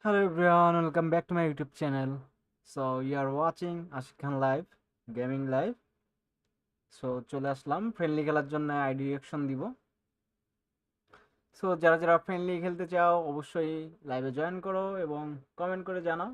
Hello everyone, welcome back to my YouTube channel. So you are watching Ashik Khan live, gaming live. So চলে আসলাম friendly খেলার জন্য ID reaction দিব। So যারা যারা friendly খেলতে চাও অবশ্যই লাইভে জয়েন করো এবং কমেন্ট করে জানাও।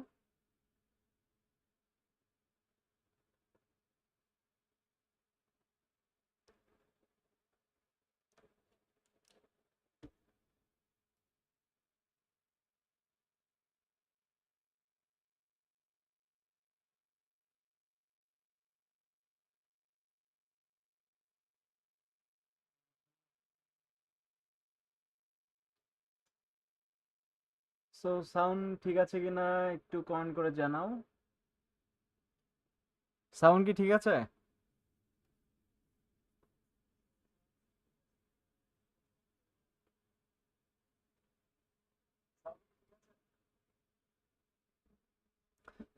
সো সাউন্ড ঠিক আছে কিনা একটু কমেন্ট করে জানাও। সাউন্ড কি ঠিক আছে?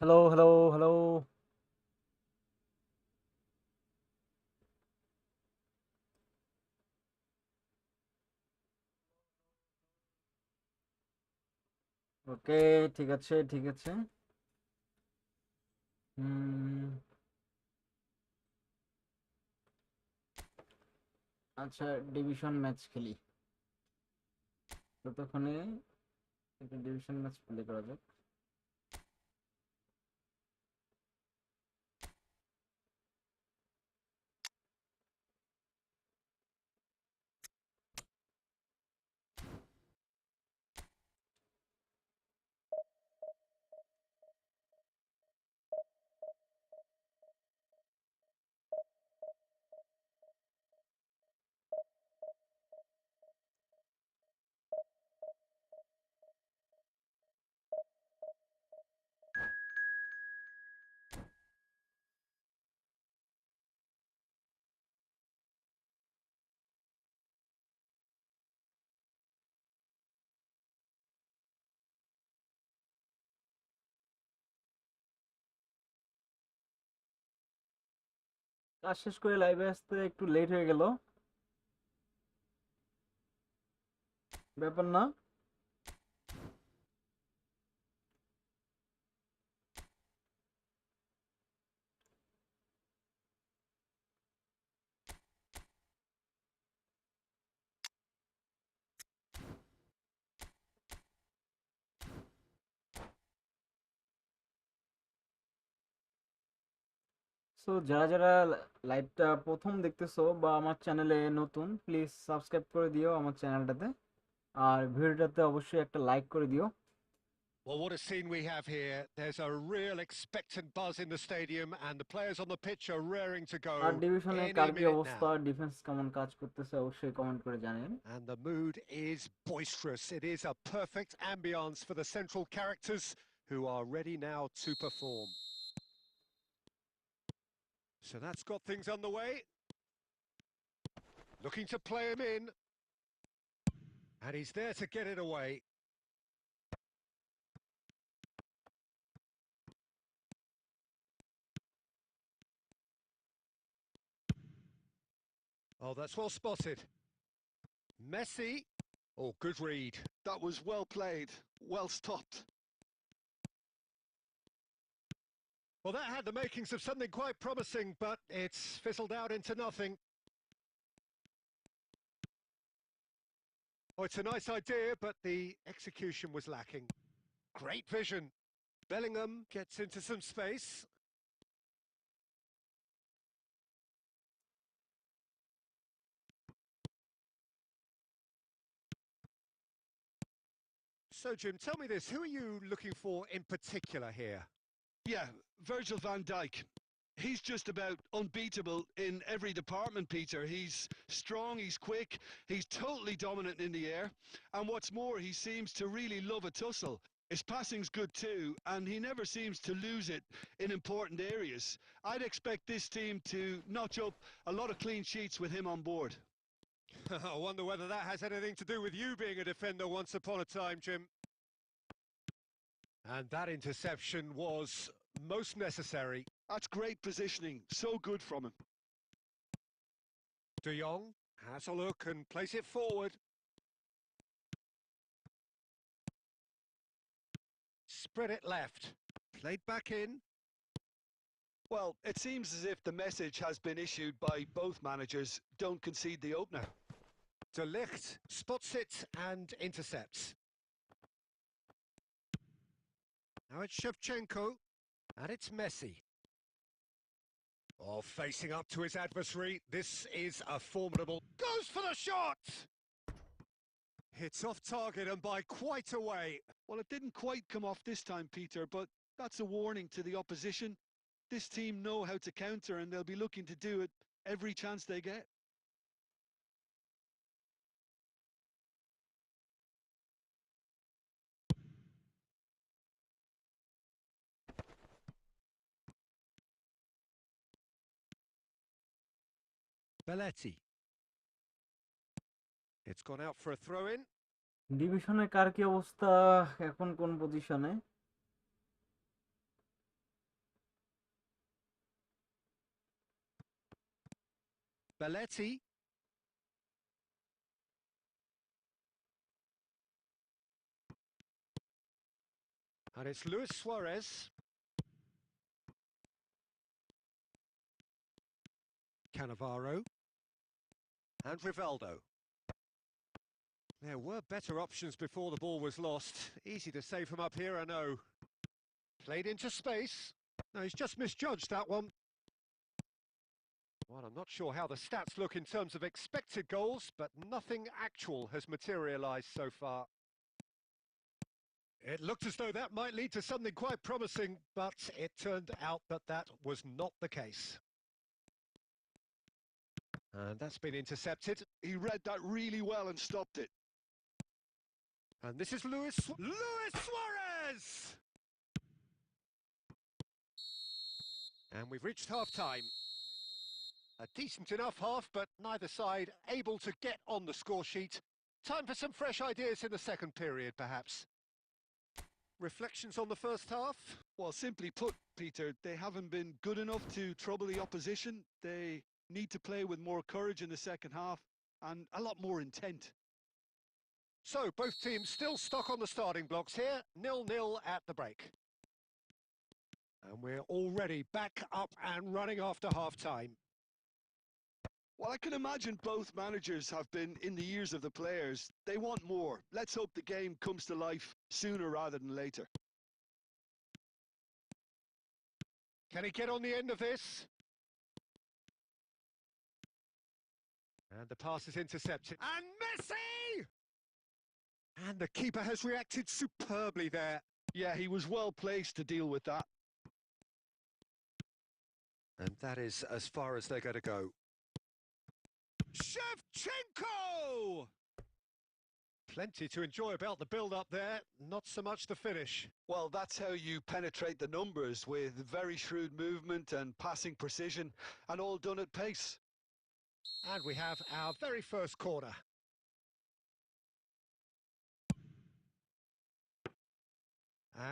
Hello hello hello. ওকে, ঠিক আছে ঠিক আছে। হুম, আচ্ছা ডিভিশন ম্যাচ খেলি। ততক্ষণে একটা ডিভিশন ম্যাচ প্লে করা যাক। কাজ শেষ করে লাইভে আসতে একটু লেট হয়ে গেল, ব্যাপার না। সো যারা যারা লাইভটা প্রথম দেখতেছো বা আমার চ্যানেলে নতুন, প্লিজ সাবস্ক্রাইব করে দিও আমার চ্যানেলটাতে, আর ভিডিওটাতে অবশ্যই একটা লাইক করে দিও। Well, what a scene we have here. There's a real expectant buzz in the stadium, and the players on the pitch are raring to আর go ডিভিশনে কার any কি minute অবস্থা, now. ডিফেন্স কেমন কাজ করতেছে অবশ্যই কমেন্ট করে জানেন। And the mood is boisterous. It is a perfect ambience for the central characters who are ready now to perform. So that's got things underway. Looking to play him in. And he's there to get it away. Oh, that's well spotted. Messi. Oh, good read. That was well played, well stopped. Well, that had the makings of something quite promising, but it's fizzled out into nothing. Oh, it's a nice idea, but the execution was lacking. Great vision. Bellingham gets into some space. So, Jim, tell me this. Who are you looking for in particular here? Yeah, Virgil van Dijk. He's just about unbeatable in every department, Peter. He's strong, he's quick, he's totally dominant in the air. And what's more, he seems to really love a tussle. His passing's good too, and he never seems to lose it in important areas. I'd expect this team to notch up a lot of clean sheets with him on board. I wonder whether that has anything to do with you being a defender once upon a time, Jim. And that interception was most necessary. That's great positioning, so good from him. De Jong has a look and plays it forward. spread it left. Played back in. Well, it seems as if the message has been issued by both managers. Don't concede the opener. De Ligt spots it and intercepts. Now it's Shevchenko, and it's Messi. Oh, facing up to his adversary. This is a formidable... Goes for the shot! Hits off target and by quite a way. Well, it didn't quite come off this time, Peter, but that's a warning to the opposition. This team know how to counter, and they'll be looking to do it every chance they get. Belletti. It's gone out for a throw-in. ডিভিশনে কার কি অবস্থা, এখন কোন পজিশনে? Belletti. And it's Luis Suarez. Cannavaro. And Rivaldo. There were better options before the ball was lost. Easy to say from up here, I know. Played into space. No, he's just misjudged that one. Well, I'm not sure how the stats look in terms of expected goals, but nothing actual has materialised so far. It looked as though that might lead to something quite promising, but it turned out that that was not the case. And that's been intercepted. He read that really well and stopped it. And this is Luis Suarez! And we've reached half-time. A decent enough half, but neither side able to get on the score sheet. Time for some fresh ideas in the second period, perhaps. Reflections on the first half? Well, simply put, Peter, they haven't been good enough to trouble the opposition. They need to play with more courage in the second half and a lot more intent. So, both teams still stuck on the starting blocks here, 0-0 at the break. And we're already back up and running after half-time. Well, I can imagine both managers have been in the ears of the players. They want more. Let's hope the game comes to life sooner rather than later. Can he get on the end of this? And the pass is intercepted. And Messi! And the keeper has reacted superbly there. Yeah, he was well placed to deal with that. And that is as far as they're going to go. Shevchenko! Plenty to enjoy about the build-up there, not so much the finish. Well, that's how you penetrate the numbers, with very shrewd movement and passing precision, and all done at pace. And we have our very first corner.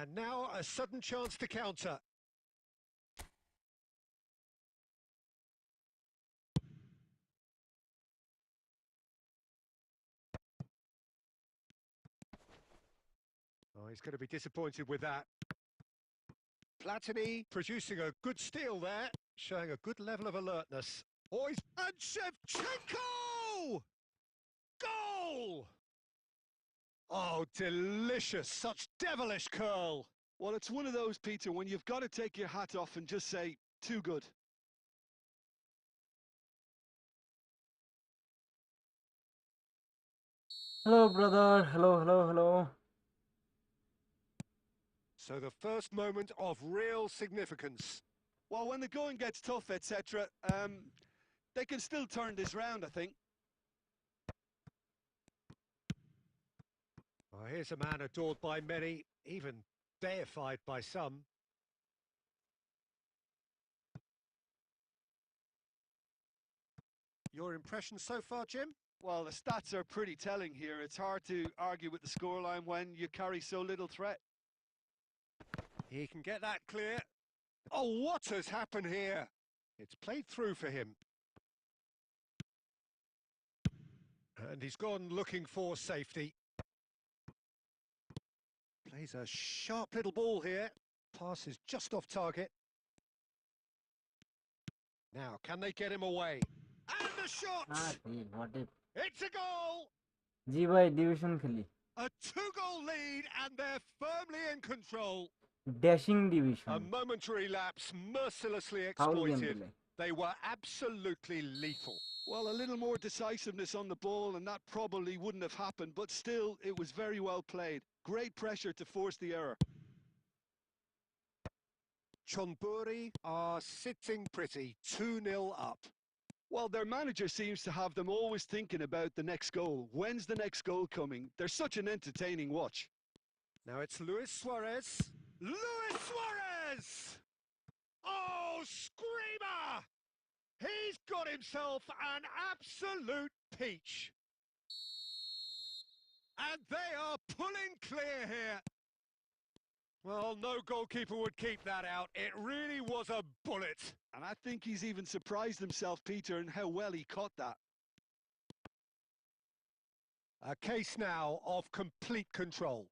And now a sudden chance to counter. Oh, he's going to be disappointed with that. Platini producing a good steal there, showing a good level of alertness. Oh, and Shevchenko! Goal! Oh, delicious, such devilish curl. Well, it's one of those, Peter, when you've got to take your hat off and just say, too good. Hello, brother. Hello. So the first moment of real significance. Well, when the going gets tough, etc., they can still turn this round, I think. Oh, here's a man adored by many, even deified by some. Your impression so far, Jim? Well, the stats are pretty telling here. It's hard to argue with the scoreline when you carry so little threat. He can get that clear. Oh, what has happened here? It's played through for him. And he's gone looking for safety. Plays a sharp little ball here. Pass is just off target. Now, can they get him away? And the shot! It's a goal! জি ভাই division খেলি A two-goal lead and they're firmly in control. Dashing A division momentary lapse mercilessly foul game exploited. পেলে They were absolutely lethal. Well, a little more decisiveness on the ball, and that probably wouldn't have happened, but still, it was very well played. Great pressure to force the error. Chonburi are sitting pretty, 2-0 up. Well, their manager seems to have them always thinking about the next goal. When's the next goal coming? They're such an entertaining watch. Now it's Luis Suarez. Luis Suarez! Oh, screamer! He's got himself an absolute peach. And they are pulling clear here. Well, no goalkeeper would keep that out. It really was a bullet. And I think he's even surprised himself, Peter, in how well he caught that. A case now of complete control.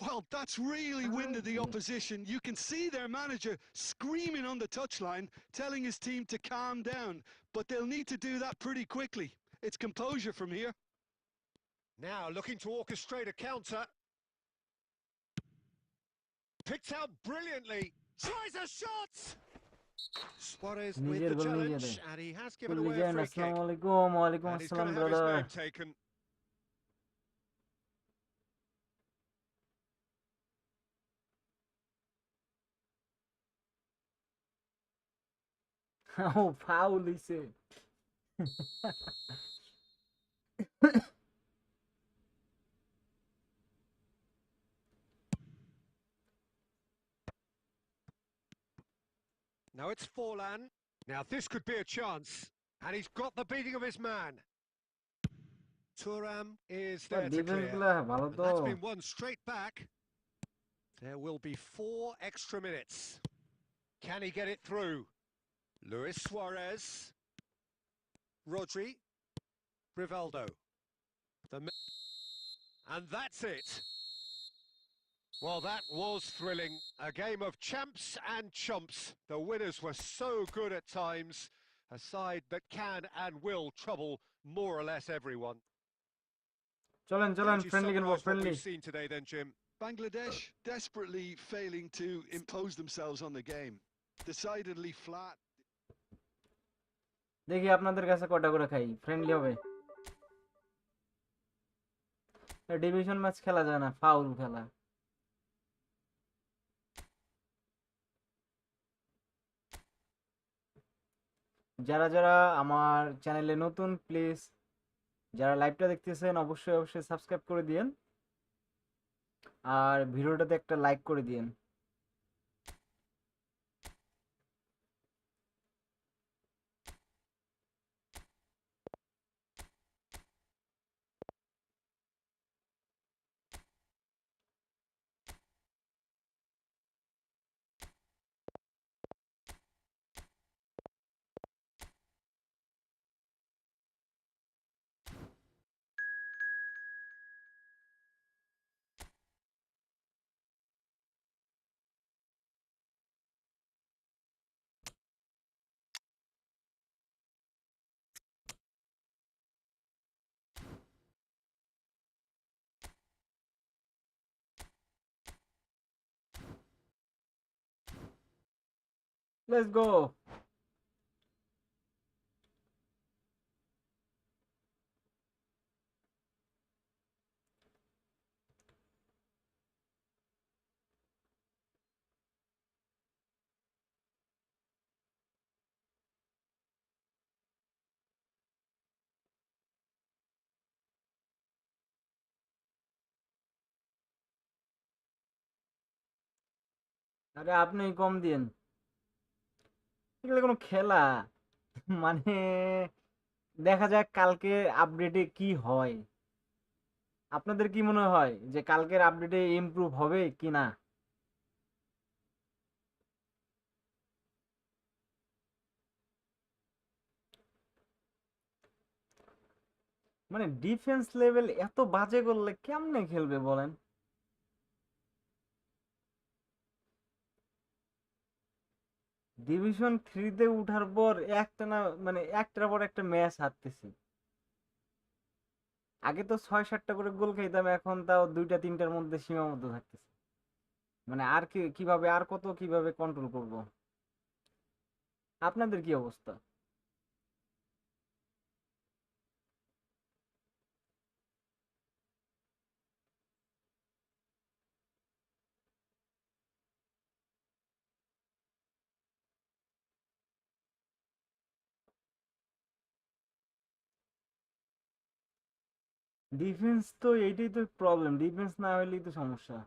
Well, that's really winded the opposition. You can see their manager screaming on the touchline, telling his team to calm down. But they'll need to do that pretty quickly. It's composure from here. Now looking to orchestrate a counter. Picked out brilliantly. Tries a shot! Suarez with নিজের the গোল নিজে challenge, দেয় and he has given কুল্লি away a জান free আসসালামু kick. আলাইকুম ওয়ালাইকুম And he's আসসালাম going to have his brother name taken. ও ফাউল হইছে Now it's Forlan. Now this could be a chance. And he's got the beating of his man. Thuram is there to defence clear. গুলা ভালো And তো that's been won straight back. There will be 4 extra minutes. Can he get it through? Luis Suarez. Rodri. Rivaldo. And that's it. Well, that was thrilling. A game of champs and chumps. The winners were so good at times. A side that can and will trouble more or less everyone. চলেন How চলেন would you friendly খেলবো summarise what friendly we've seen today then, Jim? Bangladesh desperately failing to impose themselves on the game. Decidedly flat. দেখি আপনাদের কাছে কটা করে খাই friendly হবে ডিভিশন ম্যাচ খেলা যায় না ফাউল খেলা যারা যারা আমার চ্যানেলে নতুন প্লিজ যারা লাইভটা দেখতেছেন অবশ্যই অবশ্যই সাবস্ক্রাইব করে দিয়েন আর ভিডিওটাতে একটা লাইক করে দিয়েন লেটস গো আরে আপনি কম দিয়েন এগুলো কোনো খেলা মানে দেখা যাক কালকে আপডেটে কি হয় আপনাদের কি মনে হয় যে কালকের আপডেটে ইমপ্রুভ হবে কি না মানে ডিফেন্স লেভেল এত বাজে করলে কেমনে খেলবে বলেন ডিভিশন 3-তে উঠার পর একটানা মানে একটার পর একটা ম্যাচ হারতেছি। আগে তো 6-7টা করে গোল খাইতাম, এখন তাও 2টা-3টার মধ্যে সীমাবদ্ধ থাকতেছে। মানে আর কিভাবে আর কত কিভাবে কন্ট্রোল করব? আপনাদের কি অবস্থা? ডিফেন্স তো এইটাই তো প্রবলেম, ডিফেন্স না হলেই তো সমস্যা।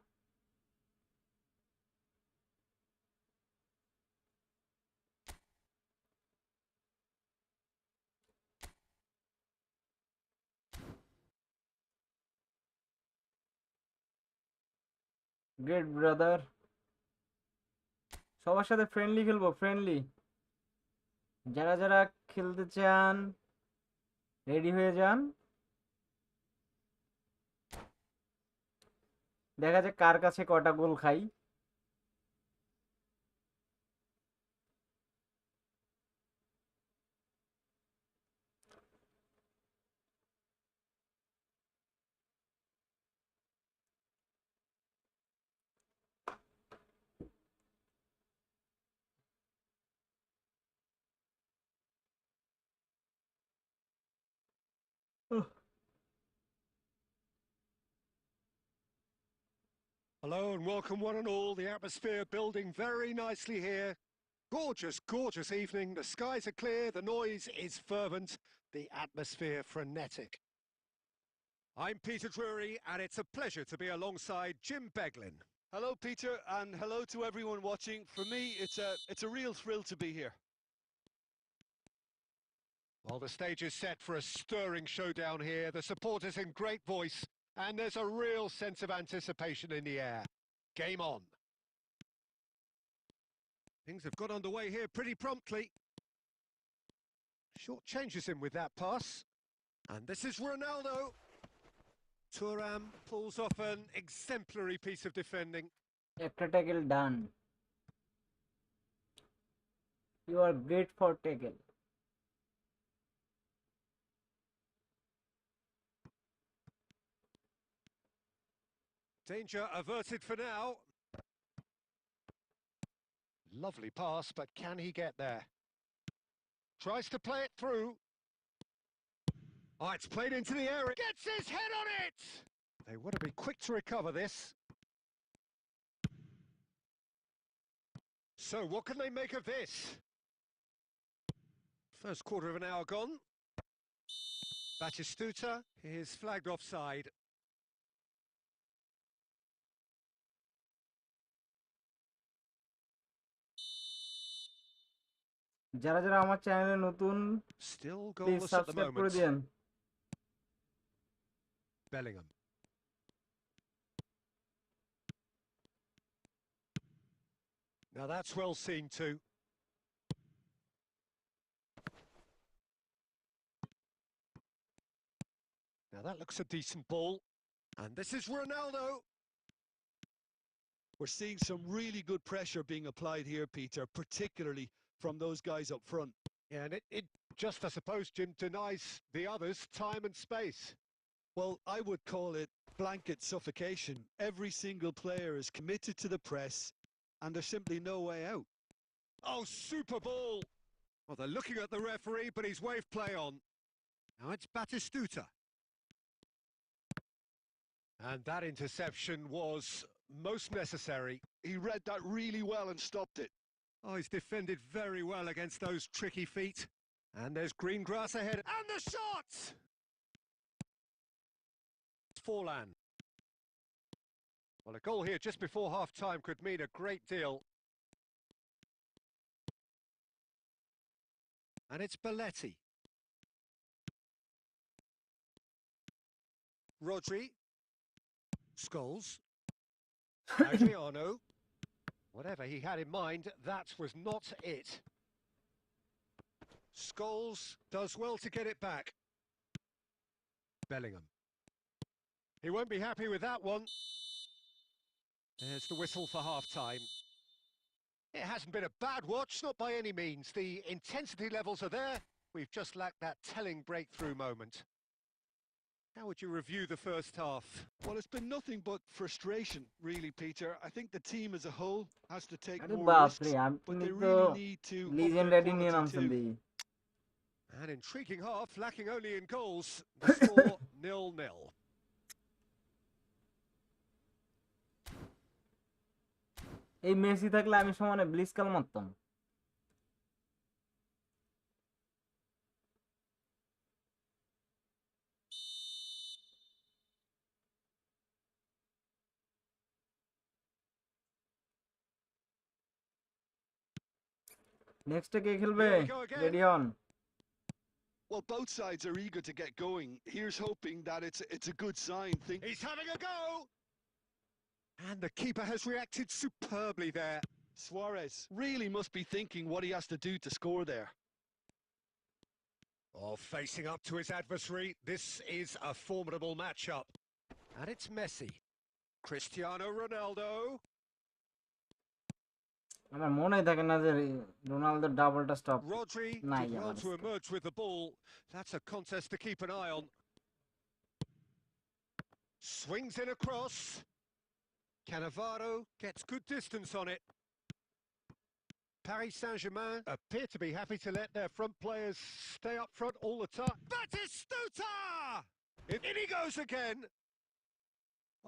Great brother. সবার সাথে ফ্রেন্ডলি খেলবো, ফ্রেন্ডলি। যারা যারা খেলতে চান রেডি হয়ে যান। দেখা যাক কার কাছে কটা গোল খাই। উহ, Hello and welcome one and all. The atmosphere building very nicely here. Gorgeous, gorgeous evening. The skies are clear, the noise is fervent, the atmosphere frenetic. I'm Peter Drury and it's a pleasure to be alongside Jim Beglin. Hello, Peter, and hello to everyone watching. For me, it's a real thrill to be here. Well, the stage is set for a stirring showdown here. The supporters in great voice, and there's a real sense of anticipation in the air. Game on. Things have got underway here pretty promptly. Short changes him with that pass. And this is Ronaldo. Thuram pulls off an exemplary piece of defending. একটা tackle done. You are great for tackle. Danger averted for now. Lovely pass, but can he get there? Tries to play it through. Oh, it's played into the area. Gets his head on it! They want to be quick to recover this. So, what can they make of this? First quarter of an hour gone. Batistuta is flagged offside. যারা যারা আমার চ্যানেলে নতুন Still please goalless at the subscribe করে moment. দিন। Bellingham. Now that's well seen too. Now that looks a decent ball. And this is Ronaldo. We're seeing some really good pressure being applied here, Peter, particularly from those guys up front. Yeah, and it just, I suppose, Jim, denies the others time and space. Well, I would call it blanket suffocation. Every single player is committed to the press, and there's simply no way out. Oh, super ball! Well, they're looking at the referee, but he's waved play on. Now it's Batistuta. And that interception was most necessary. He read that really well and stopped it. Oh, he's defended very well against those tricky feet. And there's green grass ahead. And the shot! It's Forlan. Well, a goal here just before half-time could mean a great deal. And it's Belletti. Rodri. Scholes. Adriano. Whatever he had in mind, that was not it. Scholes does well to get it back. Bellingham. He won't be happy with that one. There's the whistle for half-time. It hasn't been a bad watch, not by any means. The intensity levels are there. We've just lacked that telling breakthrough moment. How would you review the first half? Well, it's been nothing but frustration, really, Peter. I think the team as a whole has to take আরে more বাপ রে, risks, but আপনি they তো really need to up their legendary নিয়ে quality নামছেন too. দেখি। An intriguing half, lacking only in goals. The score 0-0. এই Messi থাকলে আমি সমানে ব্লিসকাল মারতাম। নেক্সটে কে খেলবে? Here we go again. Ready হন। Well, both sides are eager to get going. Here's hoping that it's a good sign. He's having a go! And the keeper has reacted superbly there. Suarez really must be thinking what he has to do to score there. Oh, facing up to his adversary, this is a formidable matchup. And it's Messi. Cristiano Ronaldo. আমার মনেই থাকে না যে রোনালদোর ডাবলটা stop Rodri নাই did well আমার to emerge with the ball. That's a contest to keep an eye on. Swings in across. Cannavaro gets good distance on it. Paris Saint-Germain appear to be happy to let their front players stay up front all the time. Batistuta! In he goes again.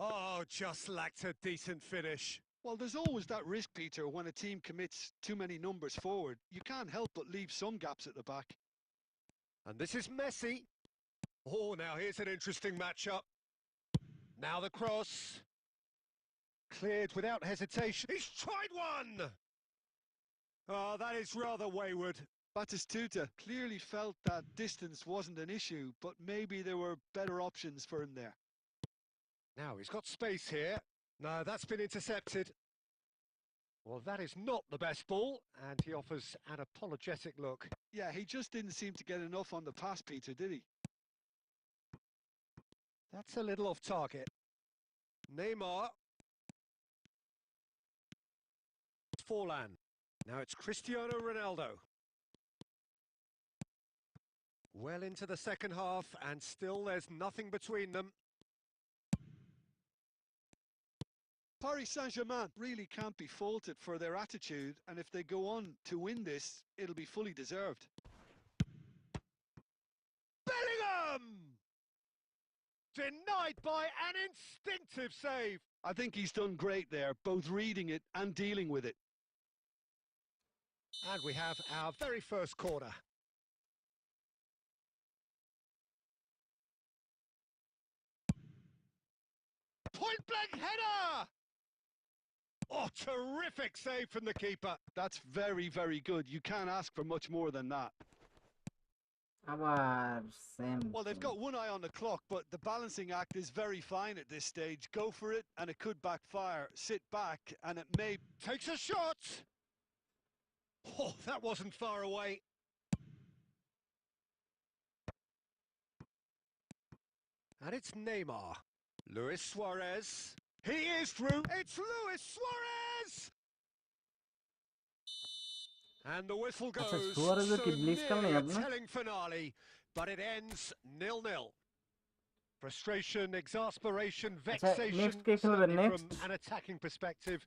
Oh, just lacked a decent finish. Well, there's always that risk, Peter, when a team commits too many numbers forward. You can't help but leave some gaps at the back. And this is Messi. Oh, now here's an interesting matchup. Now the cross. Cleared without hesitation. He's tried one! Oh, that is rather wayward. Batistuta clearly felt that distance wasn't an issue, but maybe there were better options for him there. Now he's got space here. No, that's been intercepted. Well, that is not the best ball, and he offers an apologetic look. Yeah, he just didn't seem to get enough on the pass, Peter, did he? That's a little off target. Neymar. Forlan. Now it's Cristiano Ronaldo. Well into the second half, and still there's nothing between them. Paris Saint-Germain really can't be faulted for their attitude, and if they go on to win this, it'll be fully deserved. Bellingham! Denied by an instinctive save. I think he's done great there, both reading it and dealing with it. And we have our very first corner. Point blank header! Oh, terrific save from the keeper. That's very, very good. You can't ask for much more than that. আবার same. Well, they've got one eye on the clock, but the balancing act is very fine at this stage. Go for it, and it could backfire. Sit back, and it may... Takes a shot! Oh, that wasn't far away. And it's Neymar. Luis Suarez. He is through. It's Luis Suarez! And the whistle আচ্ছা, goes. সুয়ারেজের So কি ব্লিসকাল নেই nearly a আপনার? telling finale, but it ends 0-0. Frustration, exasperation, আচ্ছা, vexation, next কে খেলবেন? certainly next from an attacking perspective.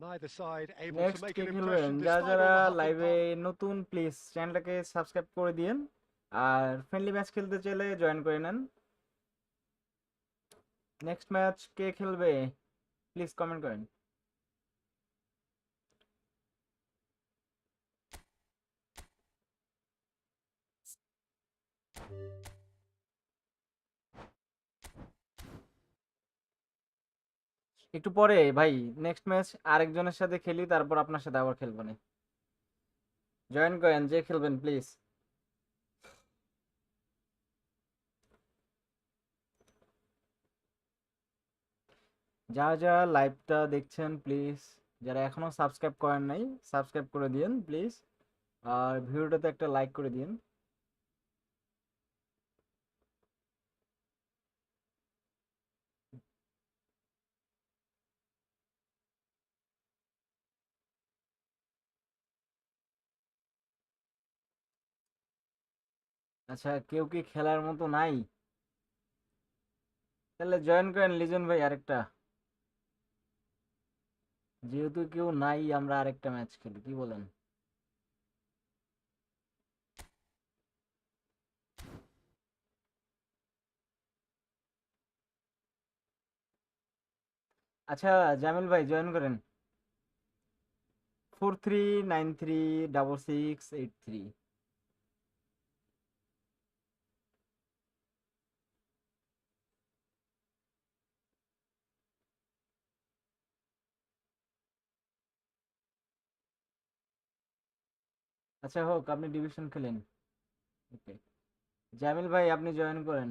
Neither side able to next make K an খেলবেন? impression যারা despite যারা all the huff and লাইভে puff. নতুন please চ্যানেলটাকে subscribe করে দিয়েন, আর ফ্রেন্ডলি ম্যাচ খেলতে চাইলে জয়েন করে নেন। নেক্সট ম্যাচ কে খেলবে প্লিজ কমেন্ট করেন। একটু পরে ভাই নেক্সট ম্যাচ আরেকজনের সাথে খেলি, তারপর আপনার সাথে আবার খেলবো না। জয়েন করেন যে খেলবেন প্লিজ। যারা যারা লাইভটা দেখছেন প্লিজ, যারা এখনো সাবস্ক্রাইব করেন নাই সাবস্ক্রাইব করে দিন প্লিজ, আর ভিডিওটাতে একটা লাইক করে দিন। আচ্ছা, কেউ কি খেলার মতো নাই? তাহলে জয়েন করেন লিজন ভাই আরেকটা। যেহেতু কেউ নাই, আমরা আরেকটা ম্যাচ খেলি, কি বলেন? আচ্ছা, জামিল ভাই জয়েন করেন। 43936683। আচ্ছা হোক, আপনি ডিভিশন খেলেন। ওকে, জামিল ভাই আপনি জয়েন করেন।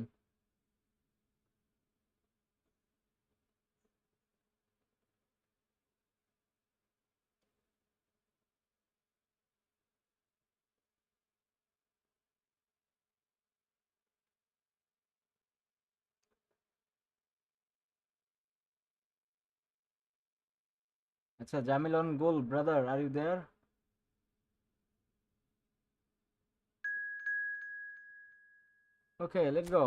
আচ্ছা, Jamil on goal brother, are you there? Okay, let's go.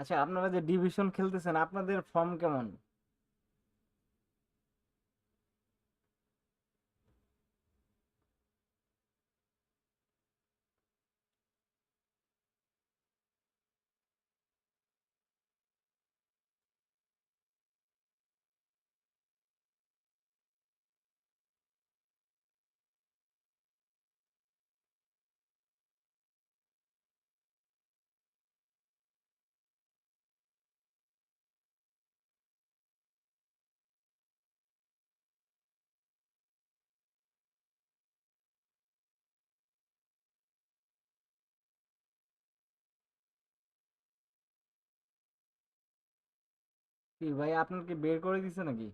আচ্ছা, আপনারা যে ডিভিশন খেলতেছেন, আপনাদের ফর্ম কেমন? কি ভাই, আপনার কি বের করে দিছে নাকি?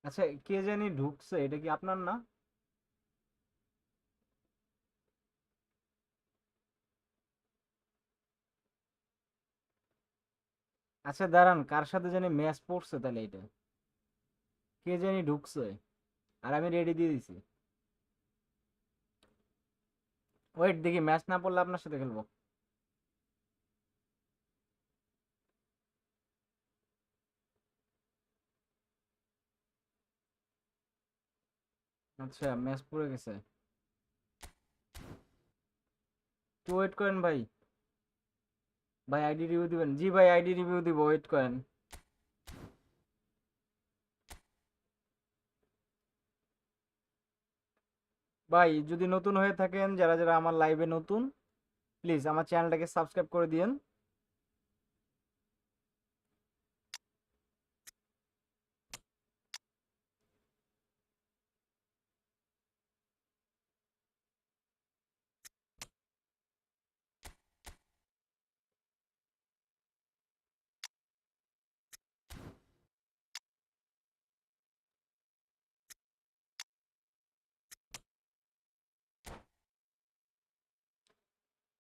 আচ্ছা, কে জানি ঢুকছে, এটা কি আপনার না? আচ্ছা দাঁড়ান, কার সাথে জানি ম্যাচ পড়ছে তাহলে এটা। কে জানি ঢুকছে, আর আমি রেডি দিয়ে দিছি। ওয়েট, দেখি ম্যাচ না পড়লে আপনার সাথে খেলবো। আচ্ছা, ম্যাচ পড়ে গেছে। একটু ওয়েট করেন ভাই। ভাই আইডি রিভিউ দিবেন? জি ভাই, আইডি রিভিউ দিব, ওয়েট করেন। ভাই যদি নতুন হয়ে থাকেন, যারা যারা আমার লাইভে নতুন, প্লিজ আমার চ্যানেলটাকে সাবস্ক্রাইব করে দিয়েন।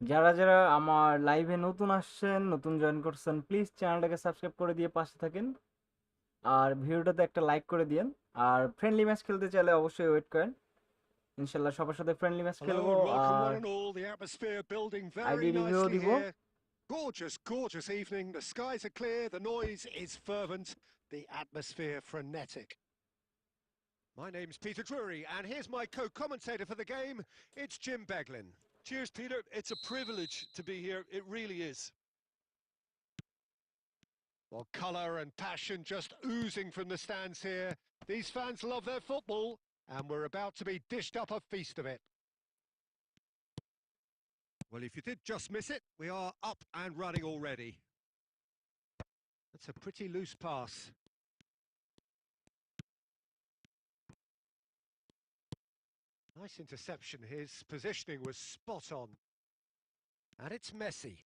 যারা যারা আমার লাইভে নতুন আসছেন, নতুন জয়েন করছেন, প্লিজ চ্যানেলটাকে সাবস্ক্রাইব করে দিয়ে পাশে থাকেন। আর ভিডিওটাতে একটা লাইক করে দিয়েন। আর ফ্রেন্ডলি ম্যাচ খেলতে চাইলে অবশ্যই ওয়েট করেন, ইনশাল্লাহ সবার সাথে ফ্রেন্ডলি ম্যাচ খেলবো। Hello and welcome আর one and all. The atmosphere building ID very review nicely দিব। here. Gorgeous, gorgeous evening. The skies are clear, the noise is fervent, the atmosphere frenetic. My name's Peter Drury, and here's my co-commentator for the game. It's Jim Beglin. Cheers, Peter. It's a privilege to be here. It really is. Well, colour and passion just oozing from the stands here. These fans love their football, and we're about to be dished up a feast of it. Well, if you did just miss it, we are up and running already. That's a pretty loose pass. Nice interception. His positioning was spot on. And it's Messi.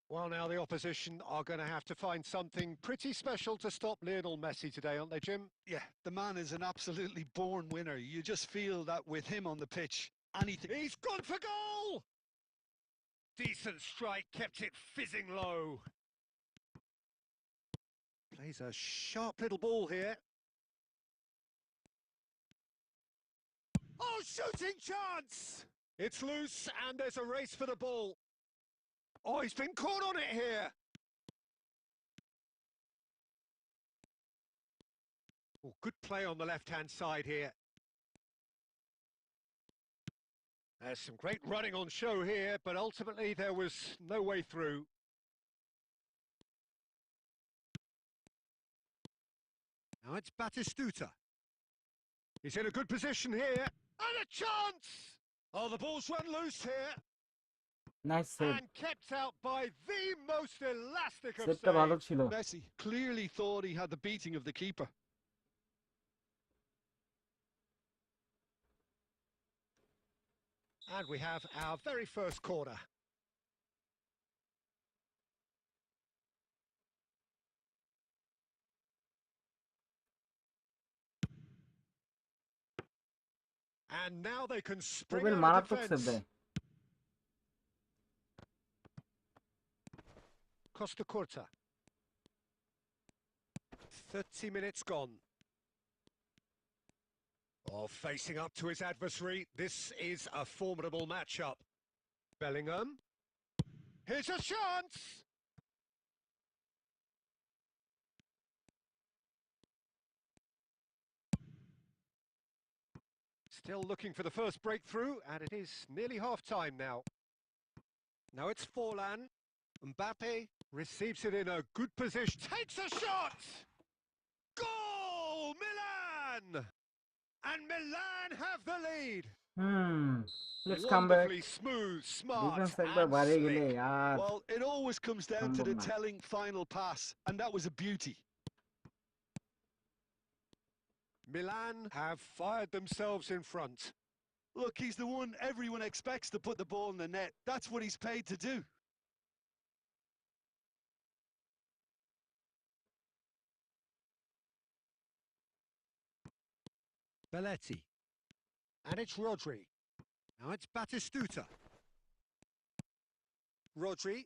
Well, now the opposition are going to have to find something pretty special to stop Lionel Messi today, aren't they, Jim? Yeah, the man is an absolutely born winner. You just feel that with him on the pitch, anything... He's gone for goal! Decent strike, kept it fizzing low. Plays a sharp little ball here. Oh, shooting chance! It's loose and there's a race for the ball. Oh, he's been caught on it here. Oh, good play on the left-hand side here. There's some great running on show here, but ultimately there was no way through. Now it's Batistuta. He's in a good position here. And a chance! Oh, the ball's run loose here. Nice save. And kept out by the most elastic of সেভটা ভালো saves. ছিল। Messi clearly thought he had the beating of the keeper. And we have our very first corner. And now they can spring Rubel out of মারাত্মক save defence. দেয়। Costa Curta. 30 minutes gone. Oh, facing up to his adversary. This is a formidable matchup. Bellingham. Here's a chance! Still looking for the first breakthrough, and it is nearly half-time now. Now it's Forlan. Mbappe receives it in a good position. Takes a shot! Goal! Milan! And Milan have the lead. Let's come back. Wonderfully smooth, smart, defence and একবার বাইরে গেলে slick. R Well, it always comes down to সম্ভব the না। telling final pass, and that was a beauty. Milan have fired themselves in front. Look, he's the one everyone expects to put the ball in the net. That's what he's paid to do. Belletti. And it's Rodri. Now it's Batistuta. Rodri.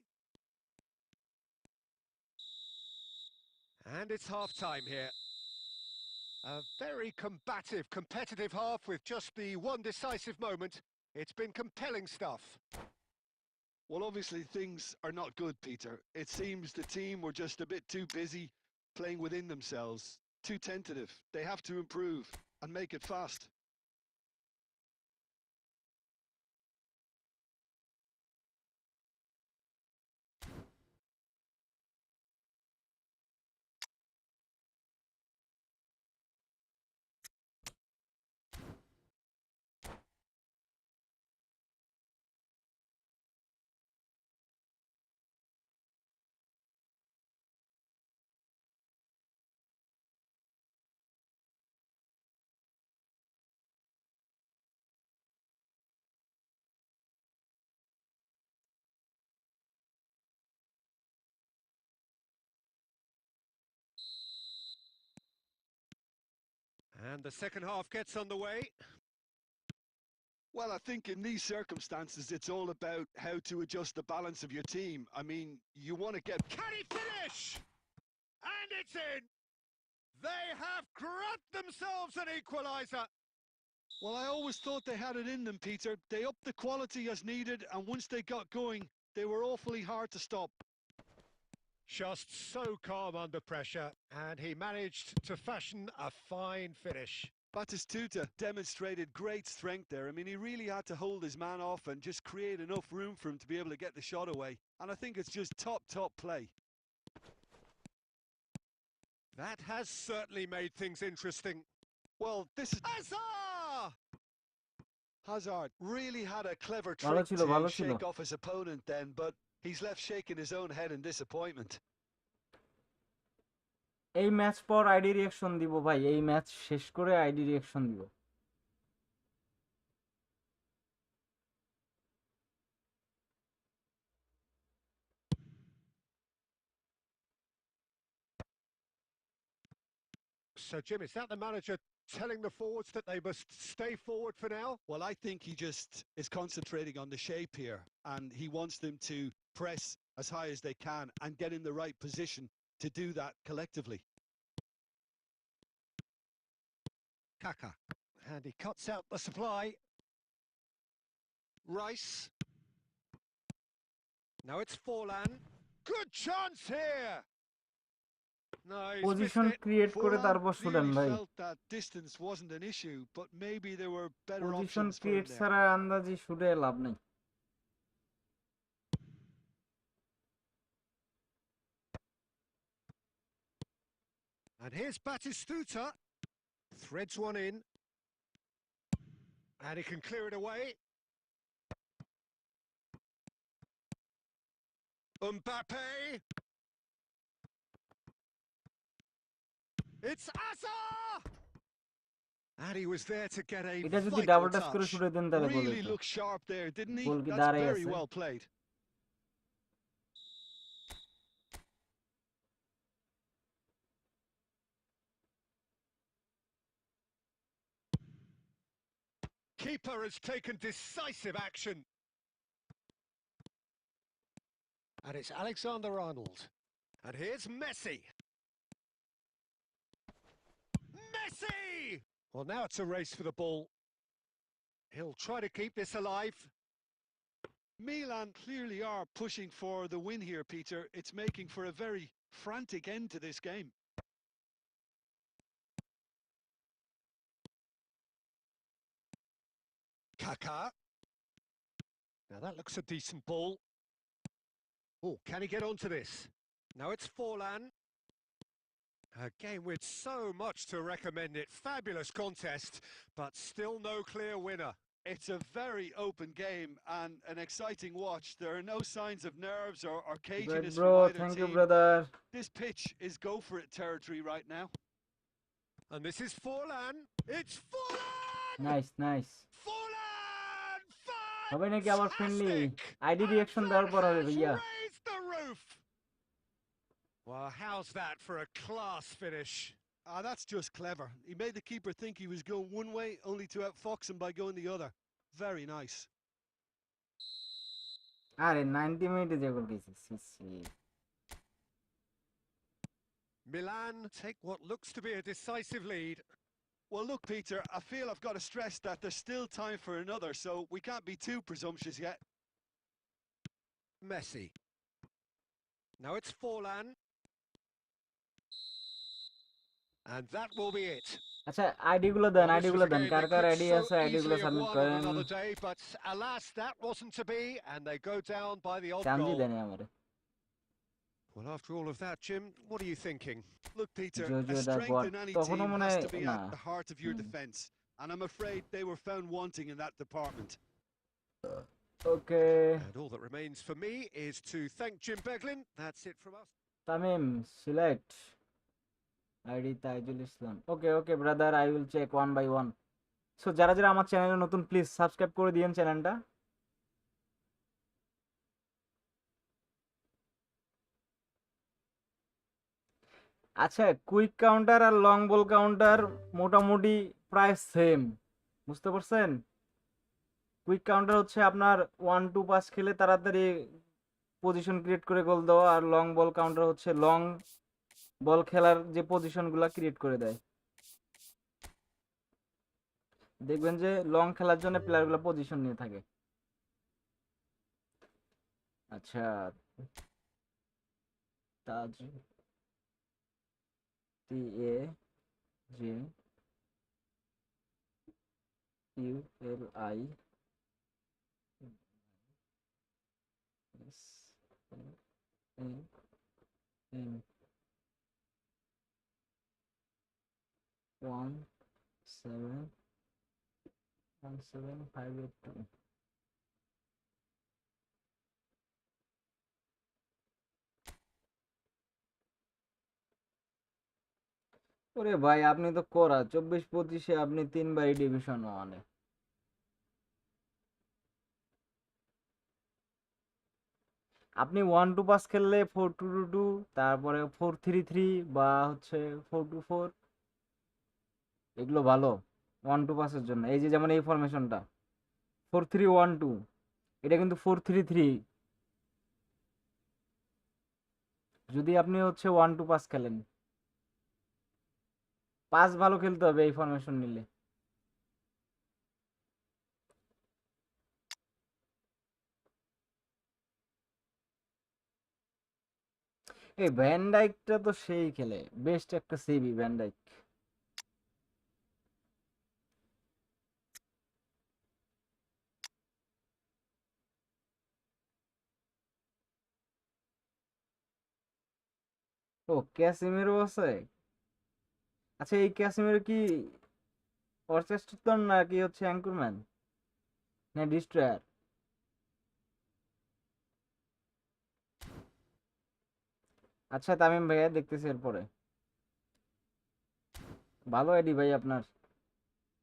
And it's half-time here. A very combative, competitive half with just the one decisive moment. It's been compelling stuff. Well, obviously things are not good, Peter. It seems the team were just a bit too busy playing within themselves, too tentative. They have to improve and make it fast. And the second half gets underway. Well, I think in these circumstances, it's all about how to adjust the balance of your team. I mean, you want to get... Can he finish? And it's in! They have grabbed themselves an equaliser. Well, I always thought they had it in them, Peter. They upped the quality as needed, and once they got going, they were awfully hard to stop. Just so calm under pressure, and he managed to fashion a fine finish. Batistuta demonstrated great strength there. I mean, he really had to hold his man off and just create enough room for him to be able to get the shot away. And I think it's just top play. That has certainly made things interesting. Well, this is... Hazard! Hazard really had a clever ভালো trick ছিল, ভালো to ছিল। shake off his opponent then, but he's left shaking his own head in disappointment. এই match পর ID reaction দিব ভাই, এই match শেষ করে আইডি রিঅ্যাকশন দিব। So, Jim, is that the manager telling the forwards that they must stay forward for now? Well, I think he just is concentrating on the shape here, and he wants them to press as high as they can and get in the right position to do that collectively. Kaka. And he cuts out the supply. Rice. Now it's Forlan. Good chance here. No, he's missed position it. Create করে Forlan তারপর শুটেন clearly ভাই। felt that distance wasn't an issue, but maybe there were better position options for create him there. ছাড়া আন্দাজি শুটে লাভ নেই। And here's Batistuta. Threads one in. And he can clear it away. Mbappe. It's Azar! And he was there to get a এটা যদি vital double touch করে touch. শুটে দেন তাহলে গোল Really হতো। looked sharp there, didn't he? গোল কি That's দাঁড়াই very আছে? well played. Keeper has taken decisive action. And it's Alexander-Arnold. And here's Messi. Messi! Well, now it's a race for the ball. He'll try to keep this alive. Milan clearly are pushing for the win here, Peter. It's making for a very frantic end to this game. Kaka. Now that looks a decent ball. Oh, can he get onto this? Now it's Forlan. A game with so much to recommend it. Fabulous contest, but still no clear winner. It's a very open game and an exciting watch. There are no signs of nerves or Great caginess bro, from either thank you team. brother. This pitch is go for it territory right now. And this is Forlan. It's Forlan! Nice nice. Forlan! হবে নাকি আবার friendly? Fantastic! ID And reaction দেওয়ার that পর হবে has ভাইয়া। raised the roof. Well, how's that for a class finish? Ah, that's just clever. He made the keeper think he was going one way, only to outfox him by going the other. Very nice. আরে 90 মিনিটে যে গোল দিয়েছে, সি সি। Milan take what looks to be a decisive lead. Well, look, Peter, I feel I've got to stress that there's still time for another, so we can't be too presumptuous yet. Messi. Now it's Forlan. And that will be it. আচ্ছা ID গুলো দেন, Well, ID this was গুলো a দেন, game কার they কার could ID so আছে ID গুলো easily have submit won on করেন। another day, but alas, that wasn't to be, and they go down by the odd Chandi goal. দেন আমারে। Well, after all of that, Jim, what are you thinking? Look, Peter, a জোজো দা strength গড in any তখনও team মনে has হয় to be না। at the heart of your defence, and I'm afraid they were found wanting in that department. Okay And all that remains for me is to thank Jim Beglin. That's it from us. Tamim select ID Taijul Islam. Okay okay brother, I will check one by one. So যারা যারা আমার চ্যানেলে নতুন please subscribe করে দিয়েন চ্যানেলটা। আচ্ছা quick counter আর long ball counter মোটামুটি প্রায় সেম, বুঝতে পারছেন? কুইক কাউন্টার হচ্ছে আপনার 1-2 পাস খেলে তাড়াতাড়ি পজিশন ক্রিয়েট করে গোল দেওয়া, আর লং বল কাউন্টার হচ্ছে লং বল খেলার যে পজিশনগুলো ক্রিয়েট করে দেয়। দেখবেন যে লং খেলার জন্য প্লেয়ারগুলো পজিশন নিয়ে থাকে। আচ্ছা Taj T A J U L I S N M 1717582। ওরে ভাই আপনি তো করা 24-25-এ আপনি 3বারই ডিভিশন ওয়ানে। আপনি 1-2 পাস খেললে 4-2-2, তারপরে 4-3-3 বা হচ্ছে 4-2-4, এগুলো ভালো 1-2 পাসের জন্য। এই যে যেমন এই ফরমেশনটা 4-3-1-2, এটা কিন্তু 4-3-3। যদি আপনি হচ্ছে 1-2 পাস খেলেন, পাস ভালো খেলতে হবে এই ফরমেশন নিলে। এই ভ্যান ডাইকটা তো সেই খেলে, বেস্ট একটা সিবি ভ্যান ডাইক। ও ক্যাসিমিরও আছে। আচ্ছা এই ক্যাসিমিরো কি অর্চেস্টার নাকি হচ্ছে অ্যাঙ্করম্যান না ডিস্ট্রয়ার? আচ্ছা তামিম ভাইয়া দেখতেছি এরপরে। ভালো আইডি ভাই আপনার।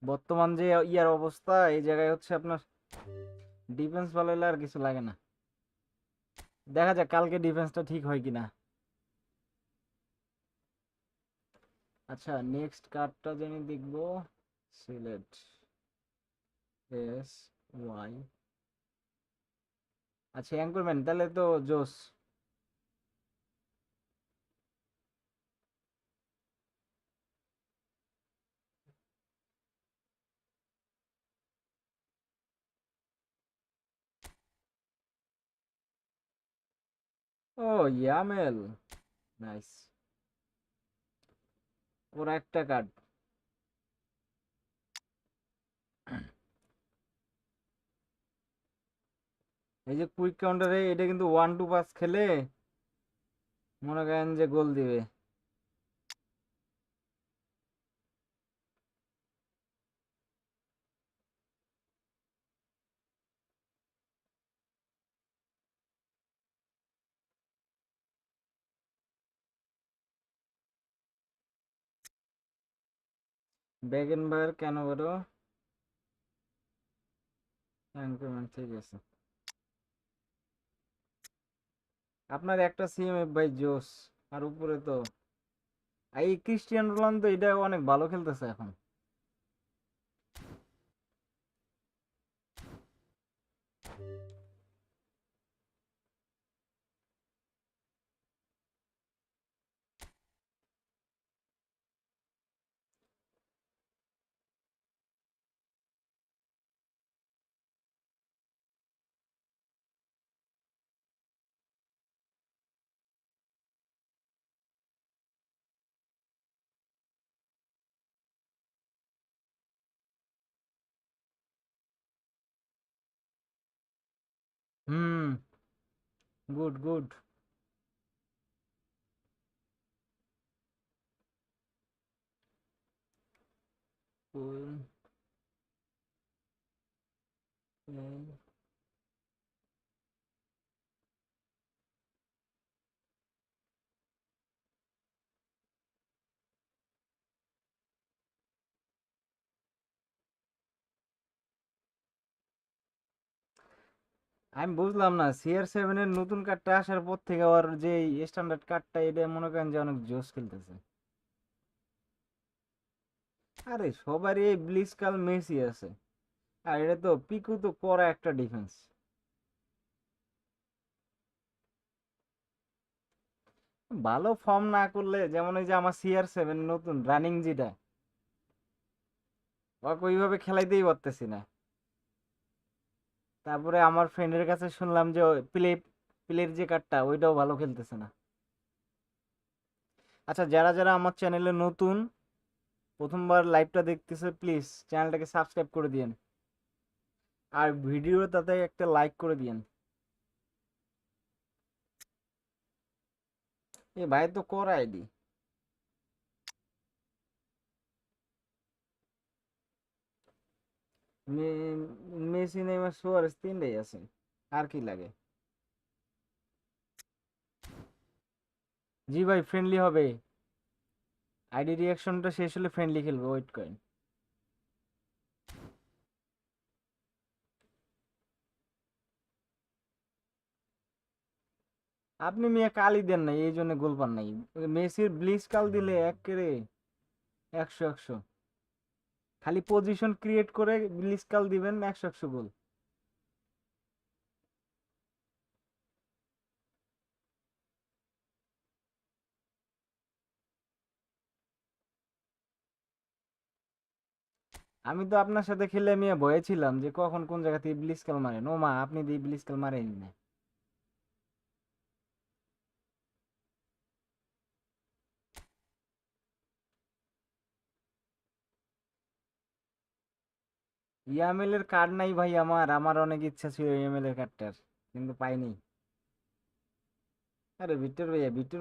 বর্তমান যে ইয়ার অবস্থা এই জায়গায় হচ্ছে আপনার ডিফেন্স ভালো হলে আর কিছু লাগে না। দেখা যাক কালকে ডিফেন্সটা ঠিক হয় কিনা। আচ্ছা নেক্সট কার্ডটা জানি দেখবো। Select S Y. আচ্ছা অ্যাঙ্করম্যান তাহলে তো জোস। ও ইয়ামেল, নাইস। ওর একটা কার্ড। এই যে কুইক কাউন্টারে এটা কিন্তু 1-2 পাস খেলে মনে করেন যে গোল দিবে। ব্যাগেনবার্গ কেন বড় অ্যাঙ্করম্যান, ঠিক আছে। আপনার একটা সিএমএফ ভাই জোস। আর উপরে তো এই ক্রিস্টিয়ানো রোনালদো, এটা অনেক ভালো খেলতেছে এখন। হুম, গুড গুড। আমি বুঝলাম না CR7 এর নতুন কার্ডটা আসার পর থেকে ওর যে স্ট্যান্ডার্ড কার্ডটা, এটা মনে করেন যে অনেক জোস খেলতেছে। আরে সবারই এই ব্লিসকাল মেসি আছে, আর এটা তো পিকু তো করা একটা ডিফেন্স। ভালো ফর্ম না করলে, যেমন এই যে আমার CR7 নতুন রানিং যেটা, ওকে ওইভাবে খেলাইতেই পারতেছি না। তারপরে আমার ফ্রেন্ডের কাছে শুনলাম যে প্লের যে কার্ডটা ওইটাও ভালো খেলতেছে না। আচ্ছা যারা যারা আমার চ্যানেলে নতুন, প্রথমবার লাইভটা দেখতেছে, প্লিজ চ্যানেলটাকে সাবস্ক্রাইব করে দিয়েন, আর ভিডিওটাতে একটা লাইক করে দিয়েন। এ ভাই তো করা আইডি। মেসি নেইমার সুয়ারেস তিনটাই আছে, আর কি লাগে। জি ভাই ফ্রেন্ডলি হবে। আইডি রিঅ্যাকশনটা শেষ হলে ফ্রেন্ডলি খেলবো, ওয়েট করেন। আপনি মিয়া কালই দেন নাই, এই জন্য গোল পান নাই। মেসির ব্লিচ কাল দিলে একেবারে 100-100। খালি পজিশন ক্রিয়েট করে ব্লিচ কাল দিবেন, 100-100 গোল। আমি তো আপনার সাথে খেলে মিয়া ভয়ে ছিলাম যে কখন কোন জায়গা থেকে ব্লিচ কাল মারেন। ও মা, আপনি দিয়ে ব্লিচ কাল মারেনি না। ইয়ামেল এর কার্ড নাই ভাই আমার। আমার অনেক ইচ্ছা ছিল ইয়ামেল এর কার্ডটার, কিন্তু পাইনি। আরে ভিক্টর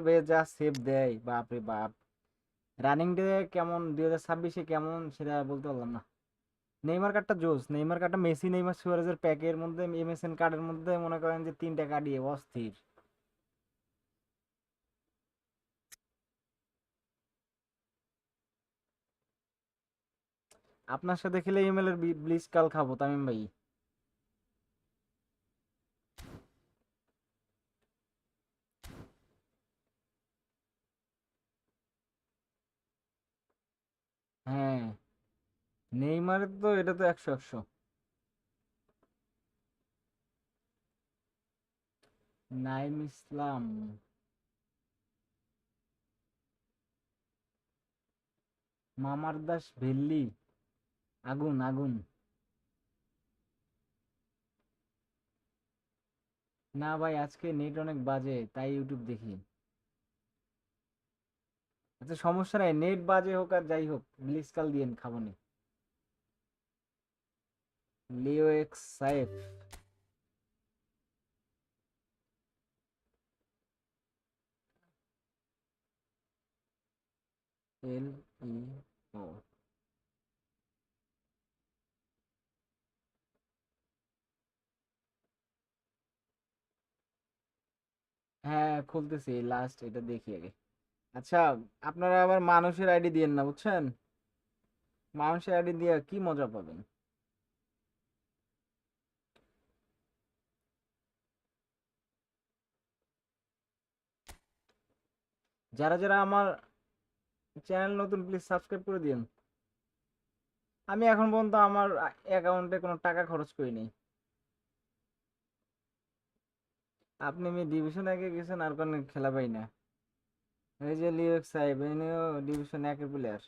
ভাইয়া যা সেভ দেয়, বাপ রে বাপ। রানিং ডে কেমন 2026-এ কেমন সেটা বলতে পারলাম না। নেইমার কার্ডটা জোস। নেইমার কার্ডটা মেসি নেইমার সুয়ারেজের প্যাকের মধ্যে, এমএসএন কার্ডের মধ্যে মনে করেন যে 3টা কার্ডই অস্থির। আপনার সাথে খেলে ইমেল এর ব্লিচ কাল খাবো তামিম ভাই। হ্যাঁ, নেইমারের তো এটা তো 100-100। নাইম ইসলাম, মামার দাস ভেল্লি, আগুন আগুন। না ভাই, আজকে নেট অনেক বাজে, তাই ইউটিউব দেখি। আচ্ছা সমস্যা নাই, নেট বাজে হোক আর যাই হোক, ব্লিচ কাল দিয়েন, খাবো নি। লিও এক্স সাইফ, এল ই ও। হ্যাঁ খুলতেছি, লাস্ট এটা দেখি আগে। আচ্ছা, আপনারা আবার মানুষের আইডি দিয়েন না বুঝছেন। মানুষের আইডি দিয়ে কি মজা পাবেন। যারা যারা আমার চ্যানেল নতুন, প্লিজ সাবস্ক্রাইব করে দিন। আমি এখন পর্যন্ত আমার অ্যাকাউন্টে কোনো টাকা খরচ করিনি। আপনি আমি ডিভিশন একে গেছেন আর কোনো খেলা পাই না। এই যে লিওক সাহেব, এনেও ডিভিশন একের প্লেয়ার।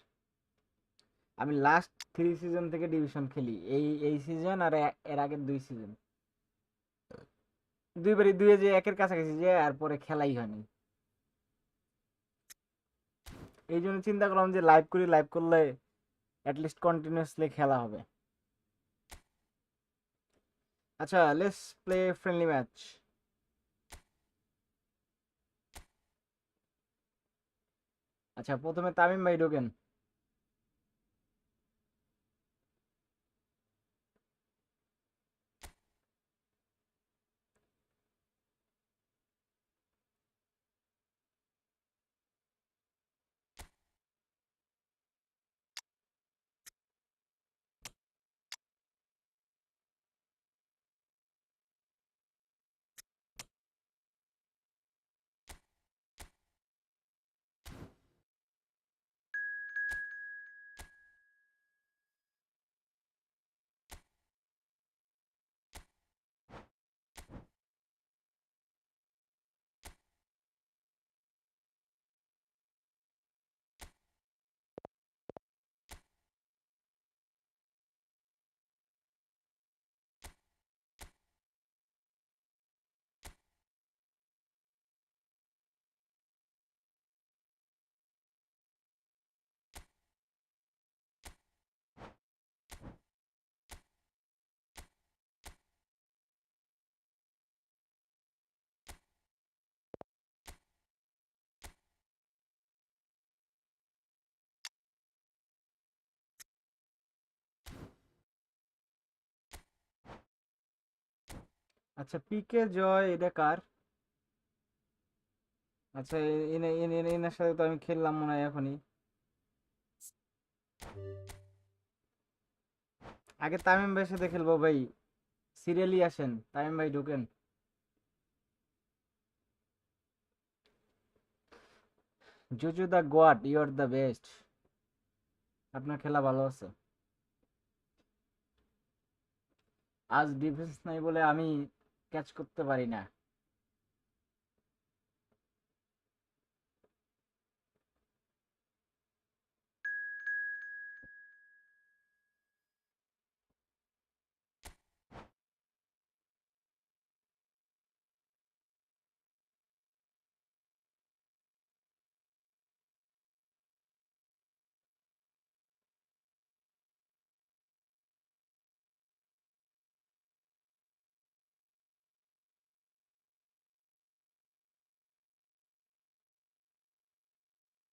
আমি লাস্ট 3 সিজন থেকে ডিভিশন খেলি, এই সিজন আর এর আগের 2 সিজন। দুইবারই দুই যে একের কাছাকাছি যে, আর পরে খেলাই হয়নি। এই জন্য চিন্তা করলাম যে লাইভ করি, লাইভ করলে অ্যাটলিস্ট কন্টিনিউয়াসলি খেলা হবে। আচ্ছা, লেটস প্লে ফ্রেন্ডলি ম্যাচ। আচ্ছা, প্রথমে তামিম ভাই ঢোকেন। আচ্ছা, পিকে জয় এটা কার? আচ্ছা, এনার সাথে তো আমি খেললাম মনে হয় এখনই। আগে তামিম ভাইয়ের সাথে খেলবো ভাই। সিরিয়ালি আসেন, তামিম ভাই ঢুকেন। জুজু দা গোয়াট, ইউ আর দ্য বেস্ট। আপনার খেলা ভালো আছে। আজ ডিফেন্স নাই বলে আমি ক্যাচ করতে পারি না।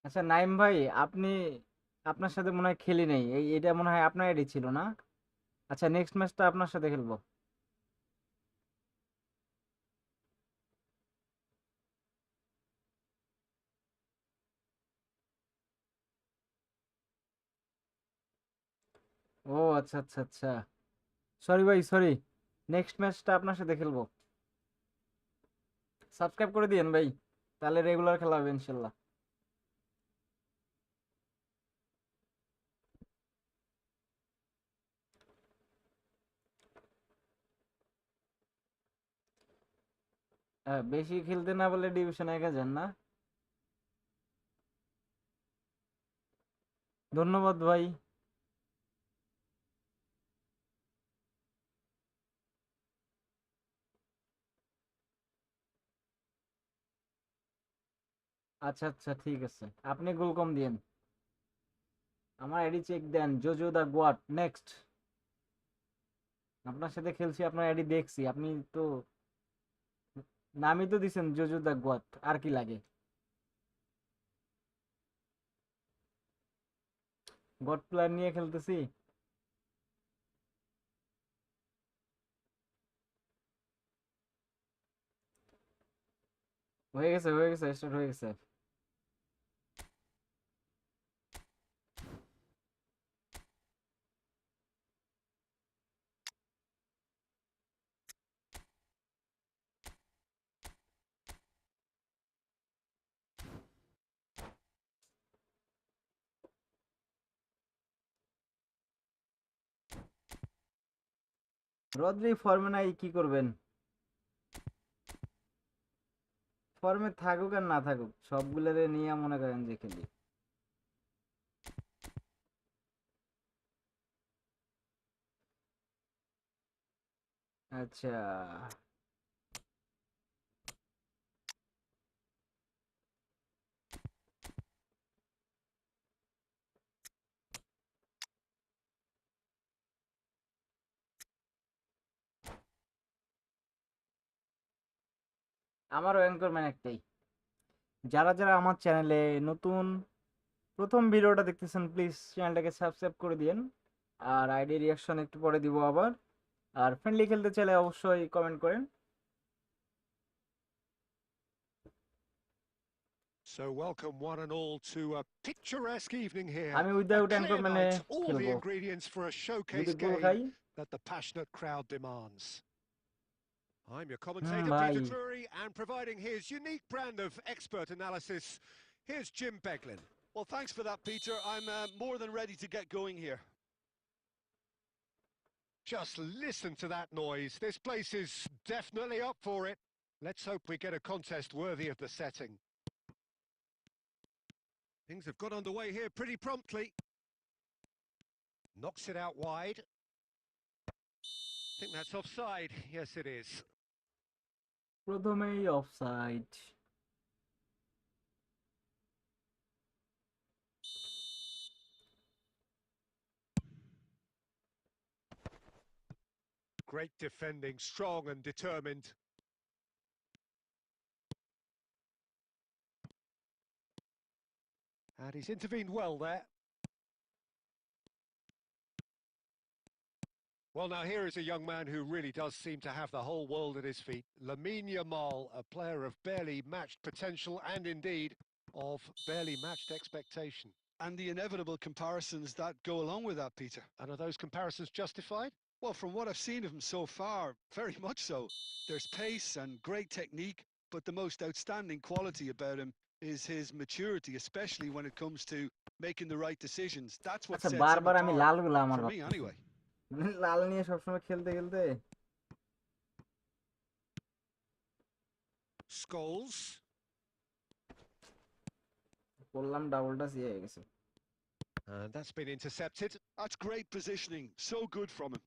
আচ্ছা নাইম ভাই, আপনি, আপনার সাথে মনে হয় খেলি নেই, এটা মনে হয় আপনার আইডি ছিল না? আচ্ছা নেক্সট ম্যাচটা আপনার সাথে খেলবো। ও আচ্ছা আচ্ছা আচ্ছা, সরি ভাই সরি। নেক্সট ম্যাচটা আপনার সাথে খেলবো। সাবস্ক্রাইব করে দিয়েন ভাই, তাহলে রেগুলার খেলা হবে ইনশাল্লাহ। হ্যাঁ, বেশি খেলতে না বলে ডিভিশন 1-এ যান না। ধন্যবাদ ভাই। আচ্ছা আচ্ছা ঠিক আছে, আপনি গোল কম দিয়েন। আমার আইডি চেক দেন, জোজো দা গোয়াট নেক্সট। আপনার সাথে খেলছি, আপনার আইডি দেখছি, আপনি তো নামই তো দিছেন জোজো দা গোয়াট, আর কি লাগে। গড প্লেয়ার নিয়ে খেলতেছি। হয়ে গেছে হয়ে গেছে, স্টার্ট হয়ে গেছে। রদ্রি ফর্মে নাই, কি করবেন? ফর্মে থাকুক আর না থাকুক, সবগুলোরে নিয়ে মনে করেন যে খেলি। আচ্ছা, আমারও অ্যাঙ্করম্যান একটাই। যারা যারা আমার চ্যানেলে নতুন, প্রথম ভিডিওটা দেখতেছেন, প্লিজ চ্যানেলটাকে সাবস্ক্রাইব করে দিন। আর আইডি রিয়াকশন একটু পরে দিব আবার। আর ফ্রেন্ডলি খেলতে চাইলে অবশ্যই কমেন্ট করেন। So welcome one and all to a picturesque evening here. আমি A without clear অ্যাঙ্করম্যানে night, all the খেলবো, ingredients for a যদি showcase গোল game খাই। that the passionate crowd demands. I'm your hmm commentator, ভাই। Peter Drury, and providing his unique brand of expert analysis, here's Jim Beglin. Well, thanks for that, Peter. I'm more than ready to get going here. Just listen to that noise. This place is definitely up for it. Let's hope we get a contest worthy of the setting. Things have got underway here pretty promptly. Knocks it out wide. I think that's offside. Yes, it is. প্রথমেই offside. Great defending, strong and determined. And he's intervened well there. Well, now here is a young man who really does seem to have the whole world at his feet. Lamine Yamal, a player of barely matched potential and indeed of barely matched expectation. and the inevitable comparisons that go along with that, Peter. And are those comparisons justified? Well, from what I've seen of him so far, very much so. There's pace and great technique, but the most outstanding quality about him is his maturity, especially when it comes to making the right decisions. That's what আচ্ছা, sets him বারবার আমি apart, লালগুলো আমার for me ভাবতেছি। anyway. লাল নিয়ে সবসময় খেলতে খেলতে Scholes. করলাম, ডাবলটা সি হয়ে গেছে। And that's been intercepted. That's great positioning. So good from him.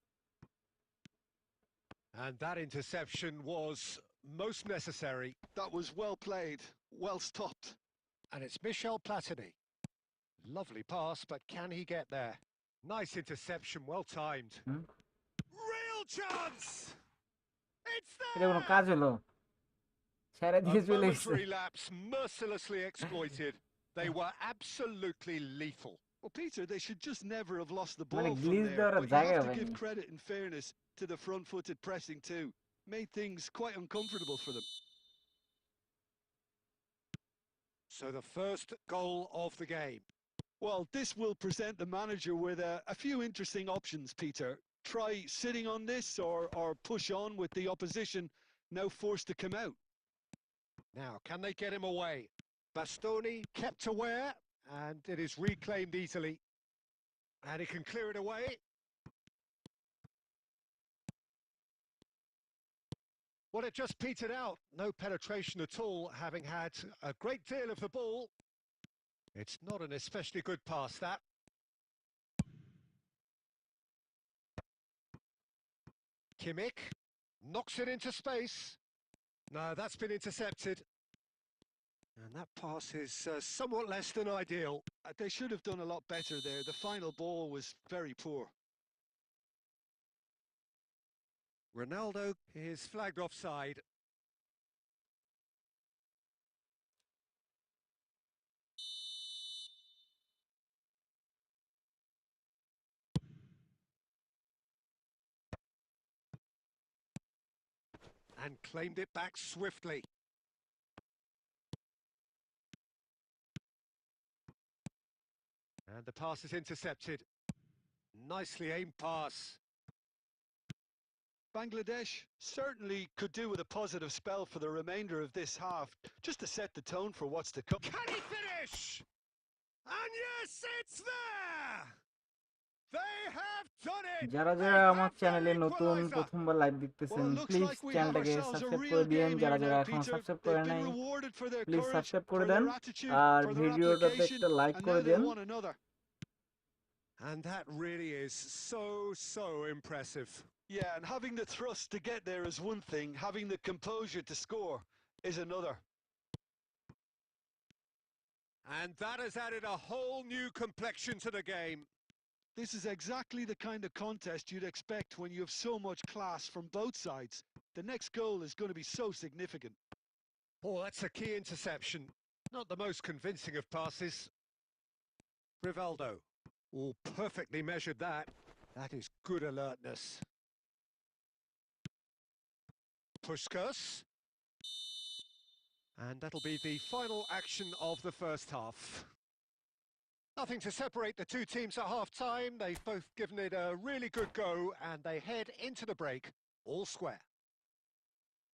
And that interception was most necessary. That was well played, well stopped. And it's Michel Platini. Lovely pass, but can he get there? Nice interception, well timed. Real chance! It's এটা কোনো there! কাজ হলো? ছেড়ে A দিয়ে চলে গেছে। momentary lapse mercilessly exploited. They were absolutely lethal. Well, Peter, they should just never have lost the মানে ball from glitch there. দেওয়ার But you জায়গা have to হয়নি। give credit and fairness to the front-footed pressing too. Made things quite uncomfortable for them. So the first goal of the game. Well, this will present the manager with a few interesting options, Peter. Try sitting on this or push on with the opposition now forced to come out. Now, can they get him away? Bastoni kept aware, and it is reclaimed easily. And he can clear it away. Well, it just petered out. No penetration at all, having had a great deal of the ball. It's not an especially good pass, that. Kimmich knocks it into space. No, that's been intercepted. And that pass is somewhat less than ideal. They should have done a lot better there. The final ball was very poor. Ronaldo is flagged offside. And claimed it back swiftly. And the pass is intercepted. Nicely aimed pass. Bangladesh certainly could do with a positive spell for the remainder of this half, just to set the tone for what's to come. Can he finish? And yes, it's there! They have done it! যারা যারা আমার চ্যানেলে নতুন প্রথমবার live দেখতেছেন, Well, it looks please like we have চ্যানেলটাকে ourselves a subscribe real করে দিন। game যারা here যারা now, এখনো Peter. সাবস্ক্রাইব They've করে been নাই, rewarded for their please courage, subscribe করে for দেন, their attitude, আর for their ভিডিওটাতে application, একটা লাইক and করে now they দেন। want another. And that really is so impressive. Yeah, and having the thrust to get there is one thing, having the composure to score is another. And that has added a whole new complexion to the game. This is exactly the kind of contest you'd expect when you have so much class from both sides. The next goal is going to be so significant. Oh, that's a key interception. Not the most convincing of passes. Rivaldo. Oh, perfectly measured that. That is good alertness. Puskas. And that'll be the final action of the first half. Nothing to separate the two teams at half-time. They've both given it a really good go, and they head into the break all square.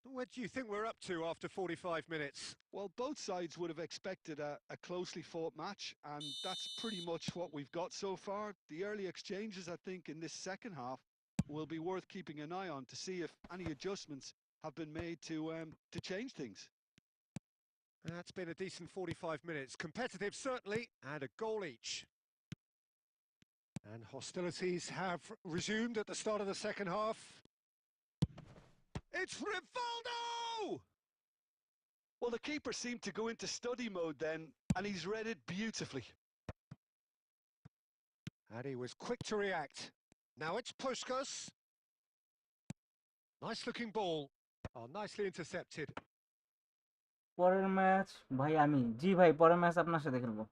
What do you think we're up to after 45 minutes? Well, both sides would have expected a closely fought match, and that's pretty much what we've got so far. The early exchanges, I think, in this second half will be worth keeping an eye on to see if any adjustments have been made to change things. That's been a decent 45 minutes. Competitive, certainly, and a goal each. And hostilities have resumed at the start of the second half. It's Rivaldo! Well, the keeper seemed to go into study mode then, and he's read it beautifully. And he was quick to react. Now it's Puskas. Nice-looking ball. Oh, nicely intercepted. পরের match ভাই জি ভাই, পরের match আপনার সাথে খেলবো।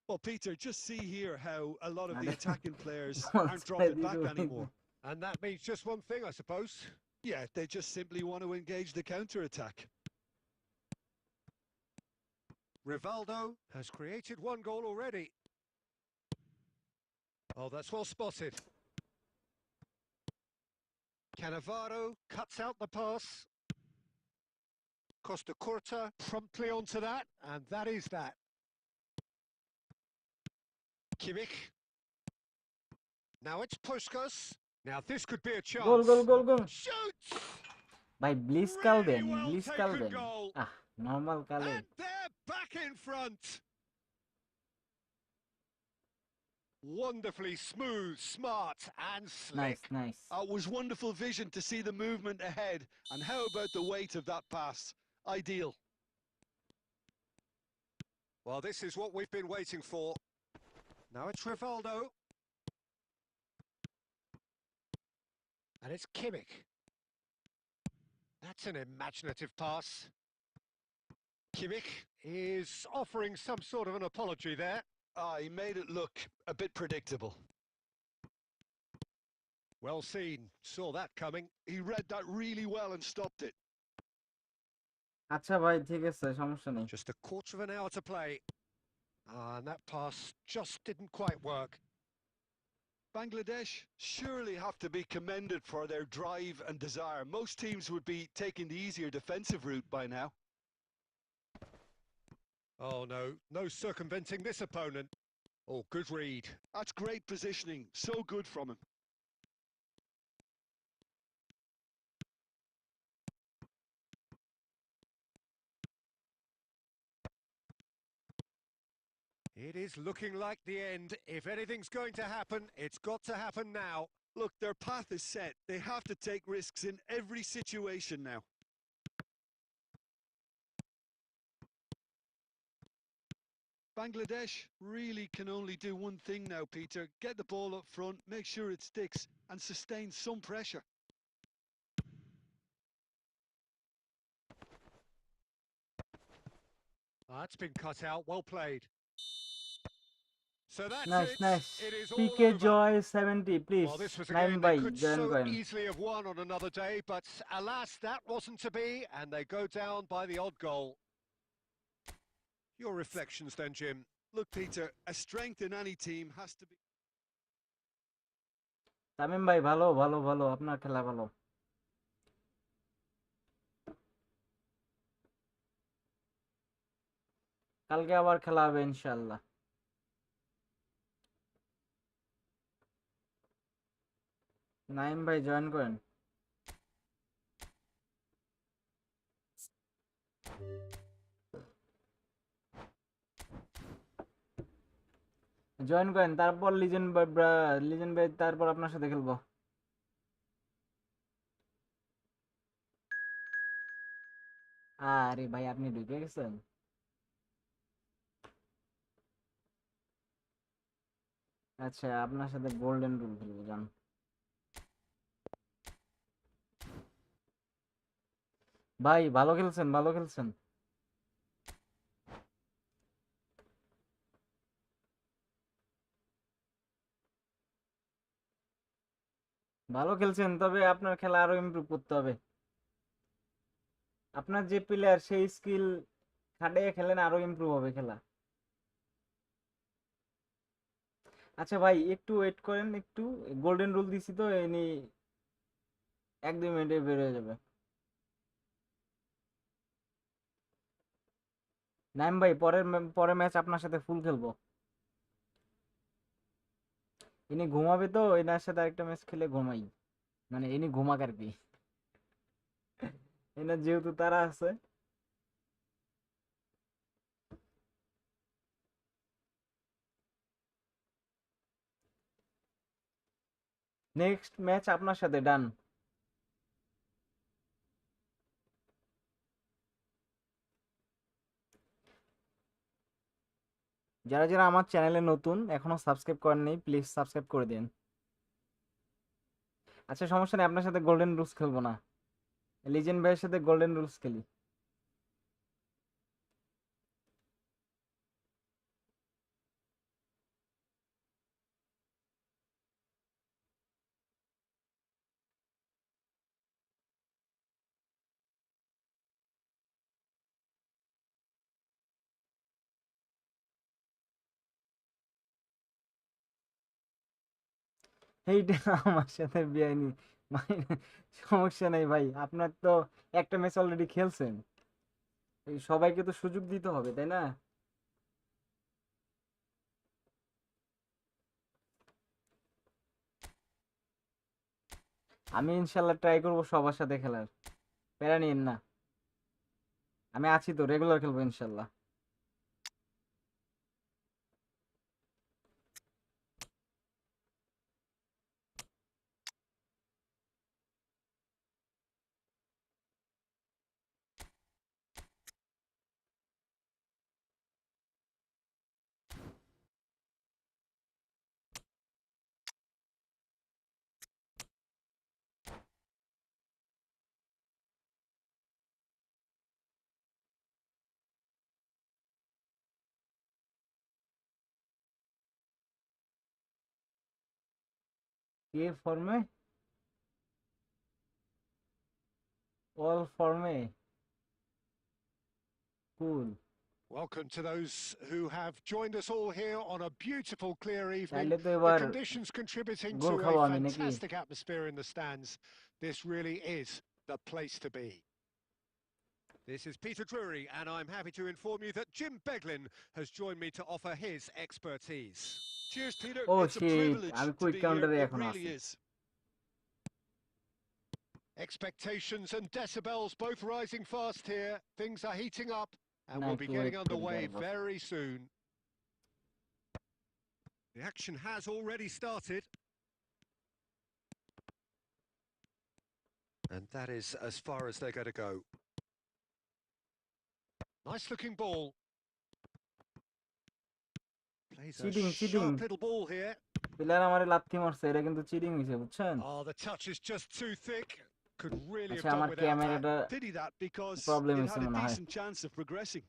Well, Peter, just see here how a lot of the Ade- attacking players Don't aren't dropping say back this. anymore. And that means just one thing, I suppose. Yeah, they just simply want to engage the counter-attack. Rivaldo has created one goal already. Oh, that's well spotted. Cannavaro cuts out the pass. Costa Curta promptly onto that, and that is that. Kimmich. Now it's Puskas. Now this could be a goal goal chance. Goal goal Shoots! ভাই bleach কাল Really দেন well bleach কাল taken দেন goal. Normal কালে And they're back in front. Wonderfully smooth, smart and nice slick. Nice It was wonderful vision to see the movement ahead. And how about the weight of that pass? Ideal. Well, this is what we've been waiting for. Now it's Rivaldo. And it's Kimmich. That's an imaginative pass. Kimmich is offering some sort of an apology there. He made it look a bit predictable. Well seen, saw that coming. He read that really well and stopped it. আচ্ছা ভাই ঠিক আছে সমস্যা নেই Just a quarter of an hour to play. And that pass just didn't quite work. Bangladesh surely have to be commended for their drive and desire. Most teams would be taking the easier defensive route by now. Oh no, no circumventing this opponent. Oh, good read. That's great positioning. So good from him. It is looking like the end. If anything's going to happen, it's got to happen now. Look, their path is set. They have to take risks in every situation now. Bangladesh really can only do one thing now, Peter. Get the ball up front, make sure it sticks, and sustain some pressure. That's been cut out, well played. So that's nice it. Nice It is all PK over. জয় 70 please Well, this was a Naim game ভাই they could join so করেন easily have won on another day, but alas, that wasn't to be, and they go down by the odd goal. Your reflections then, Jim. Look, Peter, a strength in any team has to be... Tamim ভাই ভালো ভালো ভালো আপনার খেলা ভালো কালকে আবার খেলা হবে ইনশাআল্লাহ নাইম ভাই জয়েন করেন জয়েন করেন তারপর লিজেন্ড ভাই তারপর আপনার সাথে খেলবো আরে ভাই আপনি ঢুকে গেছেন আচ্ছা আপনার সাথে গোল্ডেন রুল খেলবো জান ভাই ভালো খেলছেন ভালো খেলছেন ভালো খেলছেন তবে আপনার খেলা আরো ইমপ্রুভ করতে হবে আপনার যে প্লেয়ার সেই স্কিল খাটিয়ে খেলেন আরো ইমপ্রুভ হবে খেলা আচ্ছা ভাই একটু ওয়েট করেন একটু গোল্ডেন রুল দিছি তো এনি 1-2 মিনিটে বের হয়ে যাবে নাইম ভাই পরের ম্যাচ আপনার সাথে ফুল খেলবো ইনি ঘুমাবে তো এনার সাথে আরেকটা ম্যাচ খেলে ঘুমাই মানে ইনি ঘুমাক আর কি এনার যেহেতু তারা আছে নেক্সট ম্যাচ আপনার সাথে ডান যারা যারা আমার চ্যানেলে নতুন এখনো সাবস্ক্রাইব করেন নাই প্লিজ সাবস্ক্রাইব করে দিন আচ্ছা সমস্যা নেই আপনার সাথে গোল্ডেন রুলস খেলবো না লিজেন্ড ভাইয়ের সাথে গোল্ডেন রুলস খেলি এইটা আমার সাথে বেআইনি মানে সমস্যা নাই ভাই, আপনার তো একটা ম্যাচ অলরেডি খেলছেন, এই সবাইকে তো সুযোগ দিতে হবে তাই না? আমি ইনশাল্লাহ ট্রাই করবো সবার সাথে খেলার, প্যারা নিয়েন না, আমি আছি তো, রেগুলার খেলবো ইনশাল্লাহ। কে ফর্মে? অল ফর্মে? কুল। Welcome to those who have joined us all here on a beautiful, clear evening. তাইলে তো The এবার conditions contributing goal to a খাবো আমি নাকি? fantastic atmosphere in the stands. This really is the place to be. This is Peter Drury, and I'm happy to inform you that Jim Beglin has joined me to offer his expertise. Cheers, Peter. ও It's a shit, privilege আমি to quick be here. কাউন্টারে It এখন really আছি। is. Expectations and decibels both rising fast here. Things are heating up, and না we'll be একটু getting wait করি underway তারপর। very soon. The action has already started. And that is as far as they're going to go. Nice looking ball. Plays a cheating cheating, sharp little ball here. Player আমারে লাথি মারছে, এটা কিন্তু cheating হইছে বুঝছেন? Oh, the touch is just too thick. Could really have আচ্ছা done আমার without that. ক্যামেরাটা Pity that because problem it হইছে had a মনে হয়। decent chance of progressing.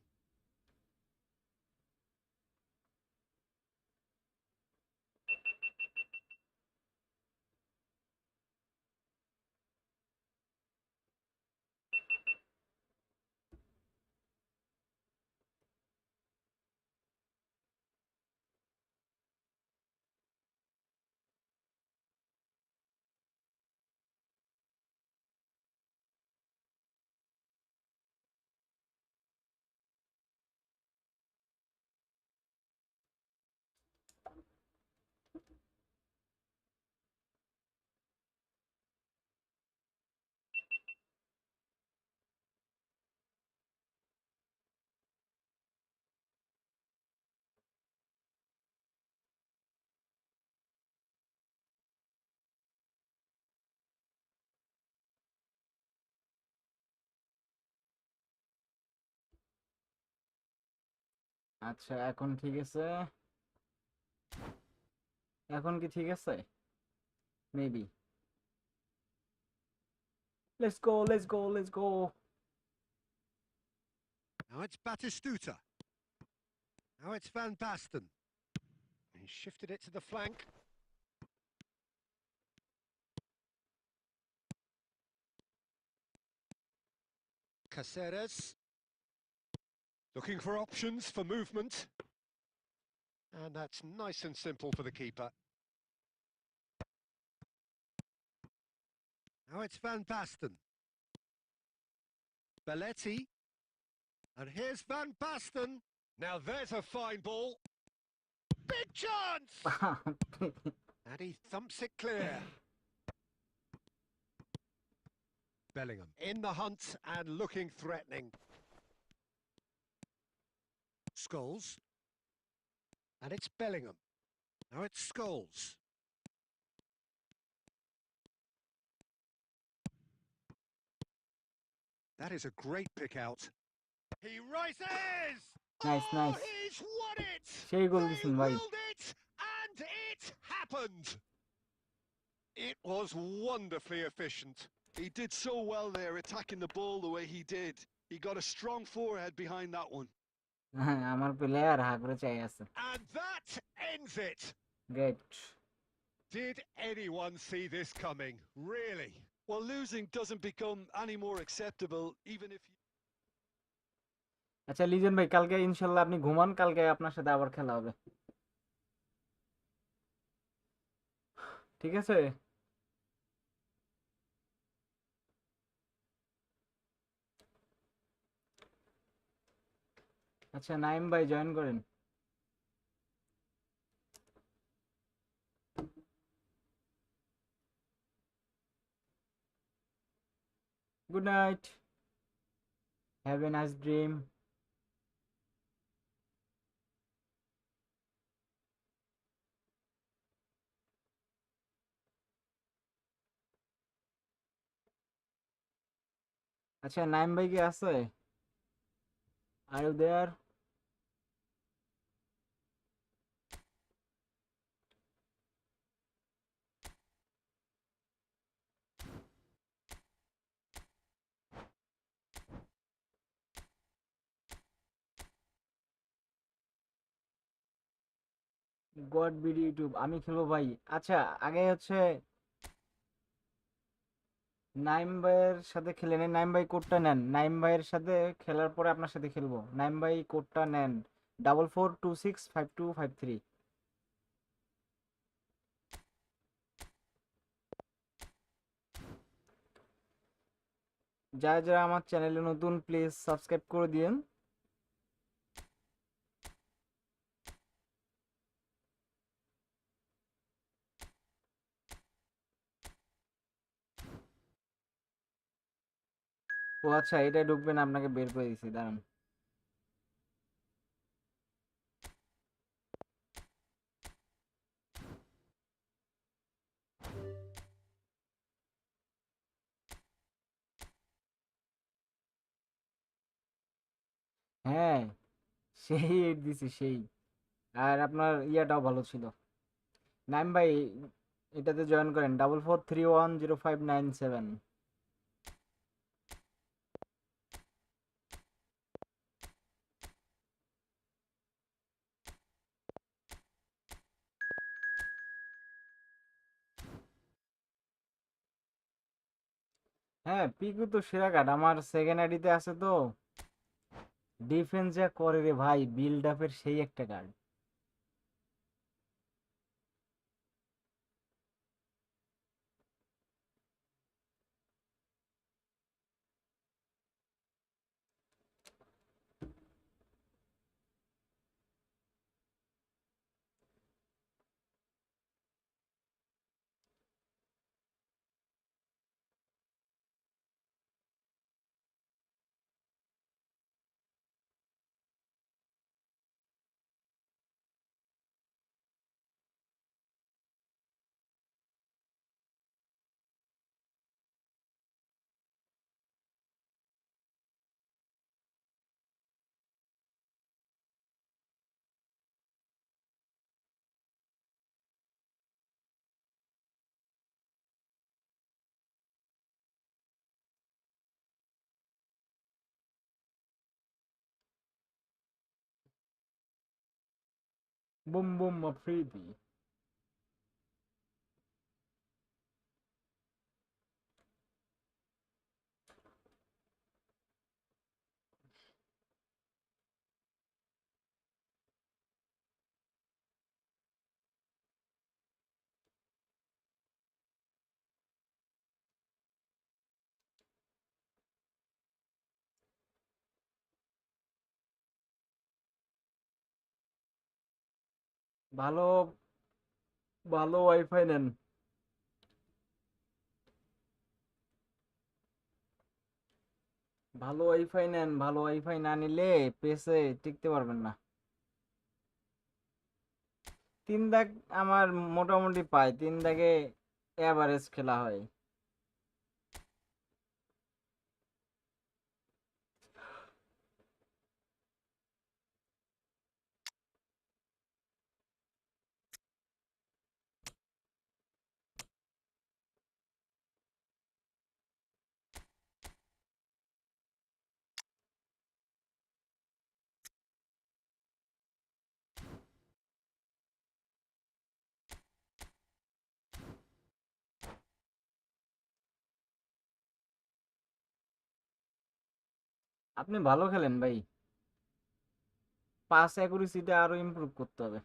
আচ্ছা এখন ঠিক আছে, এখন কি ঠিক আছে? Maybe. Let's go let's go let's go. Now it's Batistuta. Now it's Van Basten. He shifted it to the flank. Caceres. Looking for options for movement. And that's nice and simple for the keeper. Now it's Van Basten. Belletti. And here's Van Basten. Now there's a fine ball. Big chance! And he thumps it clear. Bellingham in the hunt and looking threatening. Scholes. And it's Bellingham. Now it's Scholes. That is a great pick out. He rises! Nice Oh, nice, he's won it! সেই গোল They দিছেন ভাই। willed it, and it happened! It was wonderfully efficient. He did so well there, attacking the ball the way he did. He got a strong forehead behind that one. হ্যাঁ আমার player হা করে চাই আছে। And that ends it! Great. Did anyone see this coming? Really? Well, losing doesn't become any more acceptable, even if you... আচ্ছা লিজেন ভাই, কালকে ইনশাল্লাহ আপনি ঘুমান, কালকে আপনার সাথে আবার খেলা হবে। ঠিক আছে। আচ্ছা নাইম ভাই জয়েন করেন। Good night, have a nice dream. আচ্ছা নাইম ভাই কি আছে? Are you there? God BD YouTube, আমি খেলবো ভাই। আচ্ছা আগে হচ্ছে নাইম ভাইয়ের সাথে খেলে নেন, নাইম ভাই কোডটা নেন, নাইম ভাইয়ের সাথে খেলার পরে আপনার সাথে খেলবো। নাইম ভাই কোডটা নেন, 44265253। যারা যারা আমার চ্যানেলে নতুন প্লিজ সাবস্ক্রাইব করে দিন। ও আচ্ছা এটা ঢুকবেন, আপনাকে বের করে দিছি, দাঁড়ান। হ্যাঁ সেই এড দিছি সেই। আর আপনার ইয়াটাও ভালো ছিল। নাইম ভাই এটাতে জয়েন করেন, 44310597। হ্যাঁ পিকু তো সেরা কার্ড আমার সেকেন্ড আইডিতে আছে তো। ডিফেন্স যা করে রে ভাই, বিল্ড আপের সেই একটা কার্ড। Boom boom Afridi. ভালো ভালো ওয়াইফাই নেন। ভালো ওয়াইফাই নেন, ভালো ওয়াইফাই না নিলে পেসে টিকতে পারবেন না। 3 দাগ আমার মোটামুটি পায়, 3 দাগে এভারেজ খেলা হয়। আপনি ভালো খেলেন ভাই, পাস অ্যাকুরেসিটা আরো ইমপ্রুভ করতে হবে।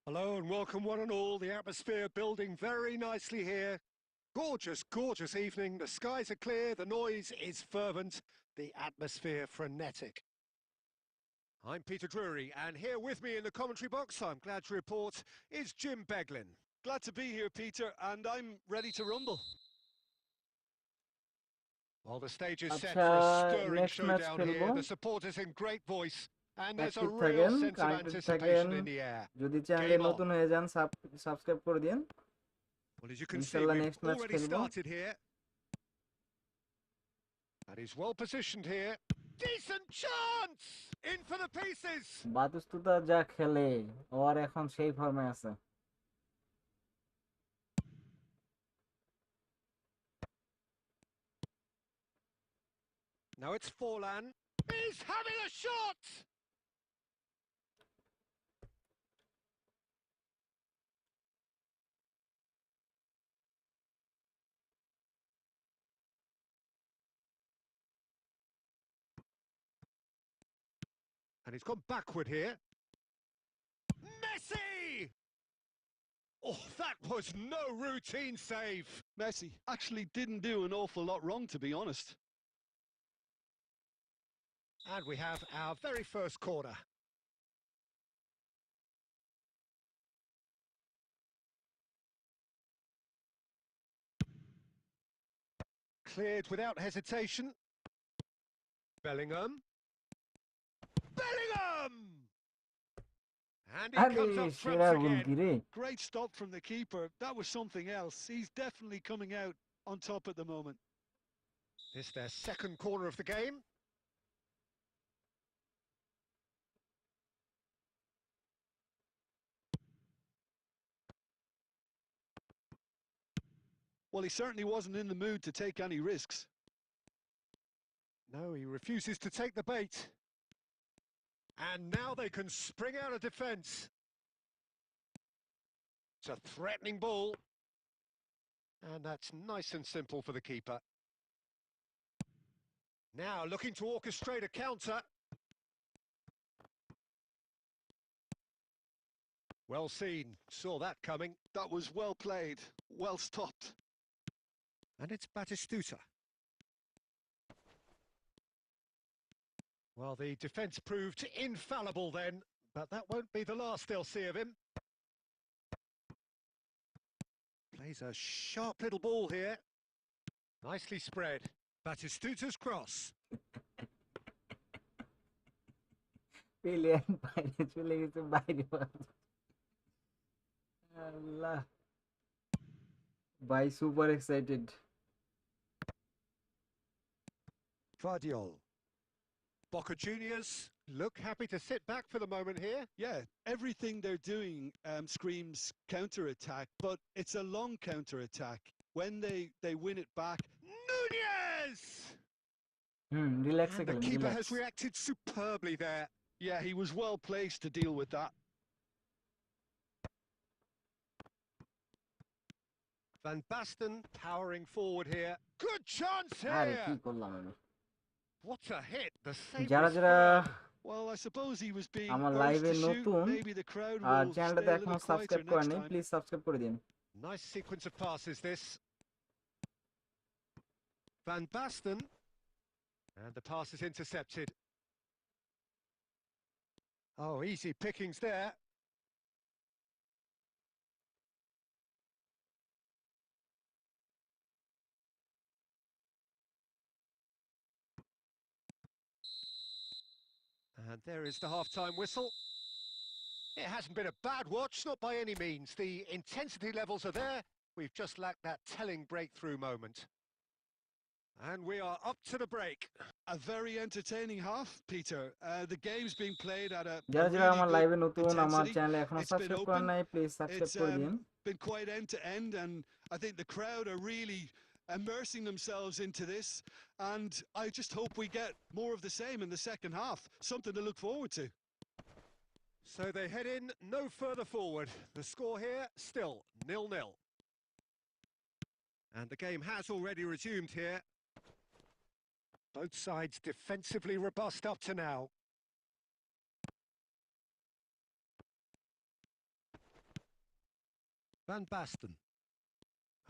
Hello and welcome one and all. The atmosphere building very nicely here. Gorgeous, gorgeous evening. The skies are clear, the noise is fervent, the atmosphere frenetic. I'm Peter Drury, and here with me in the commentary box, I'm glad to report, is Jim Beglin. Glad to be here, Peter, and I'm ready to rumble. Well, the stage is set আচ্ছা, for a stirring next match showdown খেলবো। here. The supporters in great voice, and there's a active real থাকেন, sense of connected থাকেন। anticipation in the air. যদি চ্যানেলে Game on. নতুন হয়ে যান subscribe করে দিন। Well, as you can see, ইনশাআল্লাহ we've নেক্সট ম্যাচ already খেলবো। started here. And he's well positioned here. Decent chance! In for the pieces! বাতুস্তুতা যা খেলে, ওর এখন সেই ফর্মে আছে। Now it's Forlan. He's having a shot! And he's gone backward here. Messi! Oh, that was no routine save. Messi actually didn't do an awful lot wrong, to be honest. And we have our very first corner. Cleared without hesitation. Bellingham. Bellingham! And he comes up সেরা trumps গোল again. কি রে? Great stop from the keeper. That was something else. He's definitely coming out on top at the moment. This their second corner of the game. Well, he certainly wasn't in the mood to take any risks. No, he refuses to take the bait. And now they can spring out of defence. It's a threatening ball. And that's nice and simple for the keeper. Now looking to orchestrate a counter. Well seen, saw that coming. That was well played, well stopped. And it's Batistuta. Well, the defence proved infallible then, but that won't be the last they'll see of him. Plays a sharp little ball here. Nicely spread. Batistuta's cross. Player বাইরে চলে গেছে, বাইরে আল্লাহ ভাই, super excited. Vardiol. Boca Juniors look happy to sit back for the moment here. Yeah, everything they're doing screams counter-attack, but it's a long counter-attack. When they win it back... Nunez! রিল্যাক্সে And the খেলেন, keeper relax. has reacted superbly there. Yeah, he was well placed to deal with that. Van Basten powering forward here. Good chance আরে কি here! করলাম আমি? What a hit! The save যারা was যারা firm. Well, I suppose he was being আমার urged লাইভে to shoot. নতুন Maybe the crowd আর will চ্যানেলটাতে stay a এখনো little সাবস্ক্রাইব quieter করেন next নাই, time. প্লিজ সাবস্ক্রাইব করে দিন। Nice sequence of passes this. Van Basten. And the pass is intercepted. Oh, easy pickings there. And there is the half-time whistle. It hasn't been a bad watch, not by any means. The intensity levels are there. We've just lacked that telling breakthrough moment. And we are up to the break. A very entertaining half, Peter. The game's being played at a যারা যারা really আমার good লাইভে নতুন, আমার intensity. চ্যানেলে এখনো It's been subscribe করেন open. নাই, প্লিজ সাবস্ক্রাইব It's করে দিন। been quite end to end, and I think the crowd are really immersing themselves into this, and I just hope we get more of the same in the second half. Something to look forward to. So they head in no further forward. The score here still 0-0. And the game has already resumed here. Both sides defensively robust up to now. Van Basten.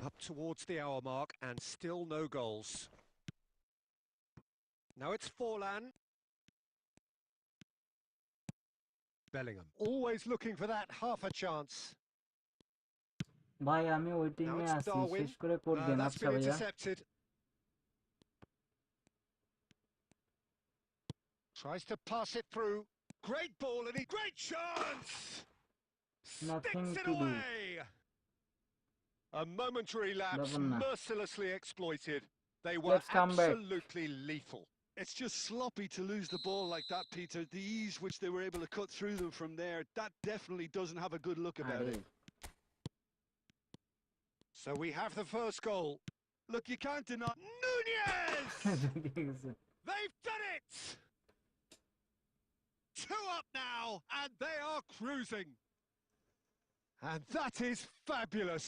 Up towards the hour mark and still no goals. Now it's Forlan. Bellingham. Always looking for that half a chance. ভাই আমি waiting Now A it's আছি, Darwin. শেষ করে code then. That's আচ্ছা been ভাইয়া। intercepted. Tries to pass it through. Great ball and great chance! Nothing Sticks it to do। away! A momentary lapse ব্যাপার না। mercilessly exploited. They were Let's come back। absolutely lethal. It's just sloppy to lose the ball like that, Peter. The ease which they were able to cut through them from there, that definitely doesn't have a good look about আরে it. So we have the first goal. Look, you can't deny... Nunez! ঢুকে গেছে। They've done it! 2 up now, and they are cruising. And that is fabulous.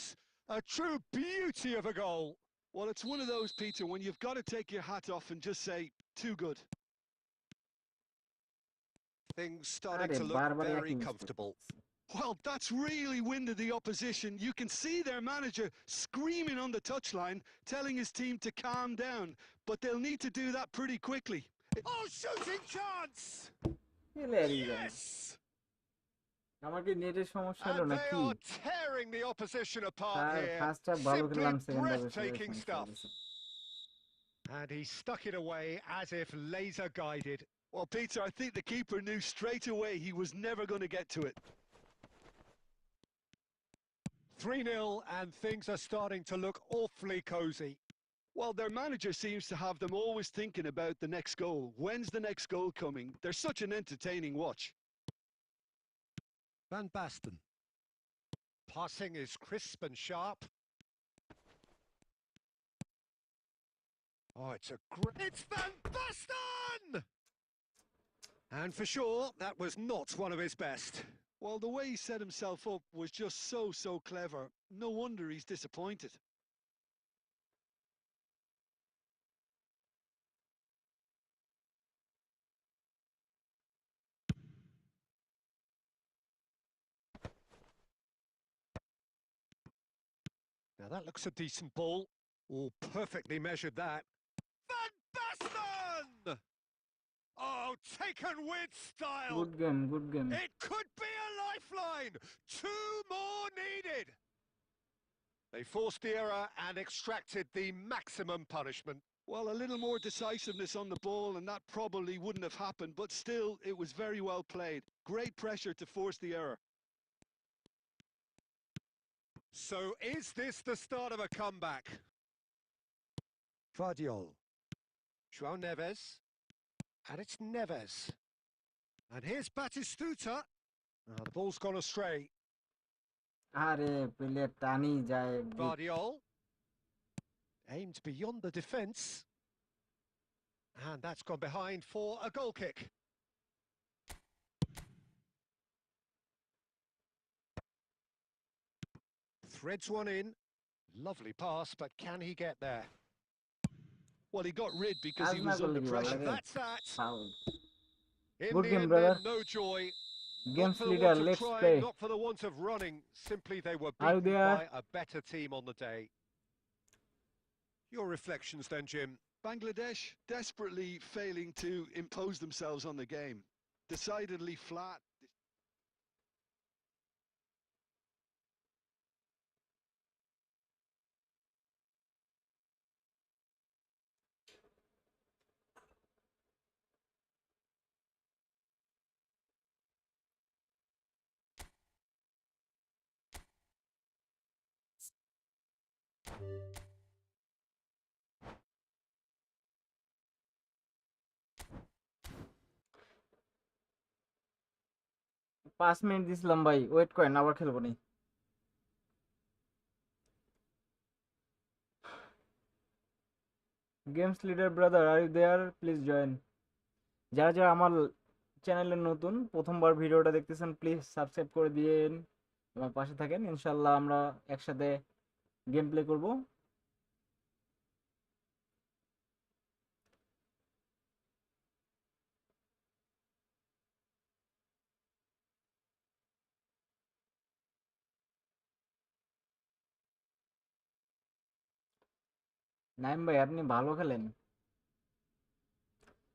A true beauty of a goal. Well, it's one of those, Peter, when you've got to take your hat off and just say, too good. Things starting আরে to look বারবার very একই mistake comfortable. Well, that's really winded the opposition. You can see their manager screaming on the touchline, telling his team to calm down. But they'll need to do that pretty quickly. Oh, shooting chance! Yes! আমার কি নেটের সমস্যা হলো And they নাকি? are tearing the opposition apart here. First half ভালো Simply খেললাম, second হাফে breathtaking stuff. And he stuck it away as if laser guided. Well, Peter, I think the keeper knew straight away he was never going to get to it. 3-0, and things are starting to look awfully cosy. Well, their manager seems to have them always thinking about the next goal. When's the next goal coming? They're such an entertaining watch. Van Basten. Passing is crisp and sharp. Oh, it's Van Basten! And for sure, that was not one of his best. Well, the way he set himself up was just so clever. No wonder he's disappointed. Now that looks a decent ball. Oh, perfectly measured that. Van Basten! Oh, taken with style. Good game, good game. It could be a lifeline. 2 more needed. They forced the error and extracted the maximum punishment. Well, a little more decisiveness on the ball and that probably wouldn't have happened, but still, it was very well played. Great pressure to force the error. So is this the start of a comeback? Vardiol. João Neves. And it's Neves. And here's Batistuta. Oh, the ball's gone astray. আরে player টানি যায়। Vardiol. Aimed beyond the defence. And that's gone behind for a goal kick. Threads one in. Lovely pass, but can he get there? Well, he got rid because he আজ না was করলে under কি ভালো pressure. লাগে? That's that. Foul. In Good the game, end, brother. then, no joy. Not games for the leader, want of let's trying, play. not for the want of running. Simply they were Are you beaten there? by a better team on the day. Your reflections then, Jim. Bangladesh desperately failing to impose themselves on the game. Decidedly flat. পাঁচ মিনিট দিছিলাম ভাই, wait করেন, আবার খেলবো নি। Games leader brother, are you there? Please join. যারা যারা আমার চ্যানেলে নতুন, প্রথমবার ভিডিওটা দেখতেছেন, প্লিজ সাবস্ক্রাইব করে দিয়েন, আমার পাশে থাকেন। ইনশাল্লাহ আমরা একসাথে গেম প্লে করবো। নাইম ভাই আপনি ভালো খেলেন,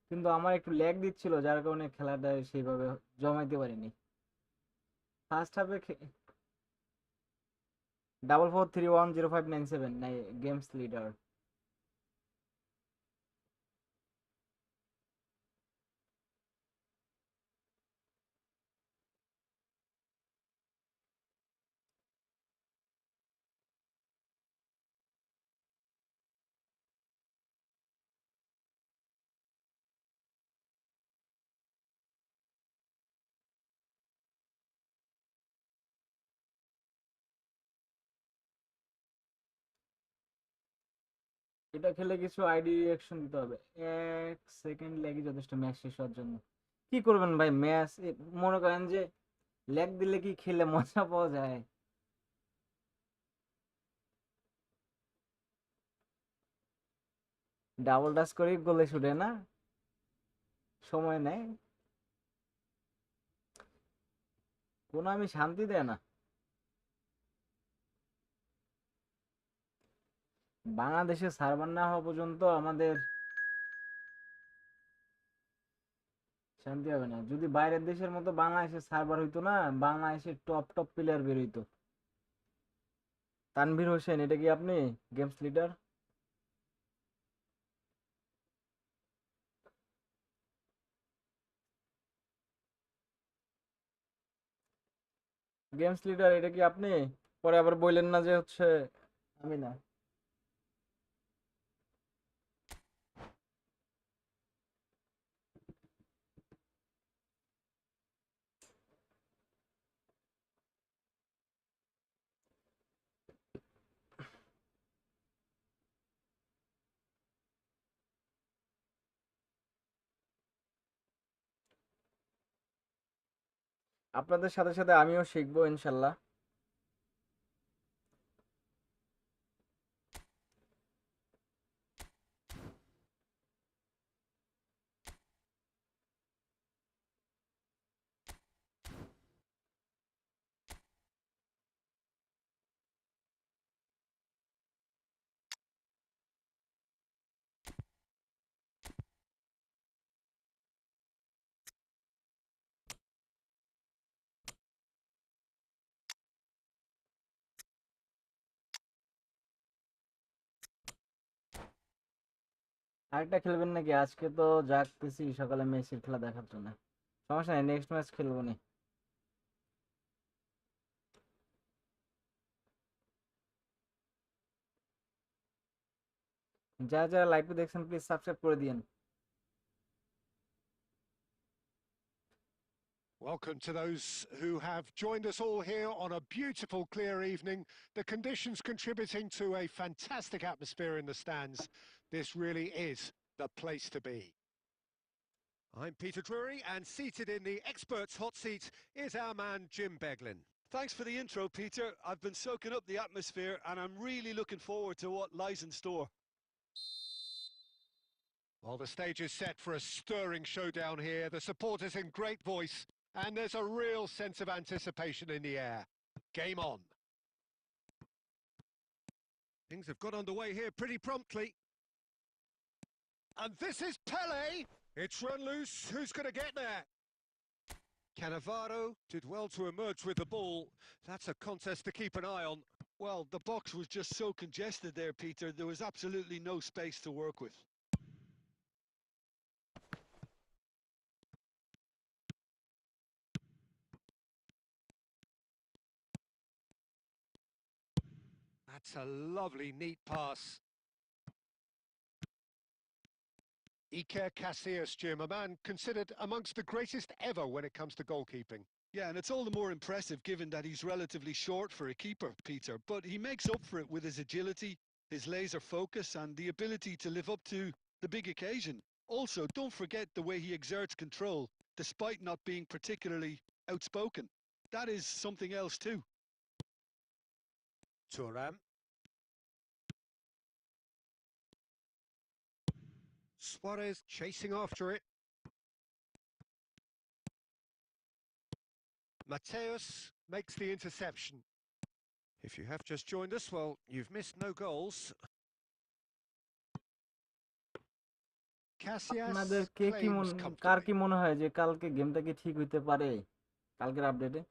কিন্তু আমার একটু ল্যাগ দিচ্ছিল যার কারণে খেলাটা সেইভাবে জমাইতে পারিনি। ফার্স্ট হাফে 44310597 নাই গেমস লিডার। এটা খেলে কিছু আইডি রিঅ্যাকশন দিতে হবে। 1 সেকেন্ড ল্যাগই যথেষ্ট ম্যাচ শেষ হওয়ার জন্য। কি করবেন ভাই ম্যাচ, মনে করেন যে ল্যাগ দিলে কি খেলে মজা পাওয়া যায়? ডাবল টাচ করে গোলে ছুটে না, সময় নেয়, কোনো আমি শান্তি দেয় না। বাংলাদেশে সার্ভার না হওয়া পর্যন্ত আমাদের শান্তি হবে না। যদি বাইরের দেশের মতো বাংলাদেশের সার্ভার হইতো না, বাংলাদেশের টপ টপ প্লেয়ার বের হইতো। তানভীর হোসেন, এটা কি আপনি গেমস লিডার? গেমস লিডার এটা কি আপনি? পরে আবার বললেন না যে হচ্ছে আমি না। আপনাদের সাথে সাথে আমিও শিখবো ইনশাল্লাহ। আরেকটা খেলবেন নাকি? আজকে তো জাগতেছি সকালে মেসির খেলা দেখার জন্য। সমস্যা নেই, নেক্সট ম্যাচ খেলবো নি। যারা যারা লাইভে দেখছেন প্লিজ সাবস্ক্রাইব করে দিয়েন। Welcome to those who have joined us all here on a beautiful, clear evening. The conditions contributing to a fantastic atmosphere in the stands. This really is the place to be. I'm Peter Drury, and seated in the experts' hot seat is our man Jim Beglin. Thanks for the intro, Peter. I've been soaking up the atmosphere and I'm really looking forward to what lies in store. Well, the stage is set for a stirring showdown here. The supporters in great voice, and there's a real sense of anticipation in the air. Game on. Things have got underway here pretty promptly. And this is Pele. It's run loose. Who's going to get there? Cannavaro did well to emerge with the ball. That's a contest to keep an eye on. Well, the box was just so congested there, Peter. There was absolutely no space to work with. That's a lovely, neat pass. Iker Casillas, Jim, a man considered amongst the greatest ever when it comes to goalkeeping. Yeah, and it's all the more impressive given that he's relatively short for a keeper, Peter. But he makes up for it with his agility, his laser focus, and the ability to live up to the big occasion. Also, don't forget the way he exerts control, despite not being particularly outspoken. That is something else too. Thuram. Suarez chasing after it. Mateus makes the interception. If you have just joined us, well, you've missed no goals. আপনাদের Casillas কে কি claims কার comfortably. কি মনে হয় যে কালকে গেমটা কি ঠিক হইতে পারে কালকের আপডেটে?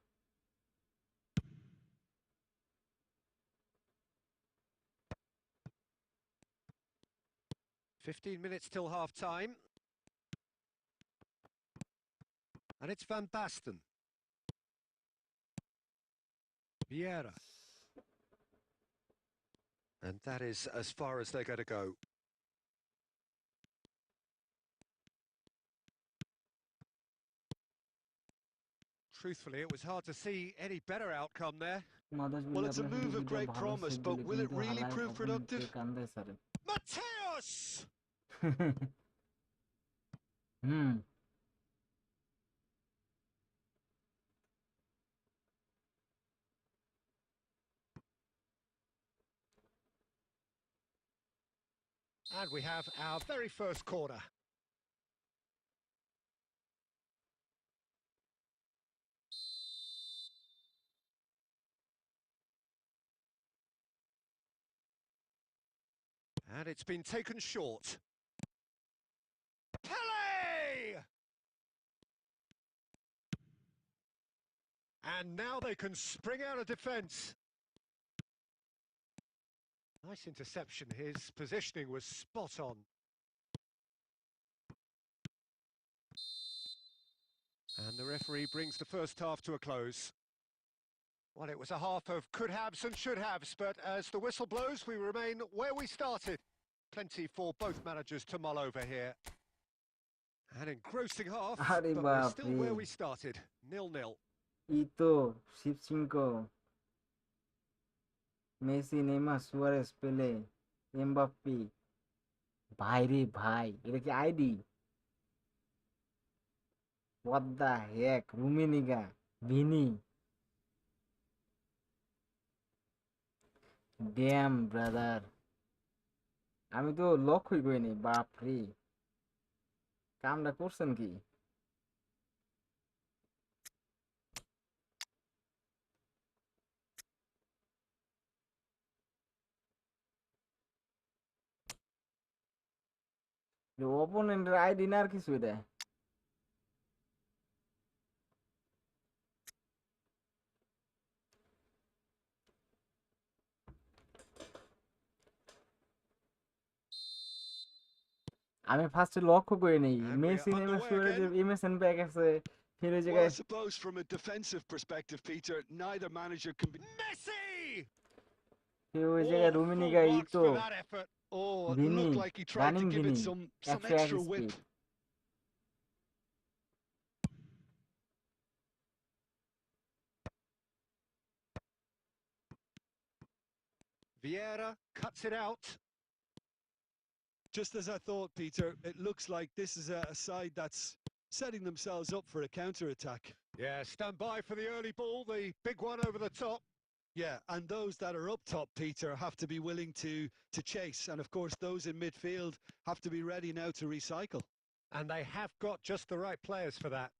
15 minutes till half-time. And it's Van Basten. Vieira. And that is as far as they're going to go. Truthfully, it was hard to see any better outcome there. Well, it's a move of great promise, but will it really prove productive? Mateos! Hmm. And we have our very first corner. And it's been taken short. Pele! And now they can spring out of defence. Nice interception. His positioning was spot on. And the referee brings the first half to a close. Well, it was a half of could-haves and should-haves, but as the whistle blows, we remain where we started. Plenty for both managers to mull over here. An engrossing half, আরে but we're বাপ still রে, where we started. 0-0. Eto'o, শিবচিঙ্কো, Messi, Neymar, Suarez, Pele, Mbappe. ভাই রে ভাই, এটা কি ID? What the heck, Rummenigge, Vini, damn brother, আমি তো লক্ষ্যই করিনি। বাপ রে, কামটা করছেন কি? অপোনেন্টের আইডি না আর কিছু এটা? আমি ফার্স্টে লক্ষ্য করে নেই And we Messi are Neymar underway সুয়ারেজের again. MSN pack আছে, ফির ওই Well, I জায়গায় suppose from a defensive perspective, Peter, neither manager can be. Messi! ফির ওই Oh, জায়গায় full Rummenigge, marks Eto'o, for that effort. Oh, it Vini, looked like he tried to running give it Vini, some 101 extra whip. Speed. Vieira cuts it out. Just as I thought, Peter, it looks like this is a side that's setting themselves up for a counter-attack. Yeah, stand by for the early ball, the big one over the top. Yeah, and those that are up top, Peter, have to be willing to chase. And of course, those in midfield have to be ready now to recycle. And they have got just the right players for that.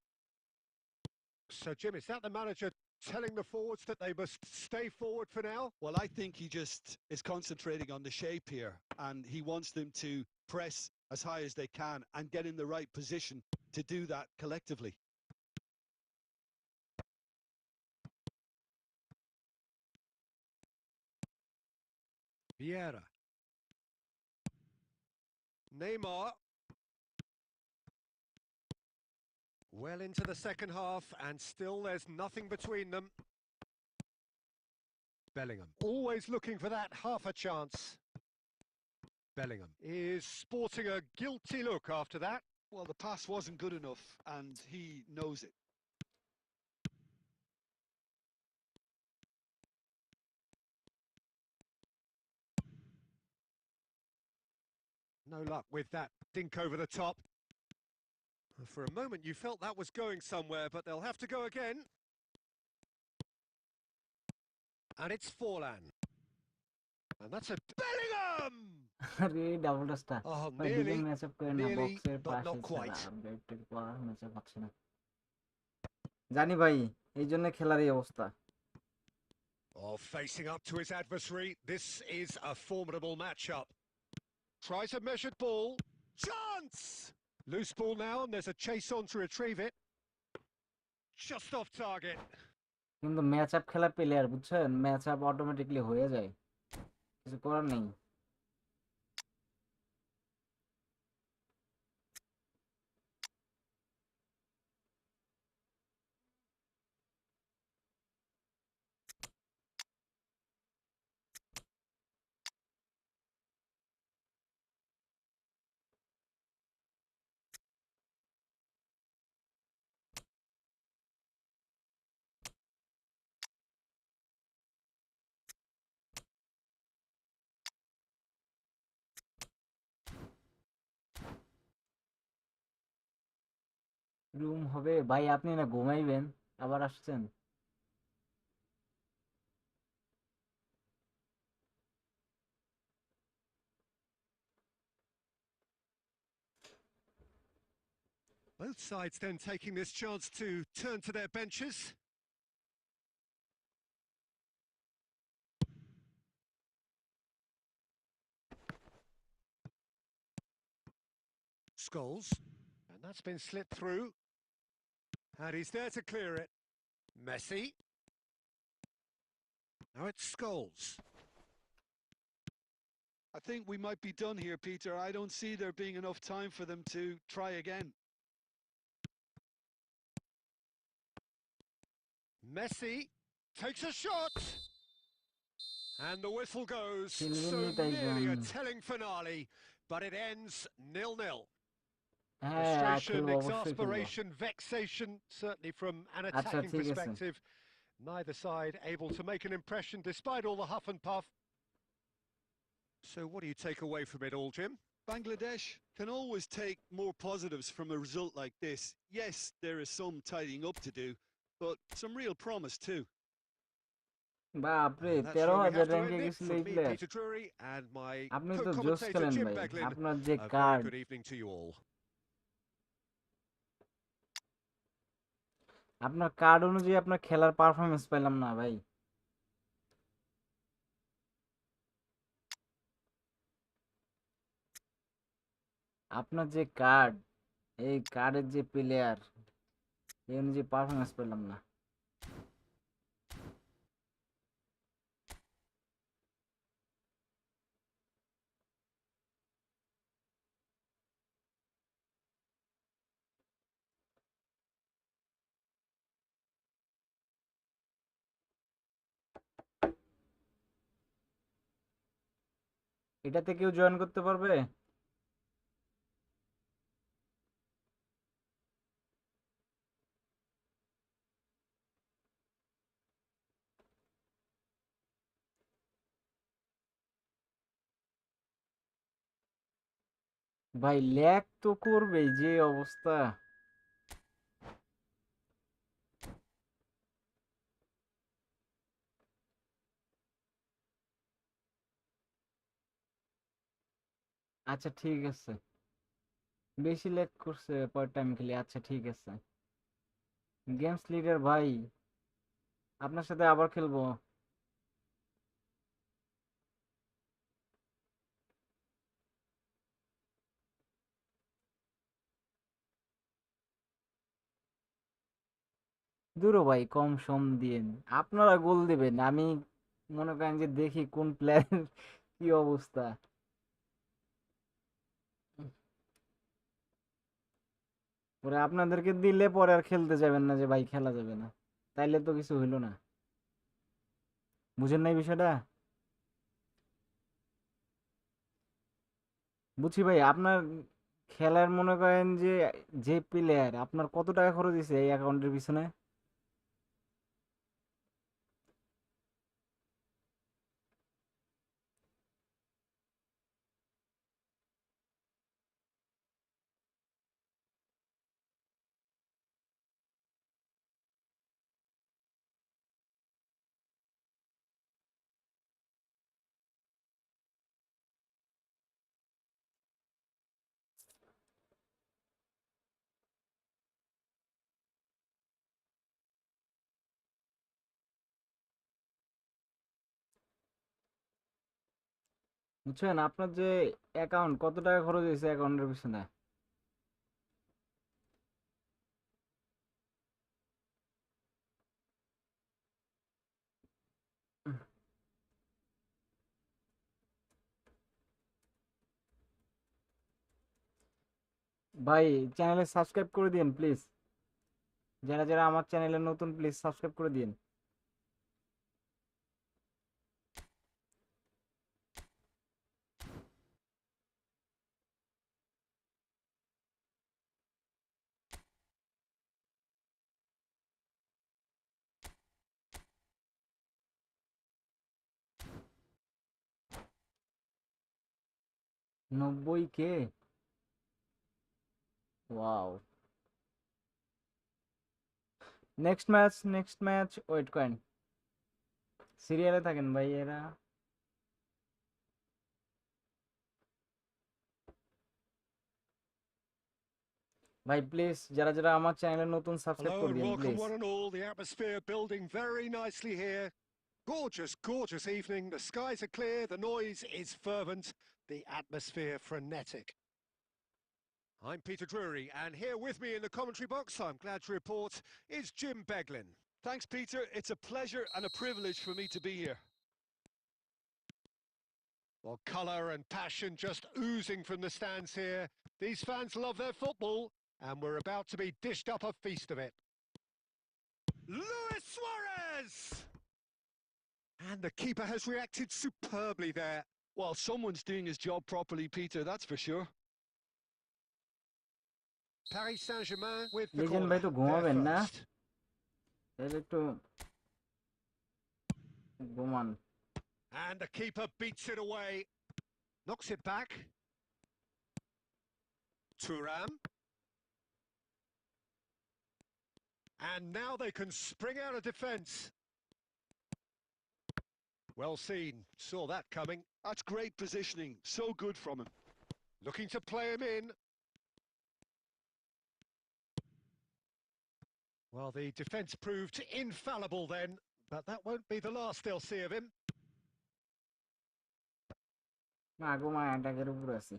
So, Jim, is that the manager telling the forwards that they must stay forward for now? Well, I think he just is concentrating on the shape here, and he wants them to press as high as they can and get in the right position to do that collectively. Vieira. Neymar. Well into the second half, and still there's nothing between them. Bellingham, always looking for that half a chance. Bellingham is sporting a guilty look after that. Well, the pass wasn't good enough, and he knows it. No luck with that dink over the top. For a moment you felt that was going somewhere, but they'll have to go again. And it's Forlan. And that's a Bellingham! আরে double টাচটা Oh, ভাই, dealing nearly, ম্যাচআপ করে না, nearly, বক্সের but পাশে not ছাড়া quite. আপডেটের পর ম্যাচআপ পাচ্ছি না। জানি ভাই, এই জন্য খেলার এই অবস্থা। Oh, facing up to his adversary, this is a formidable matchup. Tries a measured ball, Chance! Loose ball now, and there's a chase on to retrieve it. Just off target. কিন্তু ম্যাচ আপ খেলা player বুঝছেন, match up automatically হয়ে যায়, কিছু করার নেই। Room হবে ভাই, আপনি না ঘুমাইবেন আবার আসছেন? Both sides then taking this chance to turn to their benches. Scholes, and that's been slipped through. And he's there to clear it. Messi. Now it's Scholes. I think we might be done here, Peter. I don't see there being enough time for them to try again. Messi takes a shot. And the whistle goes. So Silvini nearly a Taigan. telling finale, but it ends 0-0. হ্যাঁ Frustration, খেলবো, অবশ্যই খেলবো। exasperation, vexation, certainly from an আচ্ছা attacking ঠিক আছে। perspective. Neither side able to make an impression despite all the huff and puff. So what do you take away from it all, Jim? Bangladesh can always take more positives from a result like this. Yes, there is some tidying up to do, but some real promise too. বাপরে, That's where we 13,000 have to র্যাঙ্কে end it. গেছিল From এই me, player. Peter Drury, and my আপনি তো জোস co-commentator খেলেন Jim ভাই, Beglin. আপনার যে A very card, good evening to you all. আপনার কার্ড অনুযায়ী আপনার খেলার পারফরমেন্স পেলাম না ভাই। আপনার যে কার্ড, এই কার্ডের যে প্লেয়ার, এই অনুযায়ী পারফরমেন্স পেলাম না। এটাতে কেউ জয়েন করতে পারবে? ভাই ল্যাগ তো করবেই, যে অবস্থা। আচ্ছা ঠিক আছে, বেশি ল্যাগ করছে পর টাইম খেলে। আচ্ছা ঠিক আছে, গেমস লিডার ভাই, আপনার সাথে আবার খেলবো। দূরও ভাই, কম সম দিয়েন, আপনারা গোল দিবেন, আমি মনে করেন যে দেখি কোন প্লেয়ার কি অবস্থা। পরে আপনাদেরকে দিলে পরে আর খেলতে যাবেন না যে ভাই খেলা যাবে না, তাইলে তো কিছু হইলো না। বুঝেন নাই বিষয়টা? বুঝছি ভাই, আপনার খেলার মনে করেন যে যে প্লেয়ার, আপনার কত টাকা খরচ দিছে এই অ্যাকাউন্টের পিছনে? বুঝছেন আপনার যে অ্যাকাউন্ট কত টাকা খরচ হয়েছে অ্যাকাউন্টের পিছনে? ভাই চ্যানেলে সাবস্ক্রাইব করে দিন প্লিজ। যারা যারা আমার চ্যানেলে নতুন প্লিজ সাবস্ক্রাইব করে দিন। নব্বই কে, ওয়াও। নেক্সট ম্যাচ ওয়েট করেন, সিরিয়ালে থাকেন ভাই এরা। ভাই প্লিজ যারা যারা আমার চ্যানেলে নতুন সাবস্ক্রাইব Hello করে and দিন welcome please. one and all. The atmosphere building very nicely here. Gorgeous, gorgeous evening. The skies are clear, the noise is fervent, the atmosphere frenetic. I'm Peter Drury, and here with me in the commentary box, I'm glad to report, is Jim Beglin. Thanks, Peter. It's a pleasure and a privilege for me to be here. Well, colour and passion just oozing from the stands here. These fans love their football, and we're about to be dished up a feast of it. Luis Suarez! And the keeper has reacted superbly there. Well, someone's doing his job properly, Peter, that's for sure. Paris Saint-Germain with the legend corner. ভাই তো They're ঘুমাবেন না, first. তাহলে একটু ঘুমান। And the keeper beats it away. Knocks it back. Thuram. And now they can spring out of defence. Well seen. Saw that coming. That's great positioning. So good from him. Looking to play him in. Well, the defence proved infallible then, but that won't be the last they'll see of him. না ঘুমা, অ্যাটাকের উপর আছি।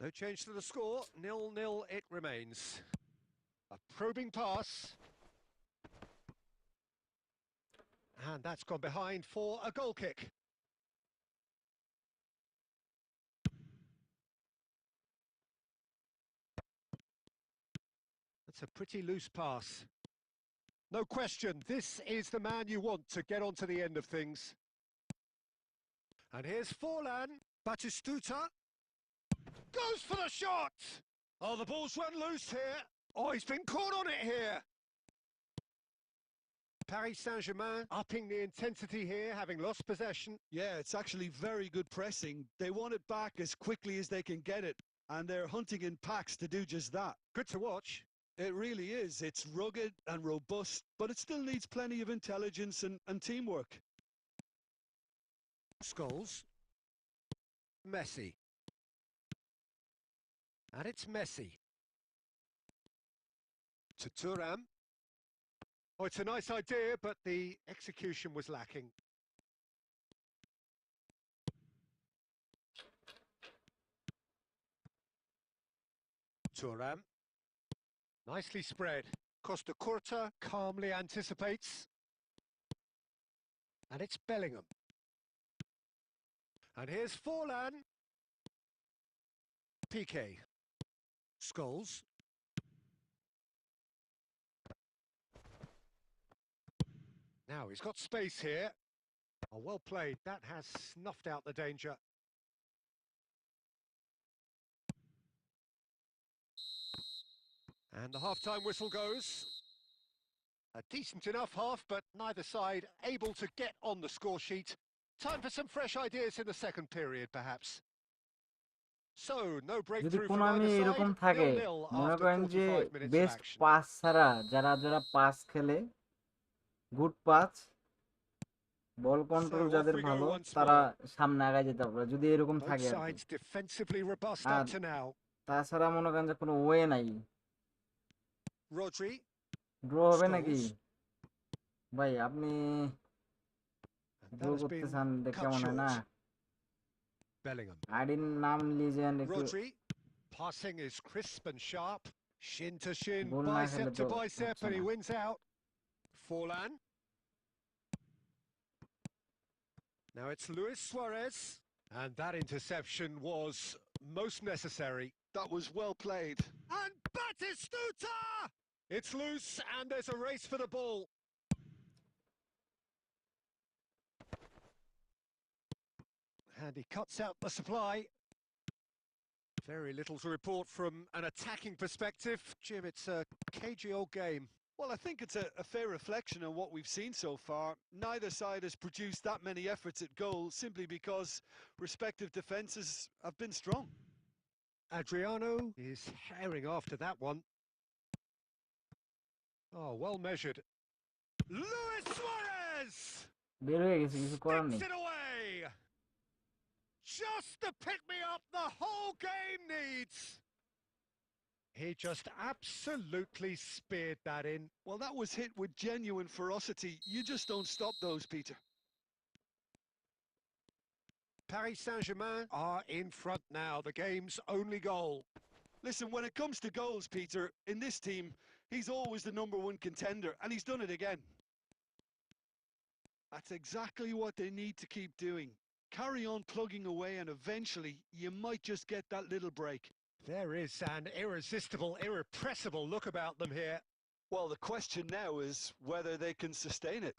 No change to the score. 0-0 it remains. A probing pass. And that's gone behind for a goal kick. That's a pretty loose pass. No question, this is the man you want to get onto the end of things. And here's Forlan. Batistuta goes for the shot! Oh, the ball's run loose here. Oh, he's been caught on it here. Paris Saint-Germain upping the intensity here, having lost possession. Yeah, it's actually very good pressing. They want it back as quickly as they can get it, and they're hunting in packs to do just that. Good to watch. It really is. It's rugged and robust, but it still needs plenty of intelligence and teamwork. Scholes. Messi. And it's Messi. To Thuram. Oh, it's a nice idea, but the execution was lacking. Thuram. Nicely spread. Costa Curta calmly anticipates. And it's Bellingham. And here's Forlan. Piqué. Scholes. Now he's got space here. Oh, well played. That has snuffed out the danger. And the half-time whistle goes. A decent enough half, but neither side able to get on the score sheet. Time for some fresh ideas in the second period, perhaps. So, no যদি breakthrough কোনো from আমি either এরকম side. থাকে, 0-0 মনে after করেন যে 45 minutes of best action. Pass ছাড়া যারা যারা পাস খেলে, good pass, ball control So, off যাদের we go ভালো, once তারা more. সামনে আগায় যেতে পারে যদি এরকম Both থাকে আর কি। sides defensively robust R up to now. তাছাড়া মনে করেন যে কোনো ওয়ে নাই। Rodri. ড্র হবে নাকি Scholes. ভাই? আপনি And that গ্রো has করতে been চান cut কেমন হয় না short. Bellingham. আইডির নাম লিজেন্ড একটু Rodri. Passing is crisp and sharp. Shin to shin, গোল না খেলে bicep তো to bicep, হচ্ছে and he না wins out. Forlan. Now it's Luis Suarez. And that interception was most necessary. That was well played. And Batistuta! It's loose and there's a race for the ball. And he cuts out the supply. Very little to report from an attacking perspective. Jim, it's a cagey old game. Well, I think it's a fair reflection on what we've seen so far. Neither side has produced that many efforts at goal simply because respective defences have been strong. Adriano is herring after that one. Oh, well measured. Luis Suarez! বের হয়ে গেছে কিছু করার Sticks নেই it away! Just the pick-me-up the whole game needs! He just absolutely speared that in. Well, that was hit with genuine ferocity. You just don't stop those, Peter. Paris Saint-Germain are in front now, the game's only goal. Listen, when it comes to goals, Peter, in this team, he's always the #1 contender, and he's done it again. That's exactly what they need to keep doing. Carry on plugging away, and eventually you might just get that little break. There is an irresistible, irrepressible look about them here. Well, the question now is whether they can sustain it.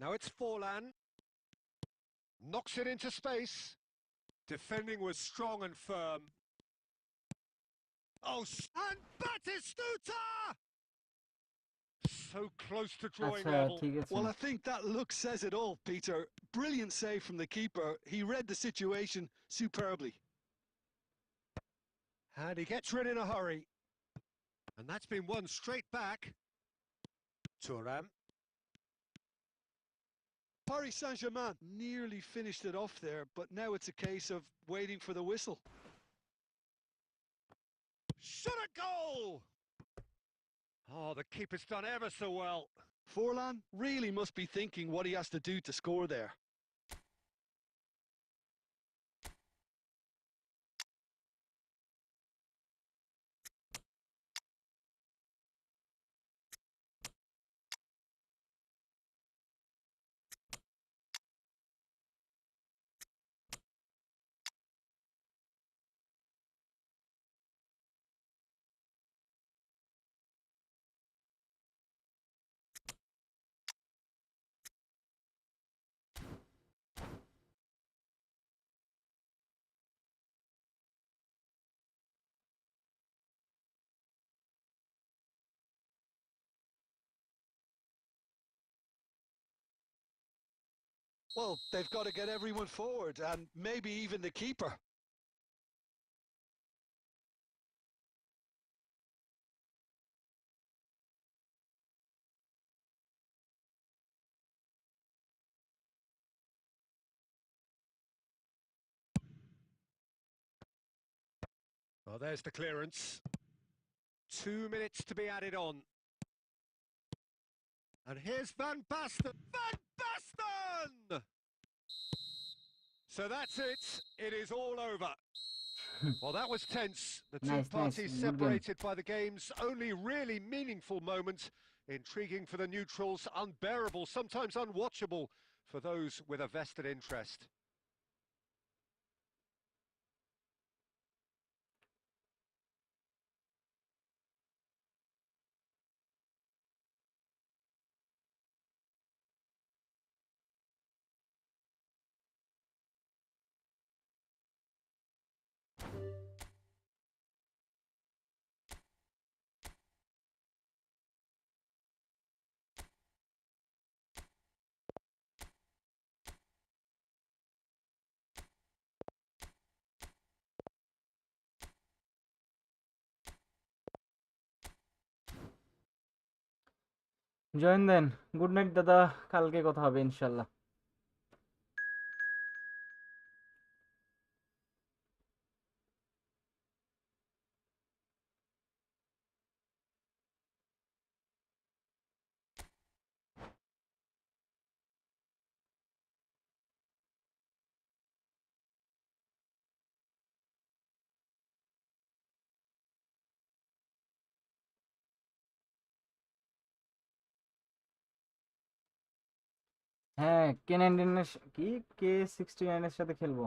Now it's Forlan. Knocks it into space. Defending was strong and firm. Oh, and Batistuta! So close to drawing আচ্ছা level. ঠিক আছে Well, I think that look says it all, Peter. Brilliant save from the keeper. He read the situation superbly. And he gets rid in a hurry. And that's been won straight back. Thuram. Paris Saint-Germain nearly finished it off there, but now it's a case of waiting for the whistle. Shot a goal! Oh, the keeper's done ever so well. Forlan really must be thinking what he has to do to score there. Well, they've got to get everyone forward, and maybe even the keeper. Well, there's the clearance. 2 minutes to be added on. And here's Van Basten. Van Basten! So that's it. It is all over. Well, that was tense. The two Nice, parties good game. separated by the game's only really meaningful moment. Intriguing for the neutrals, unbearable, sometimes unwatchable for those with a vested interest. Join দেন good night দাদা কালকে কথা হবে ইনশাল্লাহ হ্যাঁ, K99 এর কি K69 এর সাথে খেলবো।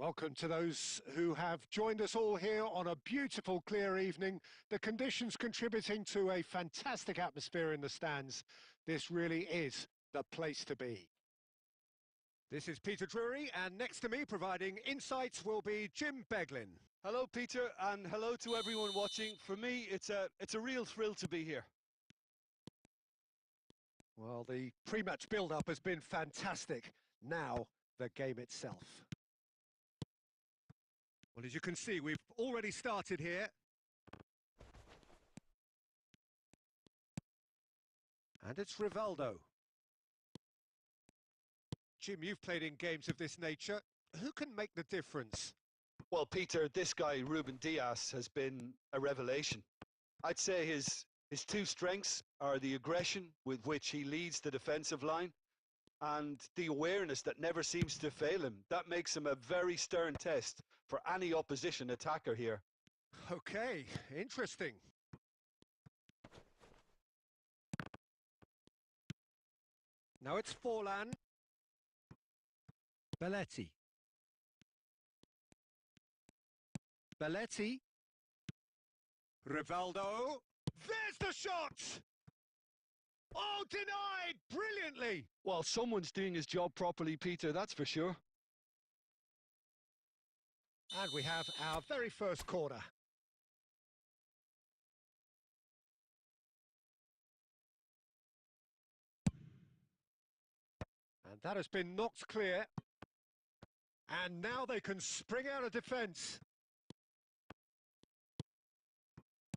Welcome to those who have joined us all here on a beautiful, clear evening. The conditions contributing to a fantastic atmosphere in the stands. This really is the place to be. This is Peter Drury, and next to me, providing insights, will be Jim Beglin. Hello, Peter, and hello to everyone watching. For me, it's a real thrill to be here. Well, the pre-match build-up has been fantastic. Now, the game itself. Well, as you can see, we've already started here. And it's Rivaldo. Jim, you've played in games of this nature. Who can make the difference? Well, Peter, this guy, Ruben Diaz, has been a revelation. I'd say his two strengths are the aggression with which he leads the defensive line and the awareness that never seems to fail him. That makes him a very stern test for any opposition attacker here. Okay, interesting. Now it's Forlan. Belletti. Belletti. Rivaldo. There's the shot! Oh, denied! Brilliantly! Well, someone's doing his job properly, Peter, that's for sure. And we have our very first corner. And that has been knocked clear. And now they can spring out of defence.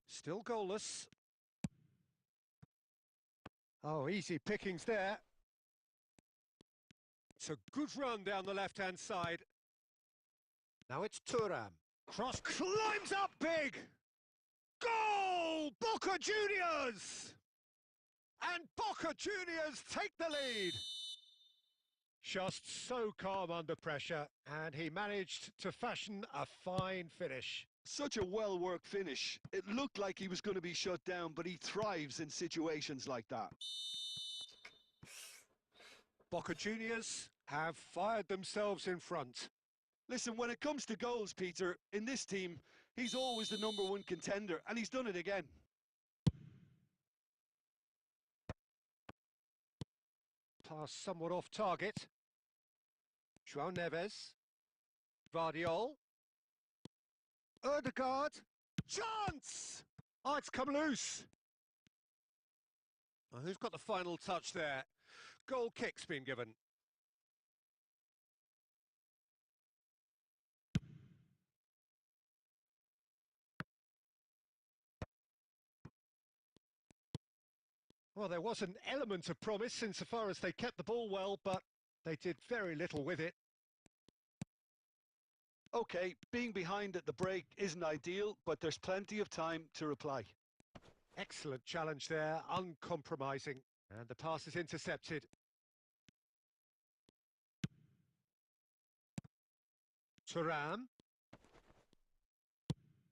Still goalless. Oh, easy pickings there. It's a good run down the left-hand side. Now it's Thuram. Cross climbs up big. Goal! Boca Juniors! And Boca Juniors take the lead. Just so calm under pressure, and he managed to fashion a fine finish. Such a well-worked finish. It looked like he was going to be shut down, but he thrives in situations like that. Boca Juniors have fired themselves in front. Listen, when it comes to goals, Peter, in this team, he's always the #1 contender, and he's done it again. Pass somewhat off target. João Neves. Vardiol. Erdegaard. Chance! Oh, it's come loose. Oh, who's got the final touch there? Goal kick's been given. Well, there was an element of promise insofar as they kept the ball well, but they did very little with it. Okay, being behind at the break isn't ideal, but there's plenty of time to reply. Excellent challenge there, uncompromising. And the pass is intercepted. Thuram.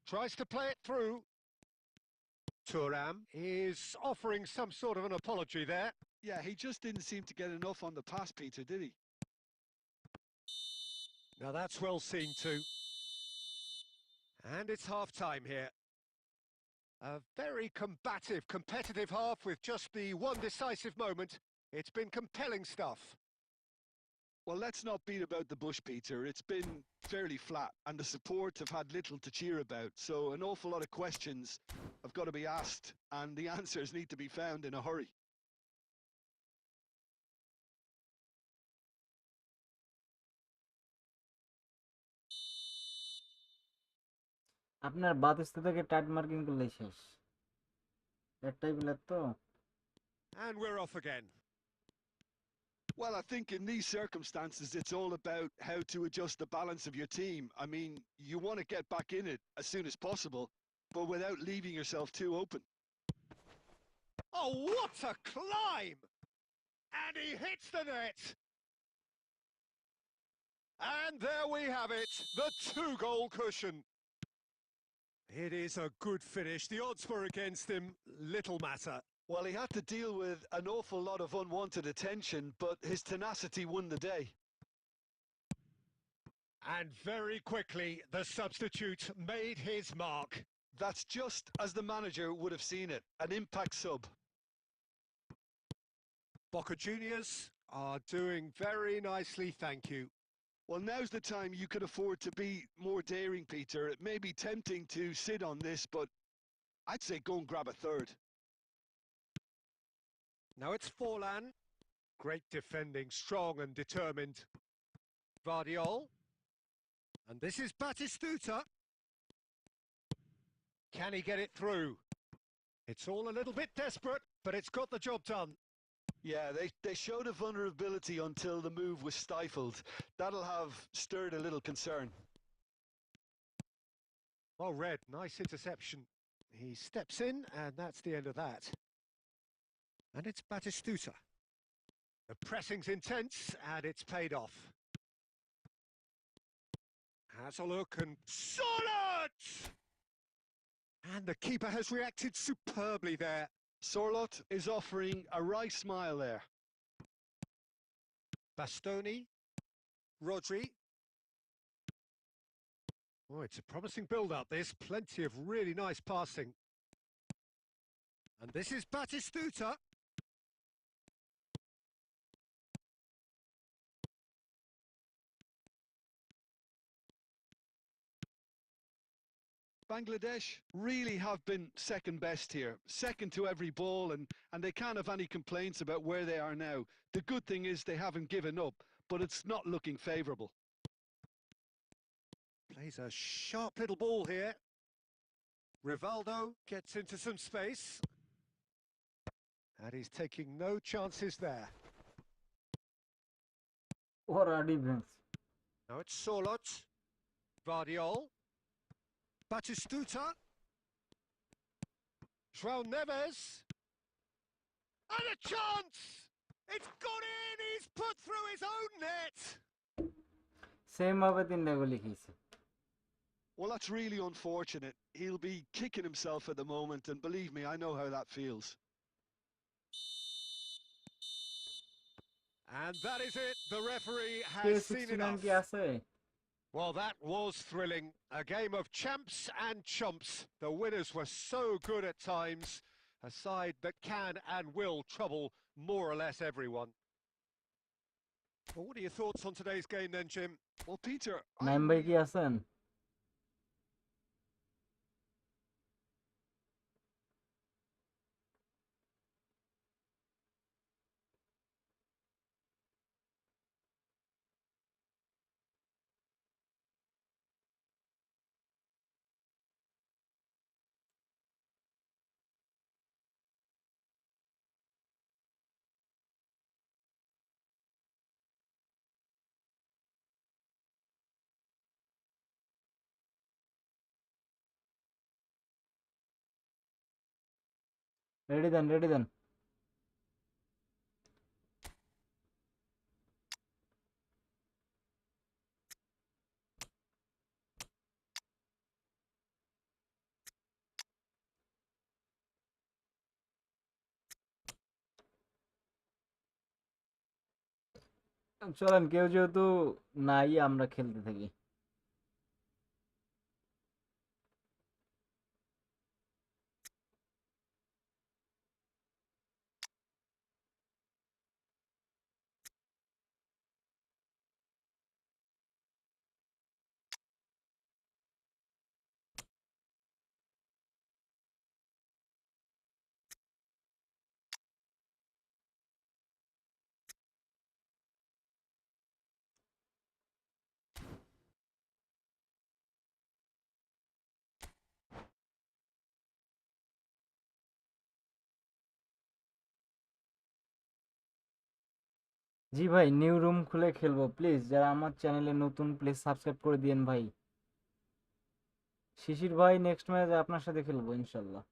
Tries to play it through. Thuram is offering some sort of an apology there. Yeah, he just didn't seem to get enough on the pass, Peter, did he? Now that's well seen too. And it's half-time here. A very combative, competitive half with just the one decisive moment. It's been compelling stuff. Well, let's not beat about the bush, Peter. It's been fairly flat, and the support have had little to cheer about. So an awful lot of questions have got to be asked, and the answers need to be found in a hurry. আপনার Batista থেকে tight marking করলেই শেষ একটাই player তো And we're off again. Well, I think in these circumstances, it's all about how to adjust the balance of your team. I mean, you want to get back in it as soon as possible, but without leaving yourself too open. Oh, what a climb! And he hits the net! And there we have it, the 2-goal cushion. It is a good finish. The odds were against him, little matter. Well, he had to deal with an awful lot of unwanted attention, but his tenacity won the day. And very quickly, the substitute made his mark. That's just as the manager would have seen it, an impact sub. Boca Juniors are doing very nicely, thank you. Well, now's the time you can afford to be more daring, Peter. It may be tempting to sit on this, but I'd say go and grab a third. Now it's Forlan. Great defending, strong and determined. Vardiol. And this is Batistuta. Can he get it through? It's all a little bit desperate, but it's got the job done. Yeah, they showed a vulnerability until the move was stifled. That'll have stirred a little concern. Well read, nice interception. He steps in, and that's the end of that. And it's Batistuta. The pressing's intense, and it's paid off. Has a look, and solid! And the keeper has reacted superbly there. Sorlot is offering a wry smile there. Bastoni. Rodri. Oh, it's a promising build-up, this. Plenty of really nice passing. And this is Batistuta. Bangladesh really have been second best here, second to every ball, and they can't have any complaints about where they are now. The good thing is they haven't given up, but it's not looking favourable. Plays a sharp little ball here. Rivaldo gets into some space. And he's taking no chances there. ওরা defence Now it's Sorlot. Vardiol. Batistuta. João Neves. And a chance! It's gone in! He's put through his own net! Same ভাবে তিনটা গোলই খেয়েছে। Well, that's really unfortunate. He'll be kicking himself at the moment, and believe me, I know how that feels. And that is it. The referee K has seen 69 enough. কি আছে? Well, that was thrilling. A game of champs and chumps. The winners were so good at times. A side that can and will trouble more or less everyone. Well, what are your thoughts on today's game then, Jim? Well, Peter, Naim ভাই কি আছেন? Ready দেন, ready দেন। চলেন, কেউ যেহেতু নাই আমরা খেলতে থাকি। জি ভাই, নিউ রুম খুলে খেলবো প্লিজ। যারা আমার চ্যানেলে নতুন প্লিজ সাবস্ক্রাইব করে দিয়েন ভাই। শিশির ভাই নেক্সট ম্যাচ আপনার সাথে খেলবো ইনশাল্লাহ।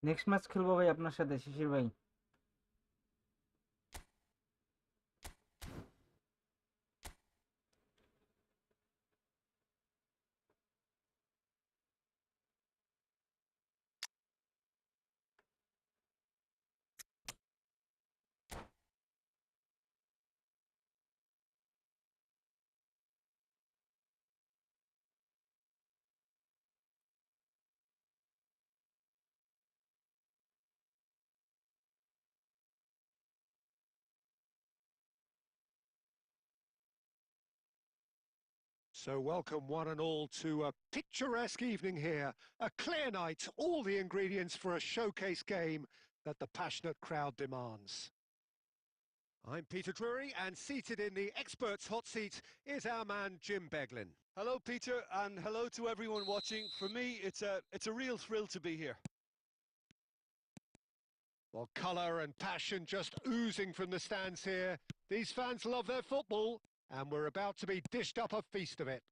নেক্সট ম্যাচ খেলবো ভাই আপনার সাথে শিশির ভাই। So welcome one and all to a picturesque evening here. A clear night, all the ingredients for a showcase game that the passionate crowd demands. I'm Peter Drury, and seated in the experts' hot seat is our man Jim Beglin. Hello, Peter, and hello to everyone watching. For me, it's a real thrill to be here. Well, colour and passion just oozing from the stands here. These fans love their football, and we're about to be dished up a feast of it.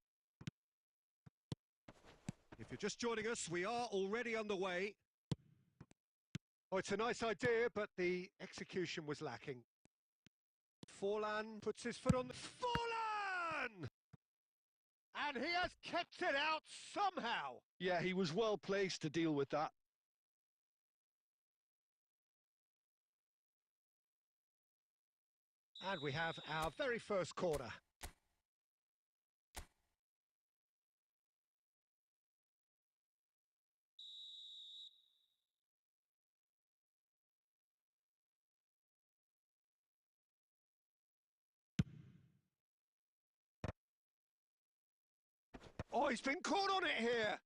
If you're just joining us, we are already underway. Oh, it's a nice idea, but the execution was lacking. Forlan puts his foot on the... Forlan! And he has kept it out somehow. Yeah, he was well placed to deal with that. And we have our very first corner. Oh, he's been caught on it here.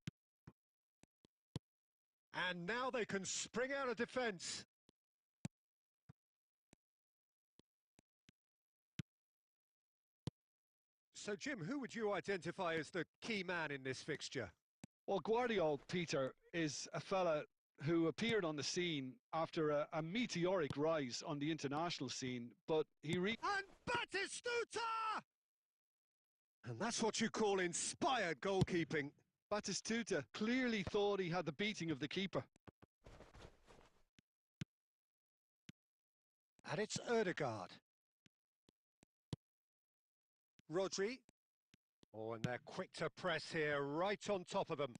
And now they can spring out of defence. So, Jim, who would you identify as the key man in this fixture? Well, Guardiola, Peter, is a fella who appeared on the scene after a meteoric rise on the international scene, but And Batistuta! And that's what you call inspired goalkeeping. Batistuta clearly thought he had the beating of the keeper. And it's Erdegaard. Rodri. Oh, and they're quick to press here, right on top of them.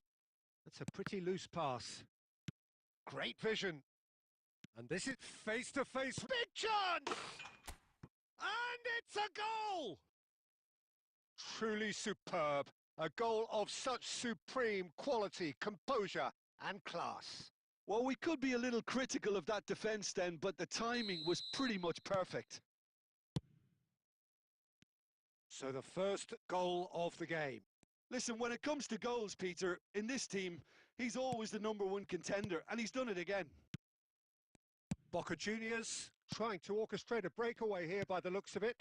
That's a pretty loose pass. Great vision. And this is face-to-face. Big chance! And it's a goal! Truly superb. A goal of such supreme quality, composure and class. Well, we could be a little critical of that defence then, but the timing was pretty much perfect. So the first goal of the game. Listen, when it comes to goals, Peter, in this team, he's always the #1 contender, and he's done it again. Boca Juniors trying to orchestrate a breakaway here by the looks of it.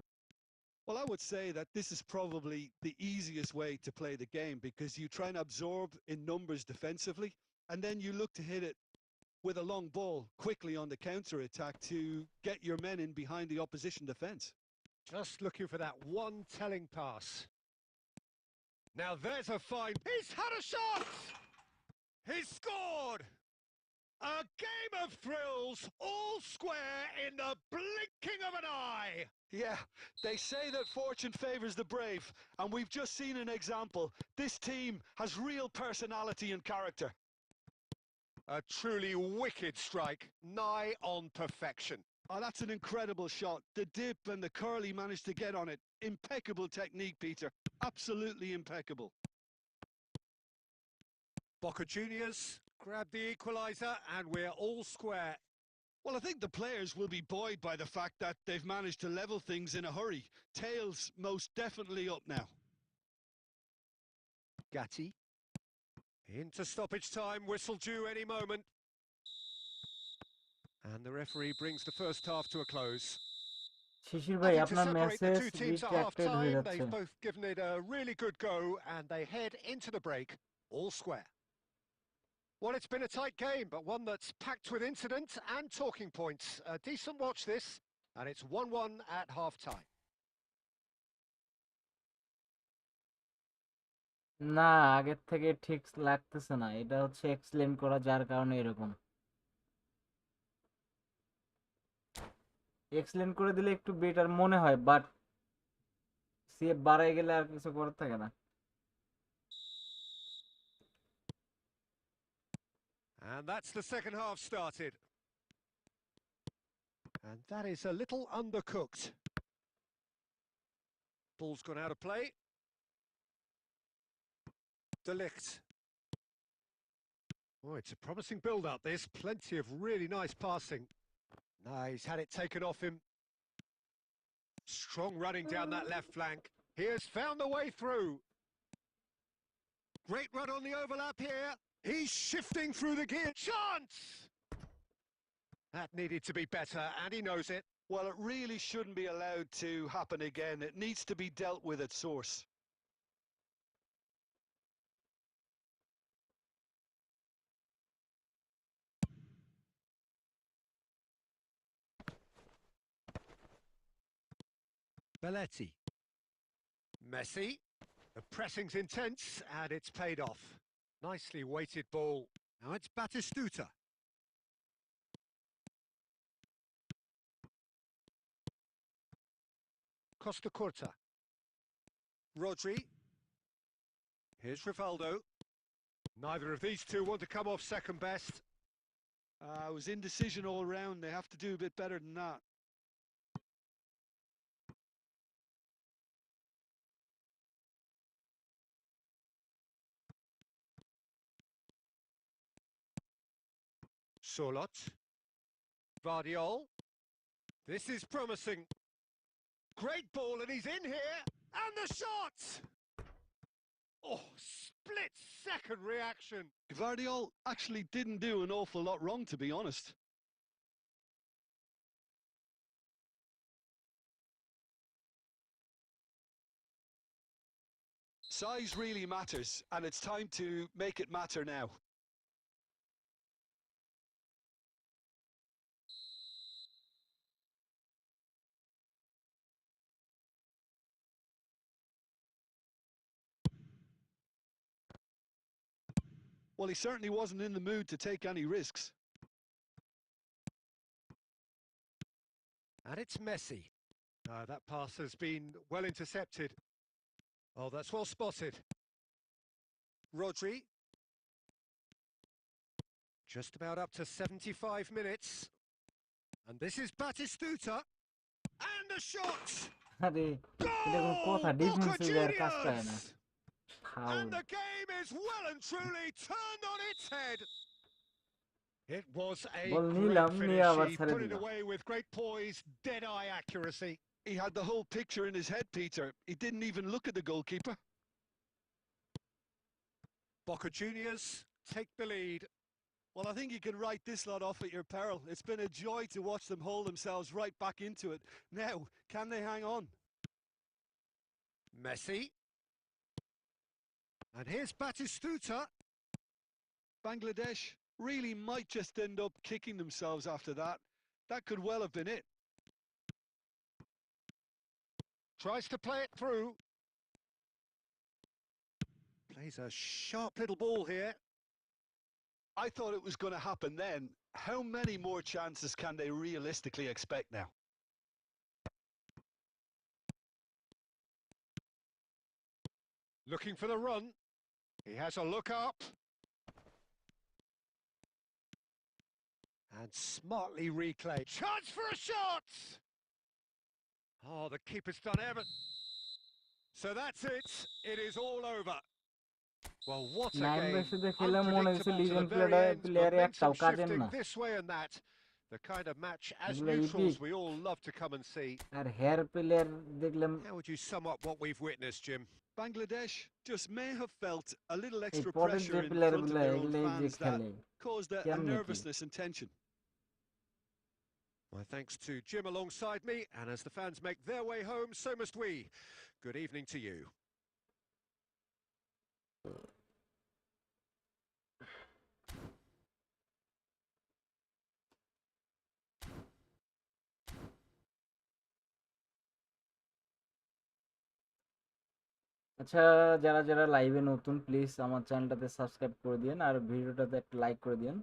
Well, I would say that this is probably the easiest way to play the game because you try and absorb in numbers defensively, and then you look to hit it with a long ball quickly on the counter-attack to get your men in behind the opposition defence. Just looking for that one telling pass. Now there's a fine... He's had a shot! He's scored! A game of thrills, all square in the blinking of an eye! Yeah, they say that fortune favours the brave, and we've just seen an example. This team has real personality and character. A truly wicked strike, nigh on perfection. Oh, that's an incredible shot. The dip and the curl he managed to get on it. Impeccable technique, Peter. Absolutely impeccable. Boca Juniors grab the equaliser and we're all square. Well, I think the players will be buoyed by the fact that they've managed to level things in a hurry. Tails most definitely up now. Gatti. Into stoppage time, whistle due any moment. And the referee brings the first half to a close. শিশির ভাই Nothing to আপনার separate the message two teams at রিট্রাক্টেড হয়ে half-time. যাচ্ছে They've both given it a really good go and they head into the break, all square. Well, it's been a tight game, but one that's packed with incident and talking points. A decent watch this, and it's 1-1 at half-time. না আগের থেকে ঠিক লাগতেছে না, এটা হচ্ছে explain করা যার কারণে এরকম। এক্সপ্লেন করে দিলে একটু বেটার মনে হয়, বাট সেভ বাড়াই গেলে আর কিছু করার থাকে না। And that's the second half started. And that is a little undercooked. Ball's gone out of play. De Ligt. Oh, it's a promising build-up, this. Plenty of really nice passing. No, he's had it taken off him. Strong running down that left flank. He has found the way through. Great run on the overlap here. He's shifting through the gear. Chance! That needed to be better, and he knows it. Well, it really shouldn't be allowed to happen again. It needs to be dealt with at source. Belletti. Messi. The pressing's intense, and it's paid off. Nicely weighted ball. Now it's Batistuta. Costa Curta. Rodri. Here's Rivaldo. Neither of these two want to come off second best. It was indecision all round. They have to do a bit better than that. Solot. Vardiol. This is promising. Great ball, and he's in here. And the shot! Oh, split-second reaction. Guardiola actually didn't do an awful lot wrong, to be honest. Size really matters, and it's time to make it matter now. Well, he certainly wasn't in the mood to take any risks. And it's Messi. That pass has been well intercepted. Oh, that's well spotted. Rodri. Just about up to 75 minutes. And this is Batistuta. And the shot! আরে এটা কোন কথা, Goal! Boca defensive এর কাজ করে না। Juniors! And the game is well and truly turned on its head. It was a ball great নিলাম, নিয়ে finish. আবার He ছেড়ে put it দিলাম। away with great poise, dead-eye accuracy. He had the whole picture in his head, Peter. He didn't even look at the goalkeeper. Boca Juniors take the lead. Well, I think you can write this lot off at your peril. It's been a joy to watch them hold themselves right back into it. Now, can they hang on? Messi. And here's Batistuta. Bangladesh really might just end up kicking themselves after that. That could well have been it. Tries to play it through. Plays a sharp little ball here. I thought it was going to happen then. How many more chances can they realistically expect now? Looking for the run. He has a look up. And smartly reclaimed. Chance for a shot! Oh, the keeper's done everything. So that's it. It is all over. Well, what a nine game. বেসিতে খেলে মনে হচ্ছে Unpredictable to legend the very end. প্লেয়ারে একটাও Momentum কাজের shifting না। this way and that. The kind of match as এগুলো neutrals epic। we all love to come and see. আর হেয়ার player দেখলাম। How would you sum up what we've witnessed, Jim? Bangladesh just may have felt a little এই extra পরের যে pressure in player front of গুলো their own এগুলো যে fans that খেলে caused a কেমনে কি? nervousness and tension. My thanks to Jim alongside me, and as the fans make their way home, so must we. Good evening to you. আচ্ছা, যারা যারা লাইভে নতুন প্লিজ আমার চ্যানেলটাতে সাবস্ক্রাইব করে দিন আর ভিডিওটাতে একটা লাইক করে দিন।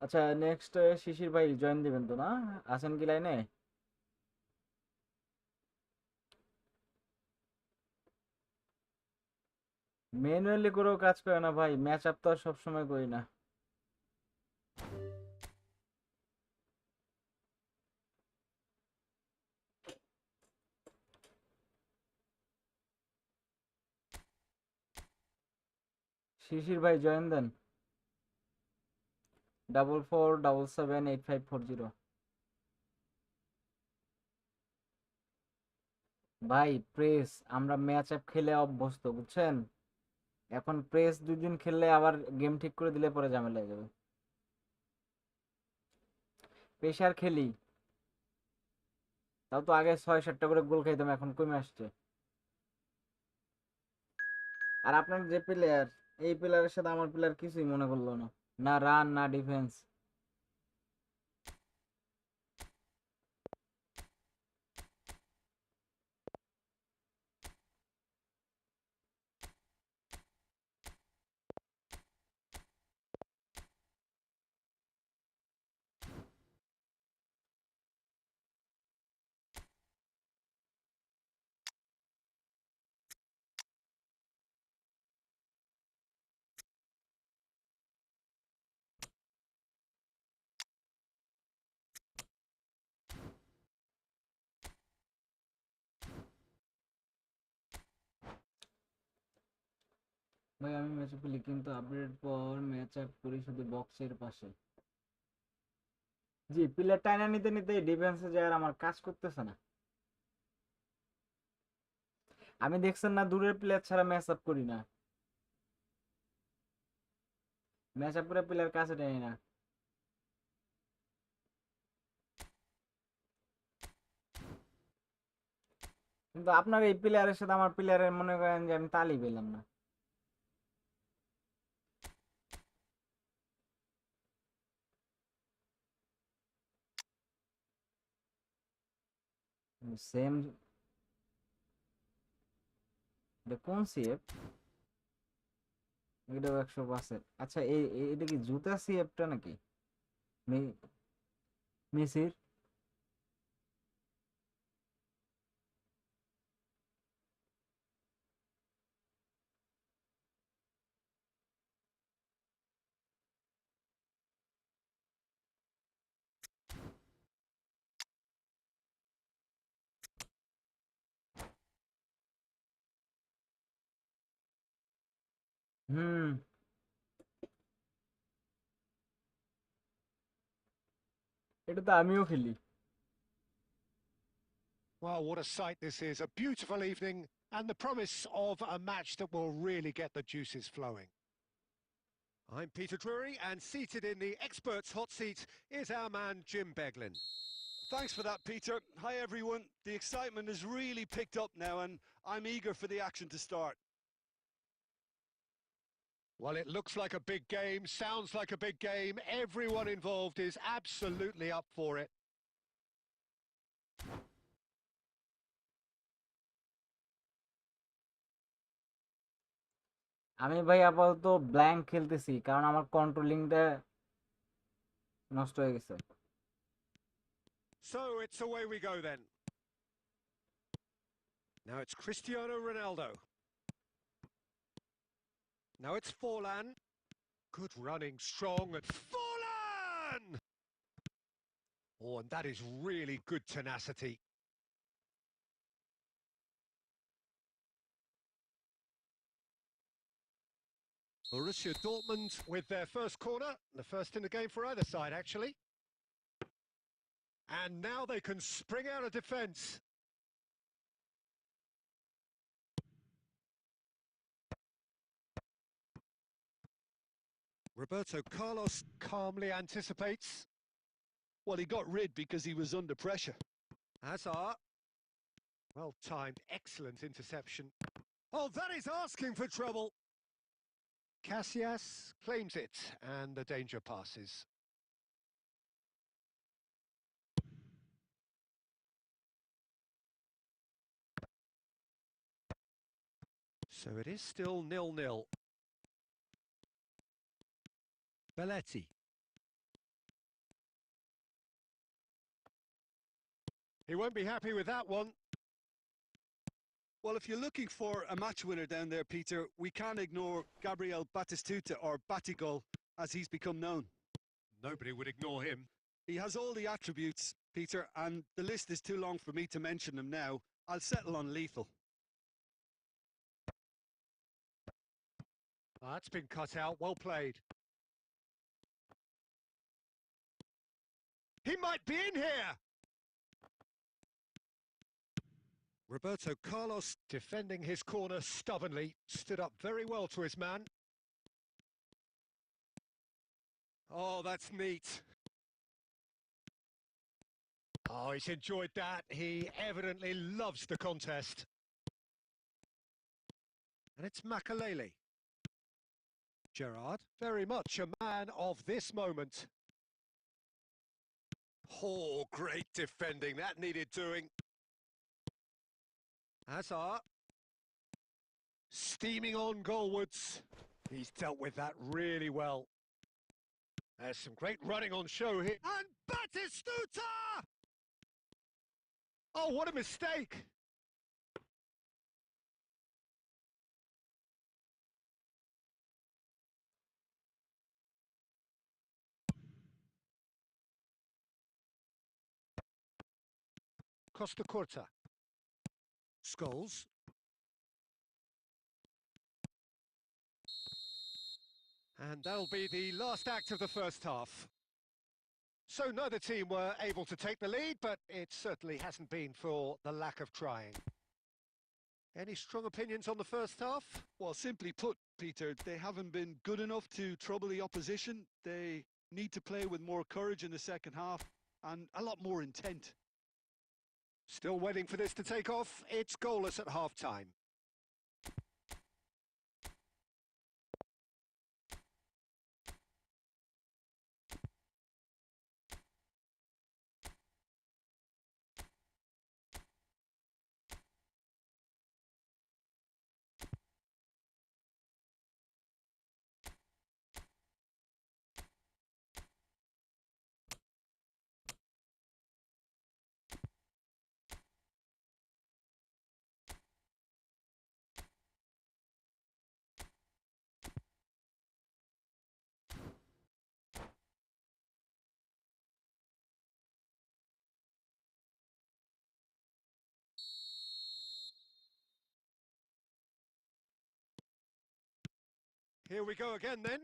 আচ্ছা, নেক্সট শিশির ভাই জয়েন দিবেন তো না? আছেন কি লাইনে? ম্যানুয়ালি করেও কাজ করে না ভাই, ম্যাচ আপ তো আর সবসময় করি না। শিশির ভাই জয়েন দেন 44778540। ভাই প্রেস আমরা ম্যাচ আপ খেলে অভ্যস্ত, বুঝছেন? এখন প্রেস 2 দিন খেললে আবার গেম ঠিক করে দিলে পরে ঝামেলা হয়ে যাবে। পেশার খেলি, তাও তো আগে 6-7টা করে গোল খাইতাম, এখন কমে আসছে। আর আপনার যে প্লেয়ার, এই প্লেয়ারের সাথে আমার প্লেয়ার কিছুই মনে করলো না, না রান না ডিফেন্স। ভাই আমি ম্যাচ আপ খেলি কিন্তু আপডেটের পর ম্যাচ আপ করি শুধু বক্সের পাশে। জি, প্লেয়ার টাইনা নিতে নিতে ডিফেন্সে যায় আর আমার কাজ করতেছে না। আমি দেখছেন না, দূরের প্লেয়ার ছাড়া ম্যাচ আপ করি না, ম্যাচ আপ করে প্লেয়ার কাছে টানি না। কিন্তু আপনার এই প্লেয়ারের সাথে আমার প্লেয়ারের মনে করেন যে আমি তালই পেলাম না। সেম। কোন সিএফ? এটাও 100%। আচ্ছা এটা কি জুতা সিএফটা নাকি মেসির? হুম, এটা তো আমিও খেলি। Well, what a sight this is. A beautiful evening and the promise of a match that will really get the juices flowing. I'm Peter Drury, and seated in the experts' hot seat is our man Jim Beglin. Thanks for that, Peter. Hi, everyone. The excitement has really picked up now, and I'm eager for the action to start. Well, it looks like a big game, sounds like a big game. Everyone involved is absolutely up for it. আমি ভাই আপাতত blank খেলতেছি কারণ আমার কন্ট্রোলিংটা নষ্ট হয়ে গেছে। So it's away we go then. Now it's Cristiano Ronaldo. Now it's Forlan. Good running, strong, and Forlan! Oh, and that is really good tenacity. Borussia Dortmund with their first corner, the first in the game for either side, actually. And now they can spring out of defence. Roberto Carlos calmly anticipates. Well, he got rid because he was under pressure. Hazard. Well timed, excellent interception. Oh, that is asking for trouble. Casillas claims it, and the danger passes. So it is still 0-0. Belletti. He won't be happy with that one. Well, if you're looking for a match winner down there, Peter, we can't ignore Gabriel Batistuta, or Batigol, as he's become known. Nobody would ignore him. He has all the attributes, Peter, and the list is too long for me to mention them now. I'll settle on lethal. Oh, that's been cut out, well played. He might be in here! Roberto Carlos, defending his corner stubbornly, stood up very well to his man. Oh, that's neat. Oh, he's enjoyed that. He evidently loves the contest. And it's Makalele. Gerrard, very much a man of this moment. Oh, great defending. That needed doing. Hazard. Steaming on goalwards. He's dealt with that really well. There's some great running on show here. And Batistuta! Oh, what a mistake! Costa Curta. Scholes. And that'll be the last act of the first half. So neither team were able to take the lead, but it certainly hasn't been for the lack of trying. Any strong opinions on the first half? Well, simply put, Peter, they haven't been good enough to trouble the opposition. They need to play with more courage in the second half and a lot more intent. Still waiting for this to take off. It's goalless at half-time. Here we go again then.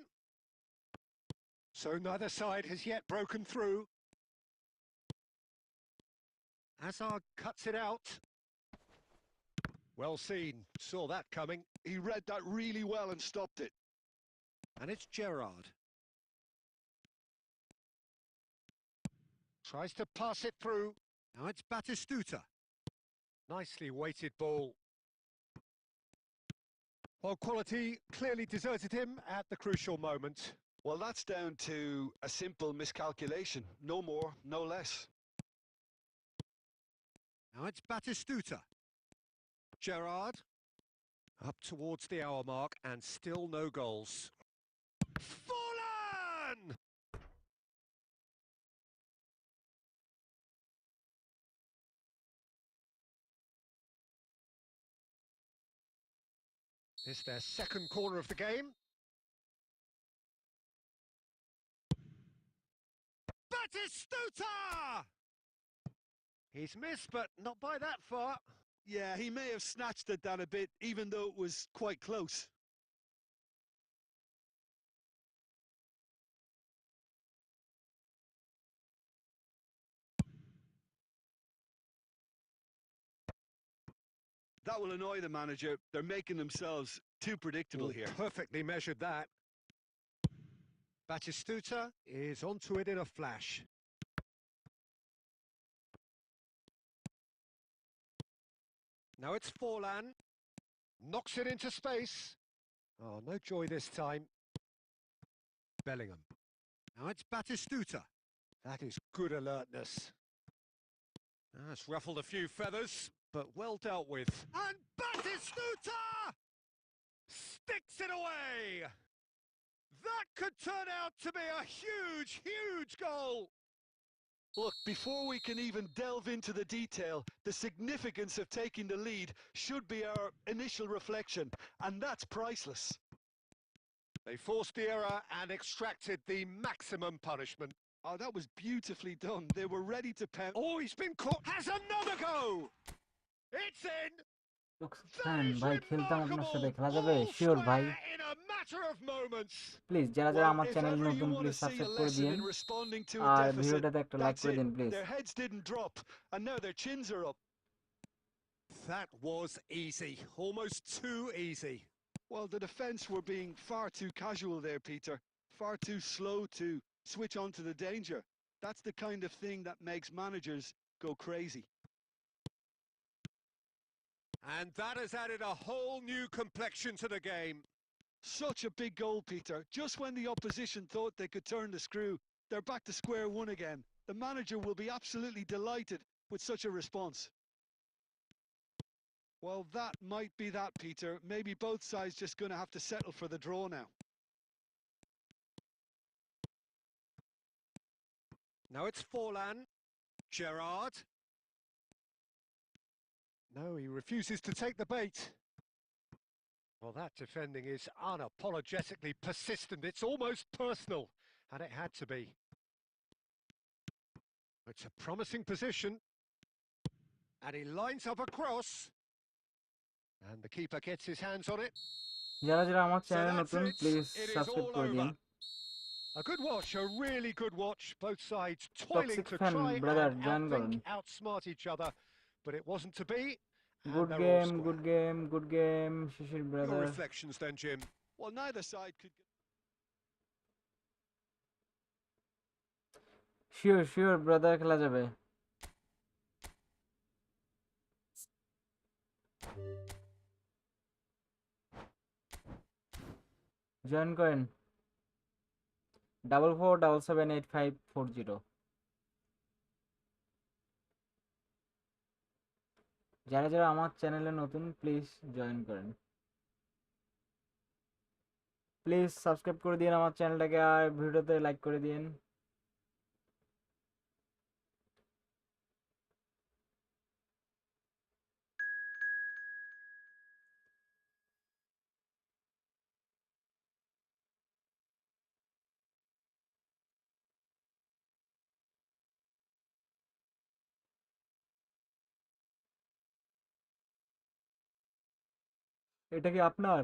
So neither side has yet broken through. Hazard cuts it out. Well seen, saw that coming. He read that really well and stopped it. And it's Gerrard. Tries to pass it through. Now it's Batistuta. Nicely weighted ball. Well, quality clearly deserted him at the crucial moment. Well, that's down to a simple miscalculation. No more, no less. Now it's Batistuta. Gerrard. Up towards the hour mark and still no goals. Fallen! It's their second corner of the game. Batistuta! He's missed, but not by that far. Yeah, he may have snatched it down a bit, even though it was quite close. That will annoy the manager. They're making themselves too predictable here. Perfectly measured that. Batistuta is onto it in a flash. Now it's Forlan. Knocks it into space. Oh, no joy this time. Bellingham. Now it's Batistuta. That is good alertness. That's ruffled a few feathers, but well dealt with. And Batistuta sticks it away. That could turn out to be a huge, huge goal. Look, before we can even delve into the detail, the significance of taking the lead should be our initial reflection, and that's priceless. They forced the error and extracted the maximum punishment. Oh, that was beautifully done. They were ready to pounce. Oh, he's been caught. Has another go. It's in. খান ভাই খেলতাম আপনার সাথে খেলা যাবে sure ভাই please যারা যারা আমার চ্যানেল নতুন প্লিজ সাবস্ক্রাইব করে দিন আর ভিডিওটাতে একটা লাইক করে দিন please That was easy, almost too easy. Well, the defence were being far too casual there, Peter. Far too slow to switch on to the danger. That's the kind of thing that makes managers go crazy. And that has added a whole new complexion to the game. Such a big goal, Peter. Just when the opposition thought they could turn the screw, they're back to square one again. The manager will be absolutely delighted with such a response. Well, that might be that, Peter. Maybe both sides just going to have to settle for the draw now. Now it's Forlan. Gerrard. No, he refuses to take the bait. Well, that defending is unapologetically persistent. It's almost personal, and it had to be. It's a promising position. And he lines up a cross. And the keeper gets his hands on it. যারা যারা আমার So চ্যানেলে that's নতুন it. Please It is subscribe all করে দিন। over. A good watch, a really good watch. Both sides toiling Toxic to fan try brother and join outthink, করুন। outsmart each other. But it wasn't to be. And good they're all game square. Good game good game Shishir Your brother. reflections then, Jim? Well, neither side could... sure sure brother, খেলা যাবে। Join করেন 44778540। যারা যারা আমার চ্যানেলে নতুন please join করেন। Please subscribe করে দিন আমার চ্যানেলটাকে, আর ভিডিওতে লাইক করে দিন। এটা কি আপনার?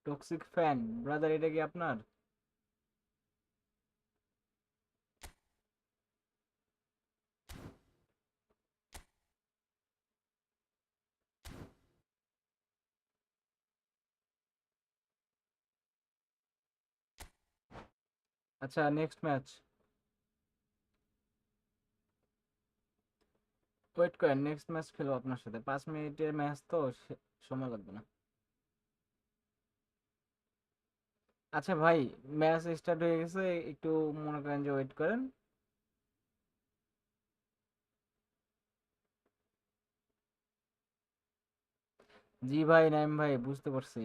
টক্সিক ফ্যান ব্রাদার, এটা কি আপনার? আচ্ছা, নেক্সট ম্যাচ। ওয়েট করেন, নেক্সট ম্যাচ খেলবো আপনার সাথে। 5 মিনিটের ম্যাচ তো, সময় লাগবে না। আচ্ছা ভাই, ম্যাচ স্টার্ট হয়ে গেছে, একটু মনে করেন যে ওয়েট করেন। জি ভাই, নাইম ভাই, বুঝতে পারছি।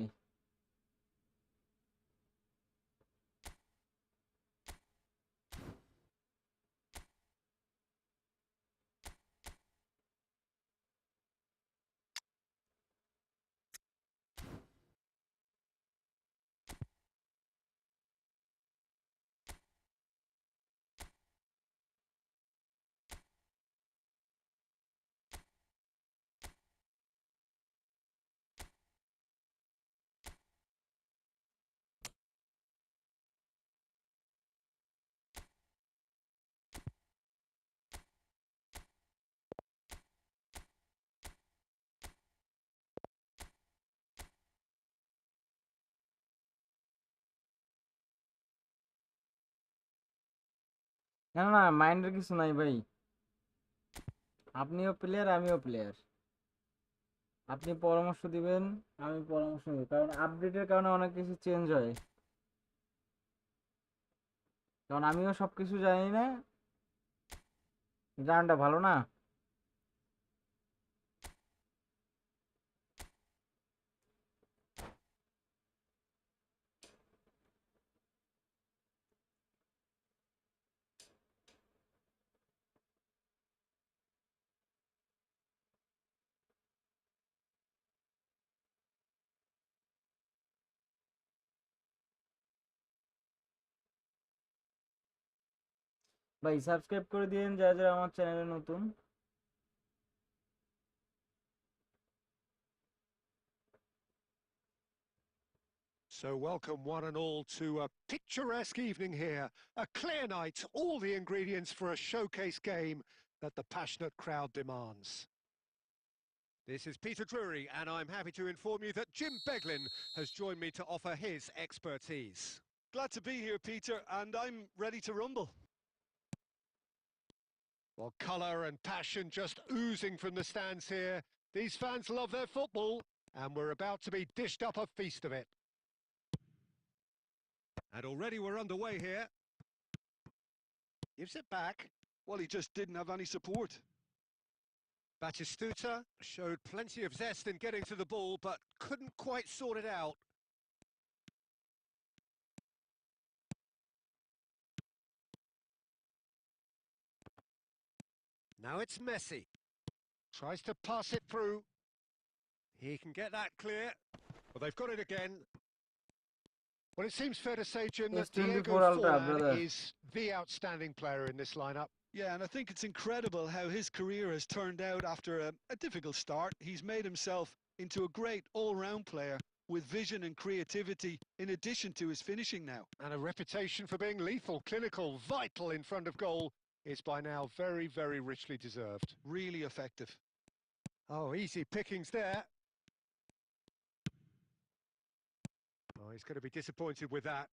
না না, মাইন্ডের কিছু নাই ভাই। আপনিও প্লেয়ার, আমিও প্লেয়ার। আপনি পরামর্শ দিবেন, আমি পরামর্শ দিব, কারণ আপডেটের কারণে অনেক কিছু চেঞ্জ হয়। কারণ আমিও সবকিছু জানি না, জানাটা ভালো না। ভাই সাবস্ক্রাইব করে দিন যারা যারা আমার চ্যানেলে নতুন। So welcome one and all to a picturesque evening here. A clear night, all the ingredients for a showcase game that the passionate crowd demands. This is Peter Drury, and I'm happy to inform you that Jim Beglin has joined me to offer his expertise. Glad to be here, Peter, and I'm ready to rumble. Well, colour and passion just oozing from the stands here. These fans love their football, and we're about to be dished up a feast of it. And already we're underway here. Gives it back. Well, he just didn't have any support. Batistuta showed plenty of zest in getting to the ball, but couldn't quite sort it out. Now it's Messi. Tries to pass it through. He can get that clear. Well, they've got it again. Well, it seems fair to say, Jim, that Diego Forlan is the outstanding player in this lineup. Yeah, and I think it's incredible how his career has turned out after a difficult start. He's made himself into a great all-round player with vision and creativity in addition to his finishing now. And a reputation for being lethal, clinical, vital in front of goal is by now very, very richly deserved. Really effective. Oh, easy pickings there. Oh, he's going to be disappointed with that.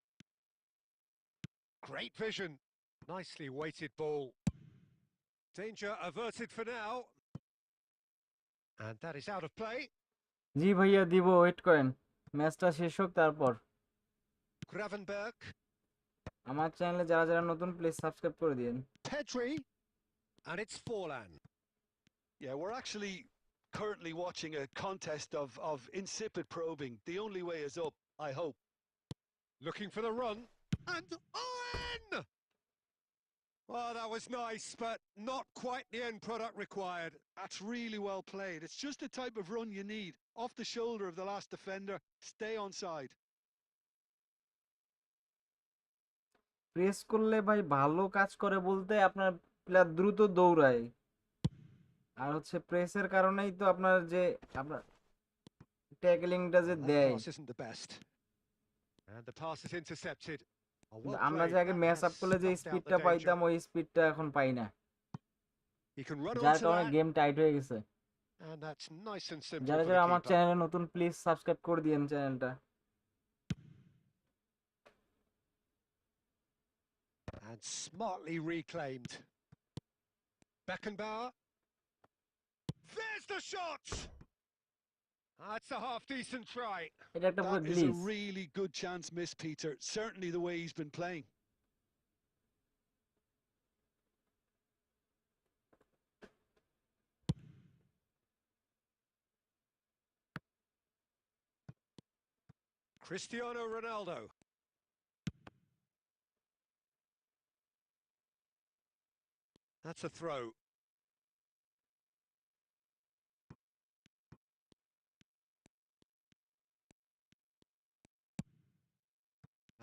Great vision. Nicely weighted ball. Danger averted for now. And that is out of play. জি ভাইয়া দিব, wait করেন, ম্যাচটা শেষ হোক তারপর। Gravenberg. আমার চ্যানেলে যারা যারা নতুন প্লিজ সাবস্ক্রাইব করে দিন। Pedri. And it's Forlan. Yeah, we're actually currently watching a contest of insipid probing. The only way is up, I hope. Looking for the run. And Owen! Well, that was nice, but not quite the end product required. That's really well played. It's just the type of run you need. Off the shoulder of the last defender, stay onside. Press করলে ভাই ভালো কাজ করে বলতে আপনার player দ্রুত দৌড়ায়, আর হচ্ছে প্রেসের কারণেই তো আপনার যে আপনার ট্যাকলিংটা যে দেয়। And the pass is intercepted. আমরা যে আগে ম্যাচ আপ করলে যে স্পিডটা পাইতাম ওই স্পিডটা এখন পাই না, যার কারণে গেম টাইট হয়ে গেছে। যারা যারা আমার চ্যানেলে নতুন প্লিজ সাবস্ক্রাইব করে দিয়েন চ্যানেলটা। And smartly reclaimed. Beckenbauer. There's the shot! That's a half-decent try. That is a really good chance miss, Peter. Certainly the way he's been playing. Cristiano Ronaldo. That's a throw.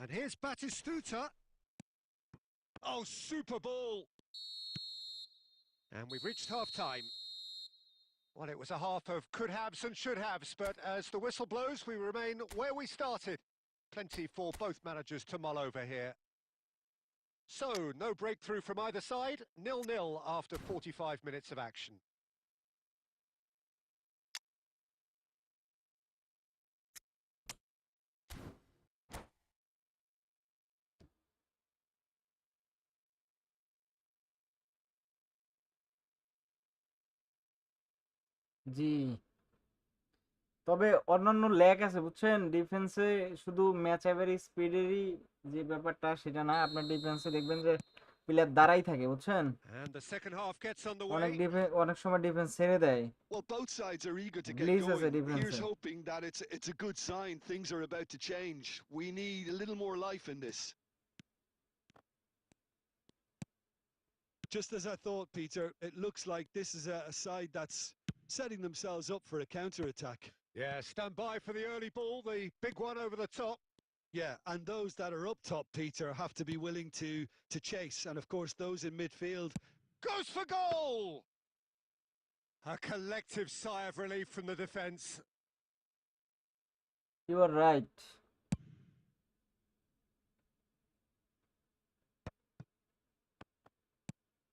And here's Batistuta. Oh, super ball. And we've reached half-time. Well, it was a half of could-haves and should-haves, but as the whistle blows, we remain where we started. Plenty for both managers to mull over here. So, no breakthrough from either side, 0-0 after 45 minutes of action. জি, তবে অন্যান্য lag আছে বুঝছেন ডিফেন্সে, শুধু match average স্পিডেরই যে ব্যাপারটা সেটা না, আপনার ডিফেন্সে দেখবেন যে প্লেয়ার দাঁড়াই থাকে বুঝছেন, অনেক সময় ডিফেন্স ছেড়ে দেয়। Well, both sides are eager to get Glazes are going. different, Here's sir. hoping that it's a good sign. Things are about to change. We need a little more life in this. Just as I thought, Peter, it looks like this is a side that's setting themselves up for a counter-attack. Yeah, stand by for the early ball, the big one over the top. Yeah, and those that are up top, Peter, have to be willing to chase. And of course, those in midfield. Goes for goal! A collective sigh of relief from the defence. You are right.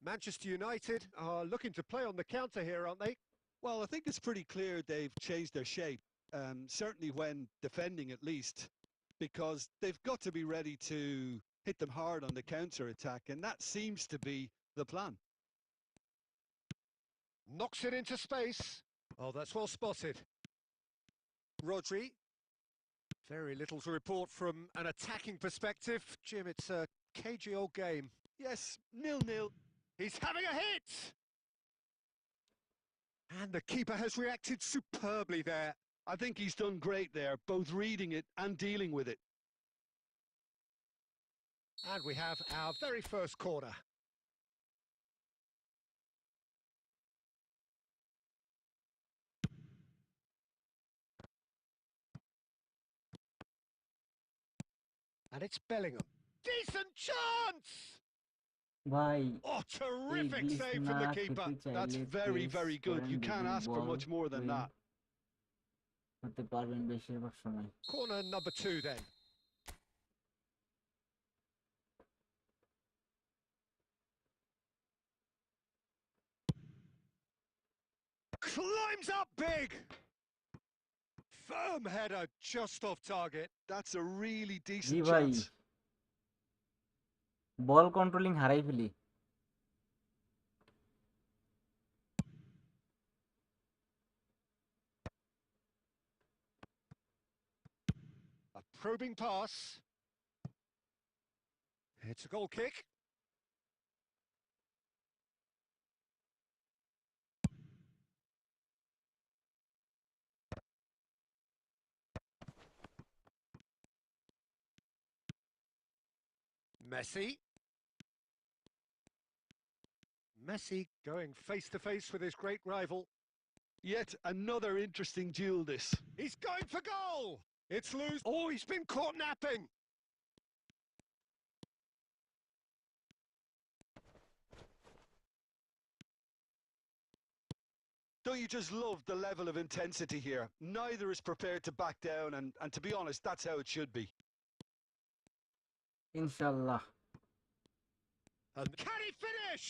Manchester United are looking to play on the counter here, aren't they? Well, I think it's pretty clear they've changed their shape, certainly when defending at least, because they've got to be ready to hit them hard on the counter-attack, and that seems to be the plan. Knocks it into space. Oh, that's well spotted. Rodri. Very little to report from an attacking perspective. Jim, it's a cagey old game. Yes, 0-0. He's having a hit! And the keeper has reacted superbly there. I think he's done great there, both reading it and dealing with it. And we have our very first corner. And it's Bellingham. Decent chance! ভাই Oh, এই terrific বিষ save না from the keeper. খেতে That's চাইলে very, pace very good. করেন You যদি can't ask for ball much more than win that. হতে পারবেন বেশিরভাগ সময়। Corner number 2 then. Climbs up big! Firm header just off target. That's a really G decent ভাই chance. বল controlling হারাই ফেলি। A probing pass. It's a goal kick. Messi. Messi going face to face with his great rival. Yet another interesting duel, this. He's going for goal! It's loose. Oh, he's been caught napping. Don't you just love the level of intensity here? Neither is prepared to back down, and to be honest, that's how it should be. ইনশাল্লাহ। And can he finish?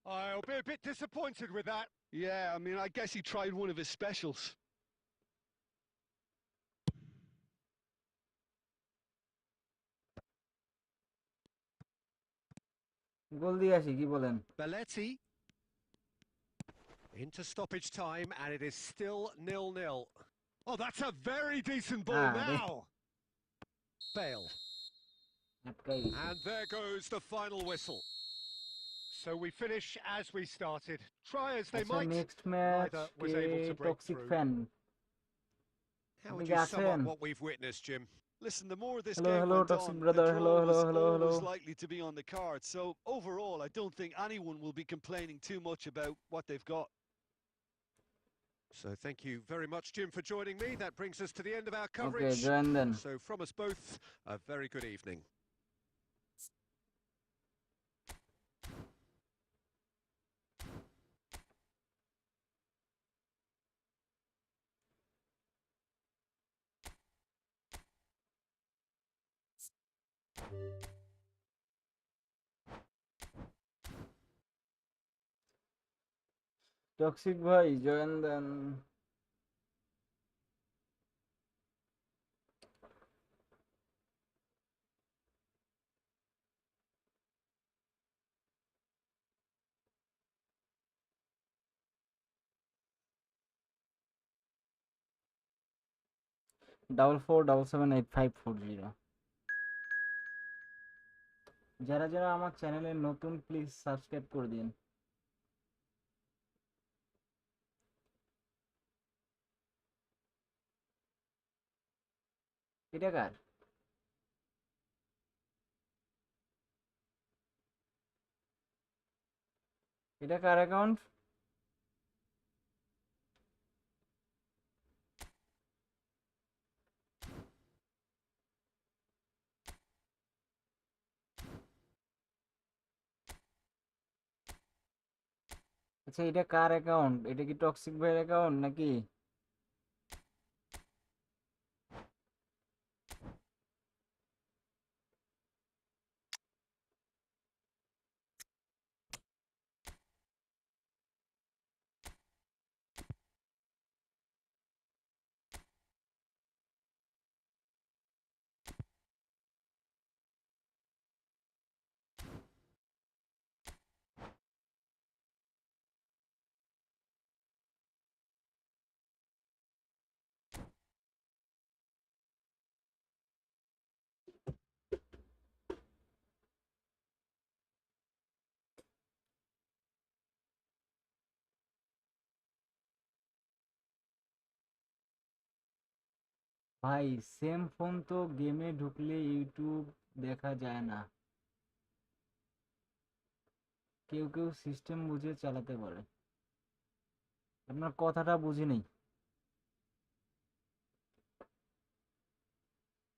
I'll be a bit disappointed with that. Yeah, I mean, I guess he tried one of his specials. গোল দিয়ে আসি কি বলেন? Belletti into stoppage time, and it is still 0-0. Oh, that's a very decent ball now. Bale. And there goes the final whistle. So we finish as we started. Try as they আচ্ছা might, next match neither was K able to break toxic through. Fan? How আপনি would কি you sum up আছেন? what we've witnessed, Jim? Listen, the more this Hello, game hello, went Toxic on, brother. a Hello, draw hello, was hello, always hello. likely to be on the card. So overall, I don't think anyone will be complaining too much about what they've got. So thank you very much, Jim, for joining me. That brings us to the end of our okay coverage. Join দেন। So from us both, a very good evening. Toxic ভাই join দেন। $44778540। যারা যারা আমার চ্যানেলে নতুন please subscribe করে দিন। এটা কার? এটা কার অ্যাকাউন্ট? আচ্ছা এটা কার অ্যাকাউন্ট? এটা কি টক্সিক ভাইয়ের অ্যাকাউন্ট নাকি? ভাই সেম ফোন তো গেমে ঢুকলে ইউটিউব দেখা যায় না। কেউ কেউ সিস্টেম বুঝে চালাতে পারে। আপনার কথাটা বুঝি নেই।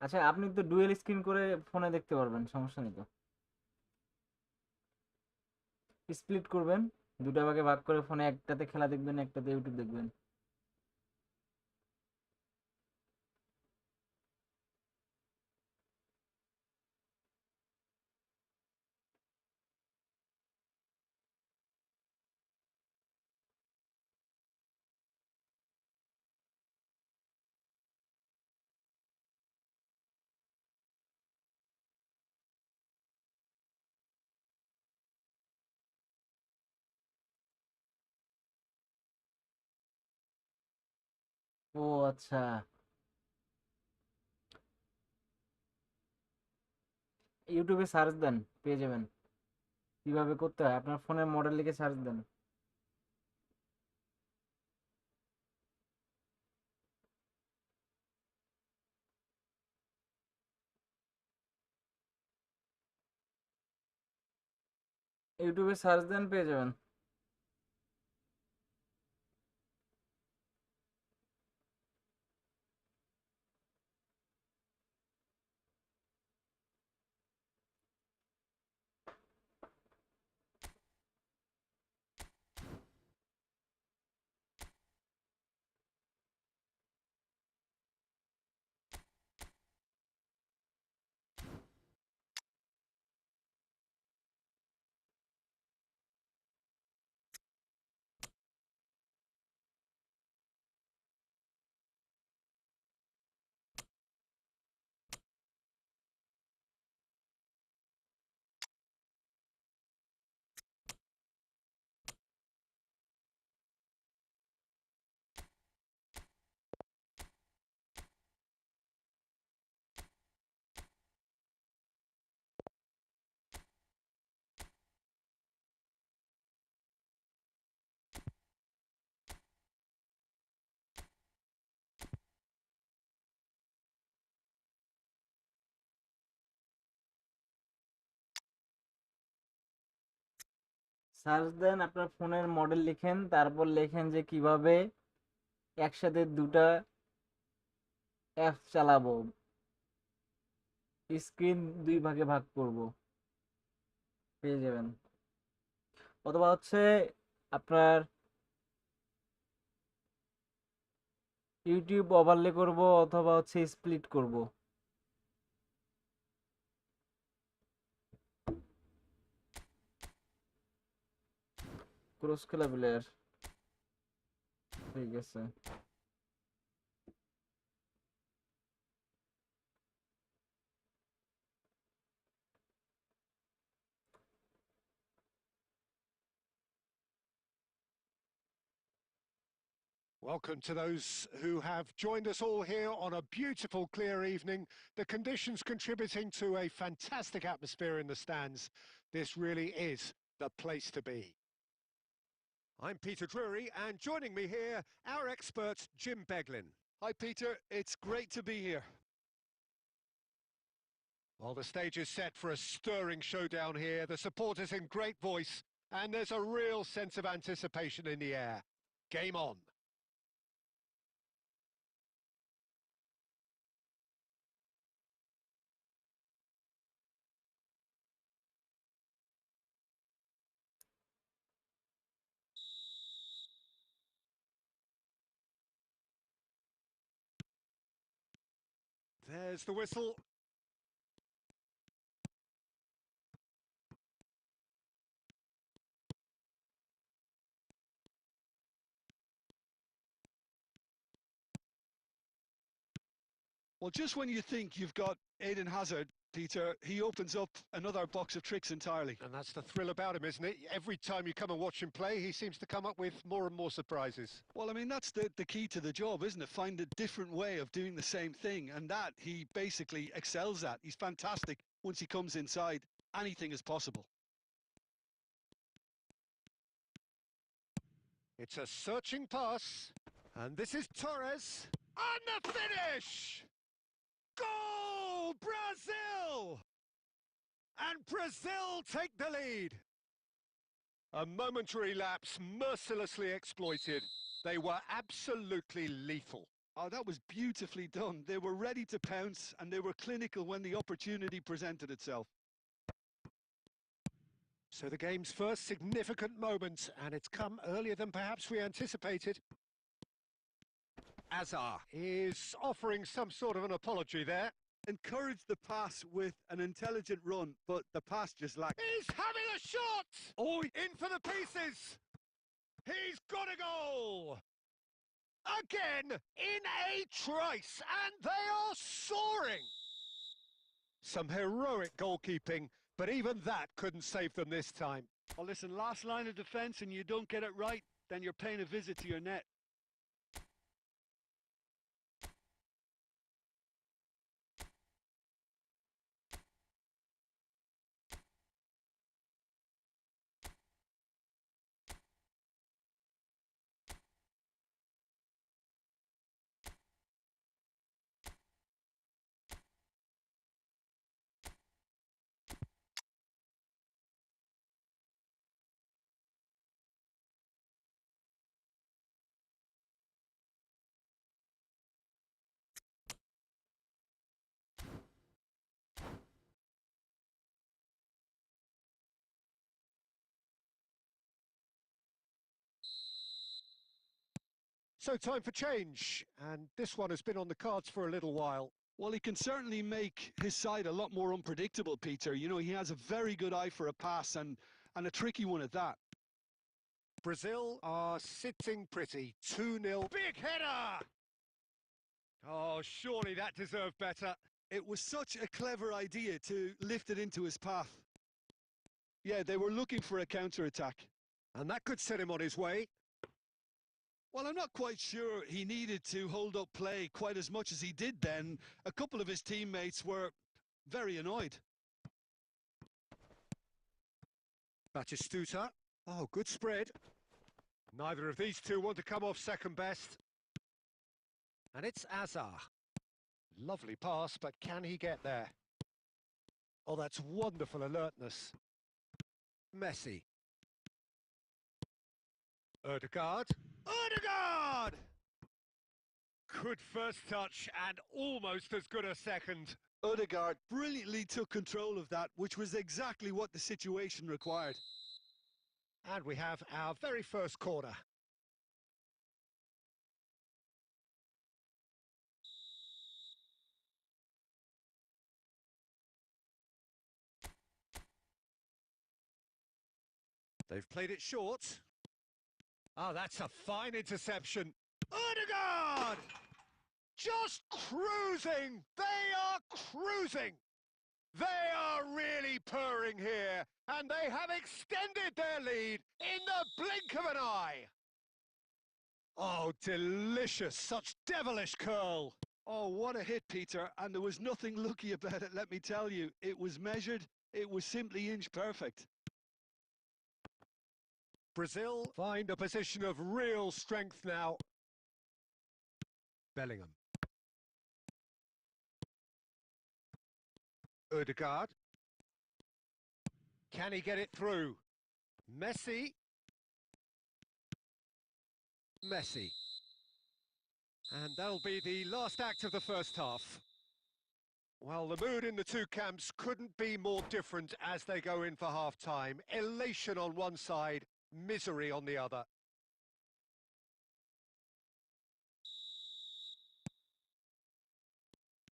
আচ্ছা, আপনি তো ডুয়েল স্ক্রিন করে ফোনে দেখতে পারবেন, সমস্যা নেই তো। স্প্লিট করবেন, দুটা ভাগে ভাগ করে ফোনে একটাতে খেলা দেখবেন, একটাতে ইউটিউব দেখবেন। ও আচ্ছা, ইউটিউবে সার্চ দেন, পেয়ে যাবেন। কিভাবে করতে হয় আপনার ফোনের মডেল লিখে সার্চ দেন। ইউটিউবে সার্চ দেন, পেয়ে যাবেন। সার্চ দেন, আপনার ফোনের মডেল লিখেন, তারপর লেখেন যে কিভাবে একসাথে দুটা অ্যাপ চালাবো, স্ক্রিন দুই ভাগে ভাগ করব, পেয়ে যাবেন। অথবা হচ্ছে আপনার ইউটিউব ওভারলে করব, অথবা হচ্ছে স্প্লিট করব। ক্রস খেলা প্লেয়ার, ঠিক আছে। Welcome to those who have joined us all here on a beautiful, clear evening. The conditions contributing to a fantastic atmosphere in the stands. This really is the place to be. I'm Peter Drury, and joining me here, our expert, Jim Beglin. Hi, Peter. It's great to be here. Well, the stage is set for a stirring showdown here. The supporters in great voice, and there's a real sense of anticipation in the air. Game on. There's the whistle. Well, just when you think you've got Aiden Hazard, Peter, he opens up another box of tricks entirely. And that's the thrill about him, isn't it? Every time you come and watch him play, he seems to come up with more and more surprises. Well, I mean, that's the key to the job, isn't it? Find a different way of doing the same thing. And that he basically excels at. He's fantastic. Once he comes inside, anything is possible. It's a searching pass. And this is Torres. And the finish! Goal! Brazil! And Brazil take the lead. A momentary lapse mercilessly exploited. They were absolutely lethal. Oh, that was beautifully done. They were ready to pounce, and they were clinical when the opportunity presented itself. So the game's first significant moment, and it's come earlier than perhaps we anticipated. Azar is offering some sort of an apology there. Encouraged the pass with an intelligent run, but the pass just lacked. He's having a shot! Oh, in for the pieces! He's got a goal! Again, in a trice, and they are soaring! Some heroic goalkeeping, but even that couldn't save them this time. Well, listen, last line of defence and you don't get it right, then you're paying a visit to your net. So time for change, and this one has been on the cards for a little while. Well, he can certainly make his side a lot more unpredictable, Peter. You know, he has a very good eye for a pass and a tricky one at that. Brazil are sitting pretty. 2-0. Big header! Oh, surely that deserved better. It was such a clever idea to lift it into his path. Yeah, they were looking for a counter-attack. And that could set him on his way. Well, I'm not quite sure he needed to hold up play quite as much as he did then. A couple of his teammates were very annoyed. Batistuta. Oh, good spread. Neither of these two want to come off second best. And it's Azar. Lovely pass, but can he get there? Oh, that's wonderful alertness. Messi. Ødegaard. Ødegaard! Good first touch and almost as good a second. Ødegaard brilliantly took control of that, which was exactly what the situation required. And we have our very first corner. They've played it short. Oh, that's a fine interception. Ødegaard! Just cruising! They are cruising! They are really purring here, and they have extended their lead in the blink of an eye. Oh, delicious. Such devilish curl. Oh, what a hit, Peter. And there was nothing lucky about it, let me tell you. It was measured. It was simply inch perfect. Brazil find a position of real strength now. Bellingham. Ødegaard. Can he get it through? Messi. Messi. And that'll be the last act of the first half. Well, the mood in the two camps couldn't be more different as they go in for half-time. Elation on one side, misery on the other.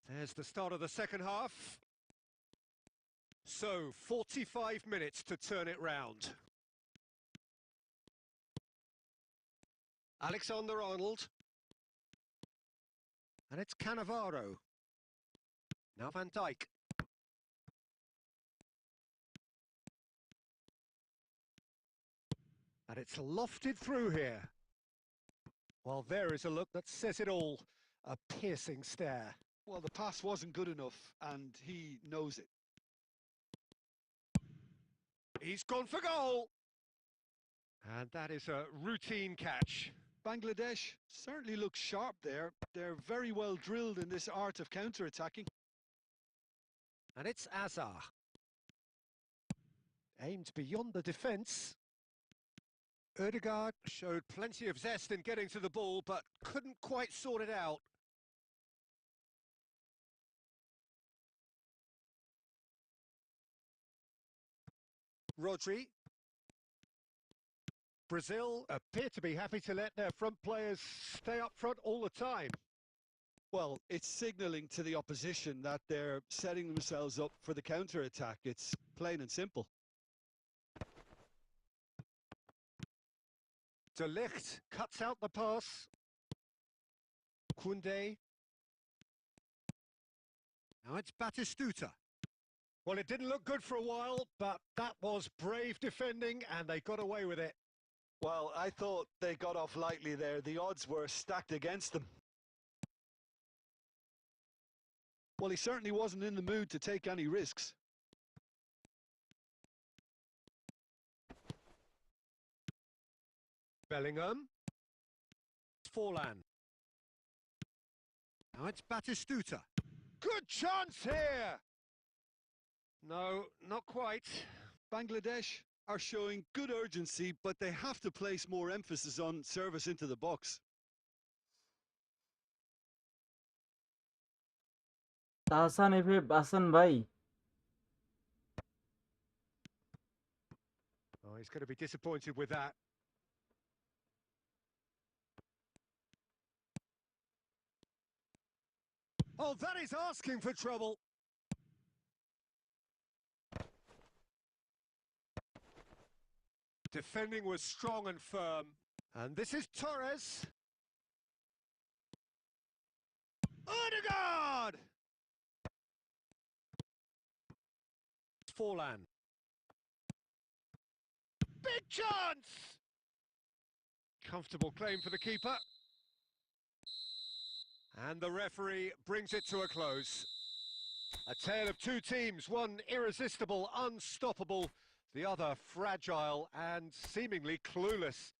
There's the start of the second half. So, 45 minutes to turn it round. Alexander-Arnold. And it's Cannavaro. Now Van Dijk. And it's lofted through here. Well, there is a look that says it all. A piercing stare. Well, the pass wasn't good enough, and he knows it. He's gone for goal. And that is a routine catch. Bangladesh certainly looks sharp there. They're very well drilled in this art of counter-attacking. And it's Azar. Aimed beyond the defence. Ødegaard showed plenty of zest in getting to the ball, but couldn't quite sort it out. Rodri. Brazil appear to be happy to let their front players stay up front all the time. Well, it's signalling to the opposition that they're setting themselves up for the counter-attack. It's plain and simple. De Ligt cuts out the pass. Koundé. Now it's Batistuta. Well, it didn't look good for a while, but that was brave defending and they got away with it. Well, I thought they got off lightly there. The odds were stacked against them. Well, he certainly wasn't in the mood to take any risks. Bellingham. Forlan. Now it's Batistuta. Good chance here! No, not quite. Bangladesh are showing good urgency, but they have to place more emphasis on service into the box. Tahsan এফে বাসন ভাই Oh, he's going to be disappointed with that. Oh, that is asking for trouble. Defending was strong and firm. And this is Torres. Ødegaard! Forlan. Big chance! Comfortable claim for the keeper. And the referee brings it to a close. A tale of two teams, one irresistible, unstoppable, the other fragile and seemingly clueless.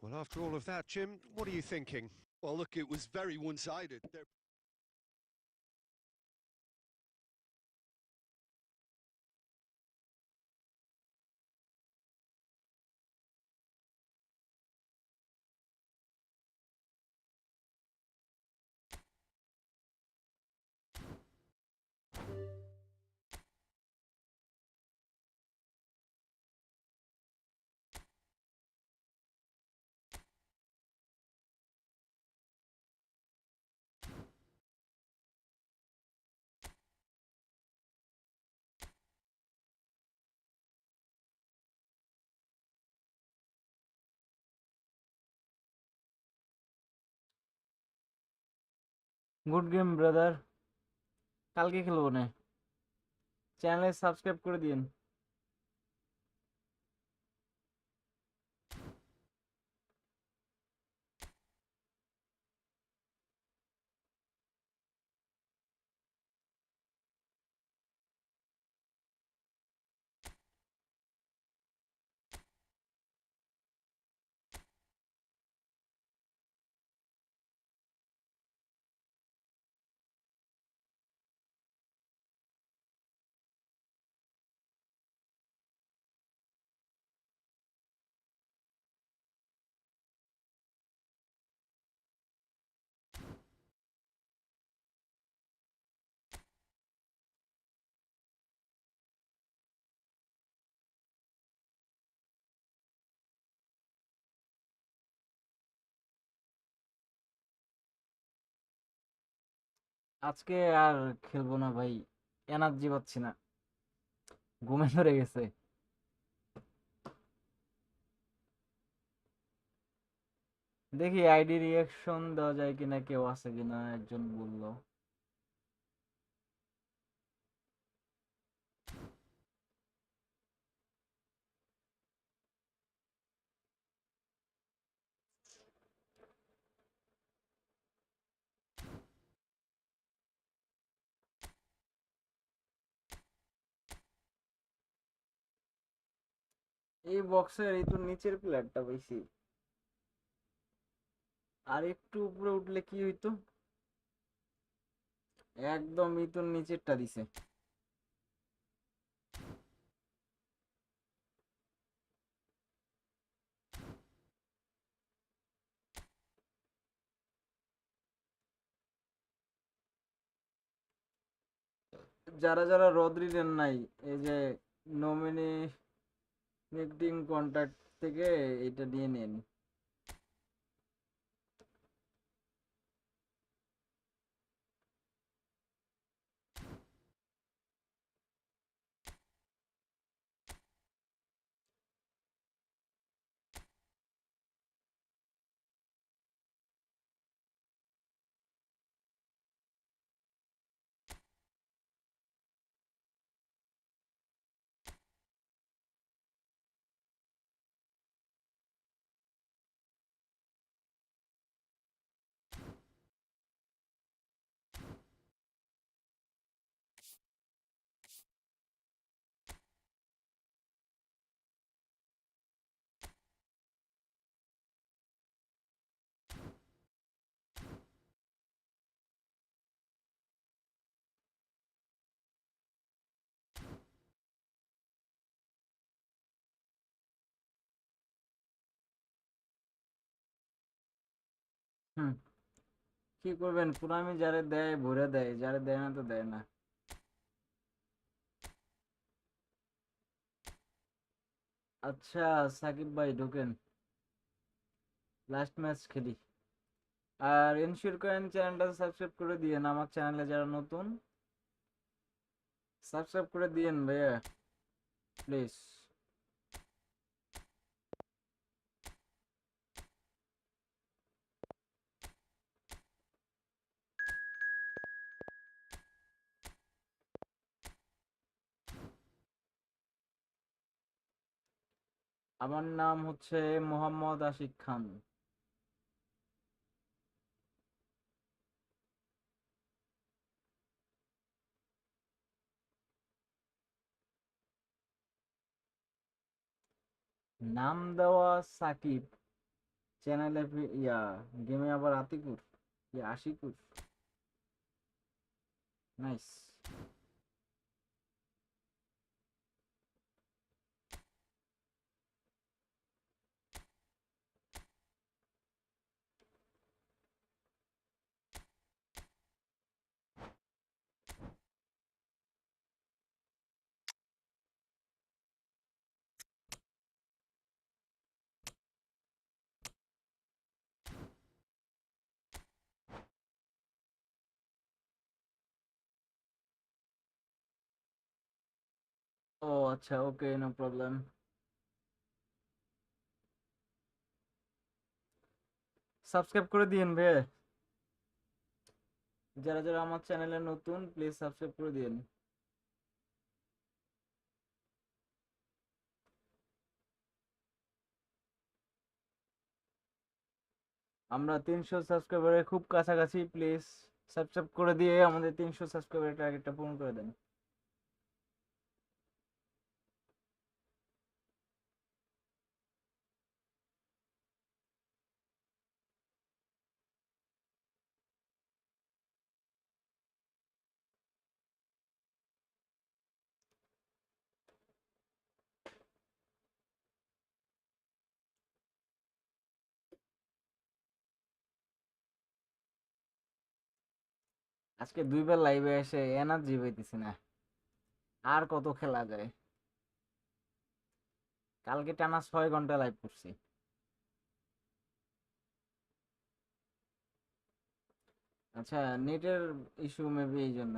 Well, after all of that, Jim, what are you thinking? Well, look, it was very one-sided. Good game brother কালকে খেলবো না চ্যানেলে subscribe করে দিন আজকে আর খেলবো না ভাই এনার্জি পাচ্ছি না ঘুমে ধরে গেছে দেখি আইডি রিঅ্যাকশন দেওয়া যায় কিনা কেউ আছে কিনা একজন বললো এই বক্সের এই তো নিচের প্লেয়ারটা বেশি আর একটু উপরে উঠলে কি হইতো? একদম ইতুর নিচেরটা দিছে। যারা যারা রদ্রিগের নাই, এই যে নমিনেটিং কন্ট্যাক্ট থেকে এটা নিয়ে নেন। হুম, কি করবেন, পুরামি যারে দেয় ভরে দেয়, যারে দেয় না তো দেয় না। আচ্ছা, সাকিব ভাই ঢোকেন, লাস্ট ম্যাচ খেলি। আর এনশিওর করেন চ্যানেলটা সাবস্ক্রাইব করে দিয়েন, আমার চ্যানেলে যারা নতুন সাবস্ক্রাইব করে দিয়েন ভাইয়া, প্লিজ। আমার নাম হচ্ছে মোহাম্মদ আশিক খান। নাম দেওয়া সাকিব, চ্যানেলে গেমে আবার আতিকুর, আশিকুর। নাইস। ও আচ্ছা, ওকে, নো প্রবলেম। সাবস্ক্রাইব করে দিয়েন ভাইয়া, যারা যারা আমার চ্যানেলে নতুন প্লিজ সাবস্ক্রাইব করে দিয়েন। আমরা 300 সাবস্ক্রাইবারের খুব কাছাকাছি, প্লিজ সাবস্ক্রাইব করে দিয়ে আমাদের 300 সাবস্ক্রাইবারের টার্গেটটা পূরণ করে দেন। আজকে দুইবার লাইভে এসে এনার্জি পাইতেছি না, আর কত খেলা যায়। কালকে টানা 6 ঘন্টা লাইভ করছি। আচ্ছা, নেটের ইস্যু মেবি এই জন্য।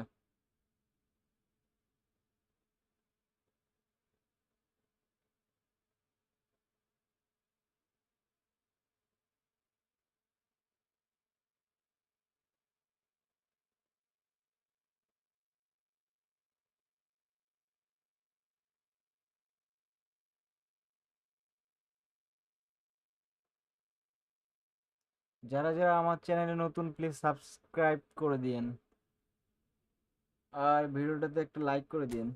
যারা যারা আমার চ্যানেলে নতুন প্লিজ সাবস্ক্রাইব করে দিয়েন, আর ভিডিওটাতে একটা লাইক করে দিন।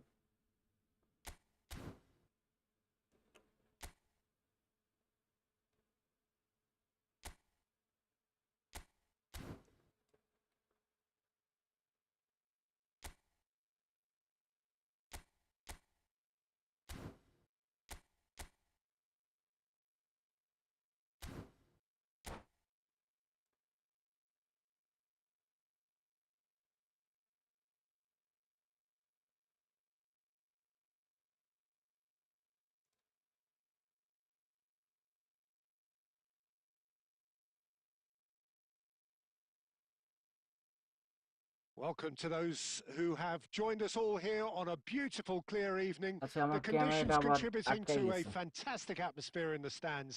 Welcome to those who have joined us all here on a beautiful, clear evening. আচ্ছা The আমার ক্যামেরাটা conditions আবার contributing আটকাই to a গেছে। fantastic atmosphere in the stands.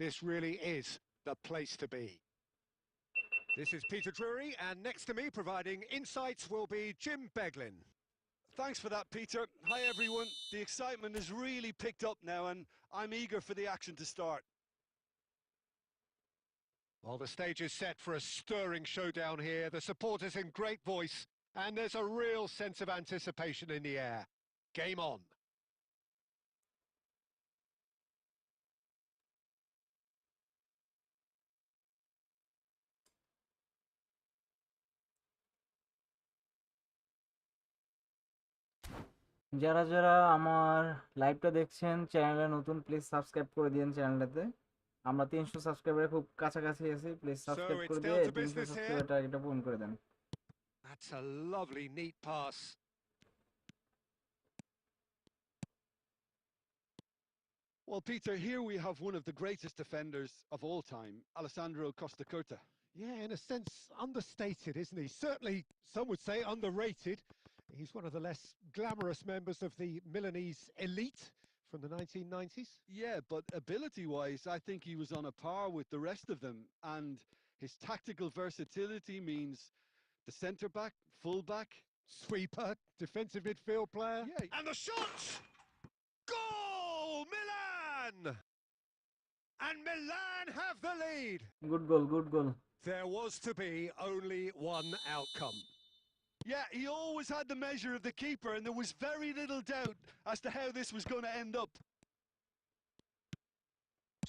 This really is the place to be. This is Peter Drury, and next to me providing insights will be Jim Beglin. Thanks for that, Peter. Hi, everyone. The excitement has really picked up now, and I'm eager for the action to start. Well, the stage is set for a stirring showdown here. The supporters in great voice, and there's a real sense of anticipation in the air. Game on. যারা যারা আমার লাইভটা দেখছেন চ্যানেলে নতুন, please subscribe করে দিন চ্যানেলটাতে। আমরা 300 সাবস্ক্রাইবারের খুব কাছাকাছি আছি। প্লিজ So সাবস্ক্রাইব it's করে down দিয়ে to 300 business here. সাবস্ক্রাইবার টার্গেটটা পূরণ করে দেন। That's a lovely, neat pass. Well, Peter, here we have one of the greatest defenders of all time, Alessandro Costa Curta. Yeah, in a sense, understated, isn't he? Certainly, some would say underrated. He's one of the less glamorous members of the Milanese elite from the 1990s. Yeah, but ability-wise, I think he was on a par with the rest of them, and his tactical versatility means the centre-back, full-back. Sweeper, defensive midfield player. Yeah. And the shot! Goal! Milan! And Milan have the lead. Good goal, good goal. There was to be only one outcome. Yeah, he always had the measure of the keeper, and there was very little doubt as to how this was going to end up.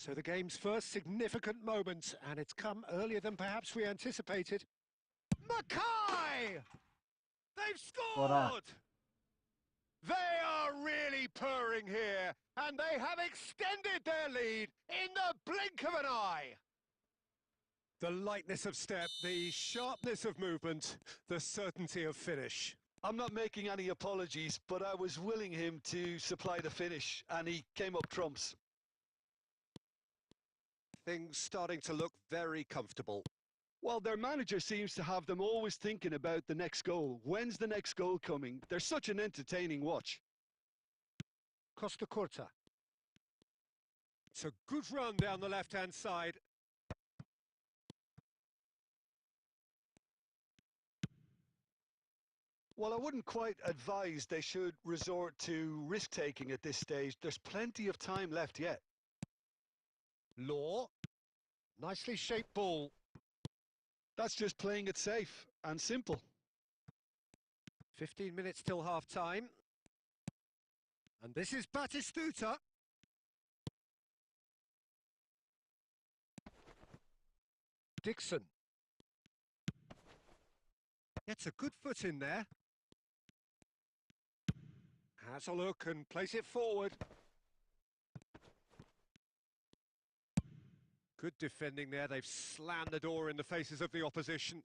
So the game's first significant moment, and it's come earlier than perhaps we anticipated. Mackay! They've scored! They are really purring here, and they have extended their lead in the blink of an eye. The lightness of step, the sharpness of movement, the certainty of finish. I'm not making any apologies, but I was willing him to supply the finish, and he came up trumps. Things starting to look very comfortable. Well, their manager seems to have them always thinking about the next goal. When's the next goal coming? They're such an entertaining watch. Costa Curta. It's a good run down the left-hand side. Well, I wouldn't quite advise they should resort to risk-taking at this stage. There's plenty of time left yet. Law. Nicely shaped ball. That's just playing it safe and simple. 15 minutes till half-time. And this is Batistuta. Dixon. Gets a good foot in there. Has a look and plays it forward. Good defending there. They've slammed the door in the faces of the opposition.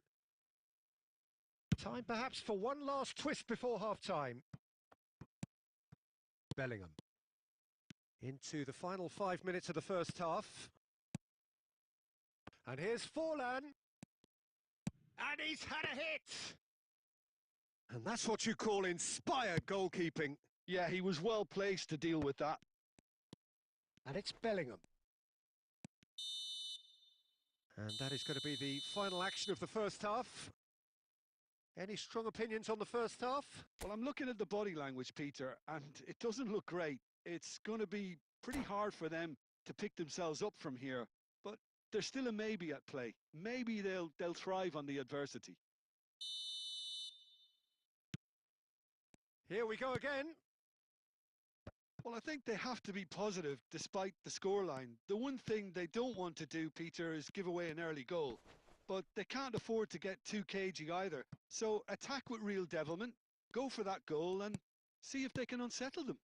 Time perhaps for one last twist before half-time. Bellingham. Into the final 5 minutes of the first half. And here's Forlan. And he's had a hit! And that's what you call inspired goalkeeping. Yeah, he was well placed to deal with that. And it's Bellingham. And that is going to be the final action of the first half. Any strong opinions on the first half? Well, I'm looking at the body language, Peter, and it doesn't look great. It's going to be pretty hard for them to pick themselves up from here, but there's still a maybe at play. Maybe they'll thrive on the adversity. Here we go again. Well, I think they have to be positive despite the scoreline. The one thing they don't want to do, Peter, is give away an early goal. But they can't afford to get too cagey either. So attack with real devilment, go for that goal and see if they can unsettle them.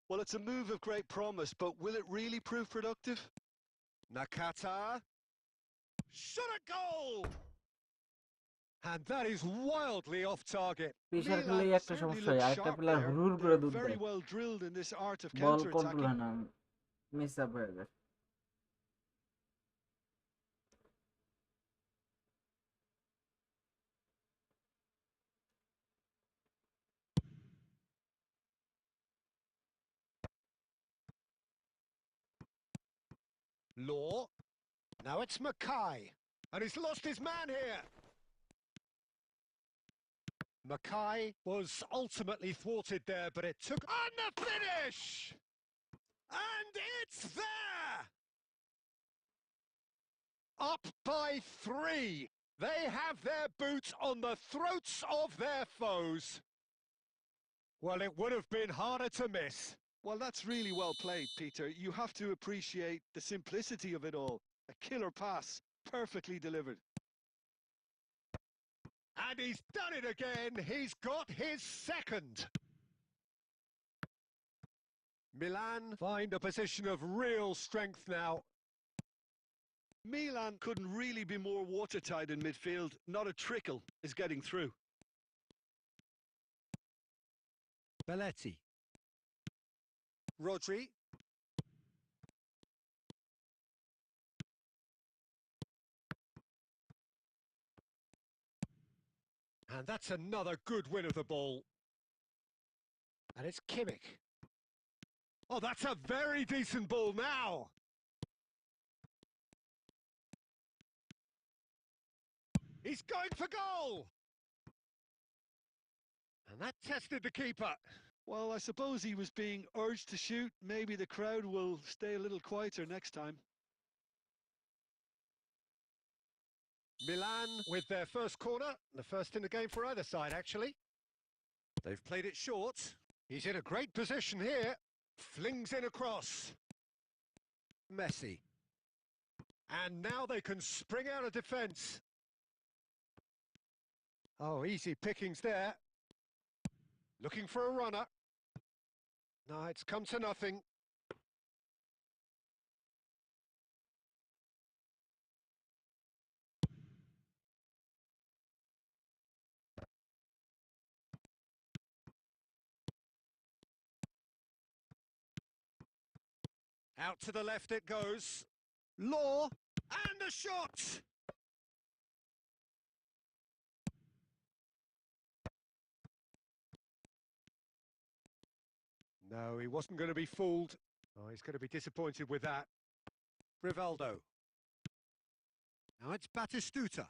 Well, it's a move of great promise, but will it really prove productive? Nakata. Shot at goal! And that is wildly off target. Pressure খেলেই Milan একটা certainly সমস্যা হয়, look আরেকটা sharp player there. হুড় করে They're দুধ very দেয়, well drilled in this art of ball control counter-attacking. হয় না, মিস আপ হয়ে যায়। Law. Now it's Mackay. And he's lost his man here. Mackay was ultimately thwarted there, but it took on the finish! And it's there! Up by 3. They have their boots on the throats of their foes. Well, it would have been harder to miss. Well, that's really well played, Peter. You have to appreciate the simplicity of it all. A killer pass, perfectly delivered. And he's done it again. He's got his second. Milan find a position of real strength now. Milan couldn't really be more watertight in midfield. Not a trickle is getting through. Belletti. Rodri. And that's another good win of the ball. And it's Kimmich. Oh, that's a very decent ball now. He's going for goal. And that tested the keeper. Well, I suppose he was being urged to shoot. Maybe the crowd will stay a little quieter next time. Milan with their first corner, the first in the game for either side, actually. They've played it short. He's in a great position here. Flings in across. Messi. And now they can spring out of defence. Oh, easy pickings there. Looking for a runner. No, it's come to nothing. Out to the left it goes. Law, and a shot! No, he wasn't going to be fooled. Oh, he's going to be disappointed with that. Rivaldo. Now it's Batistuta.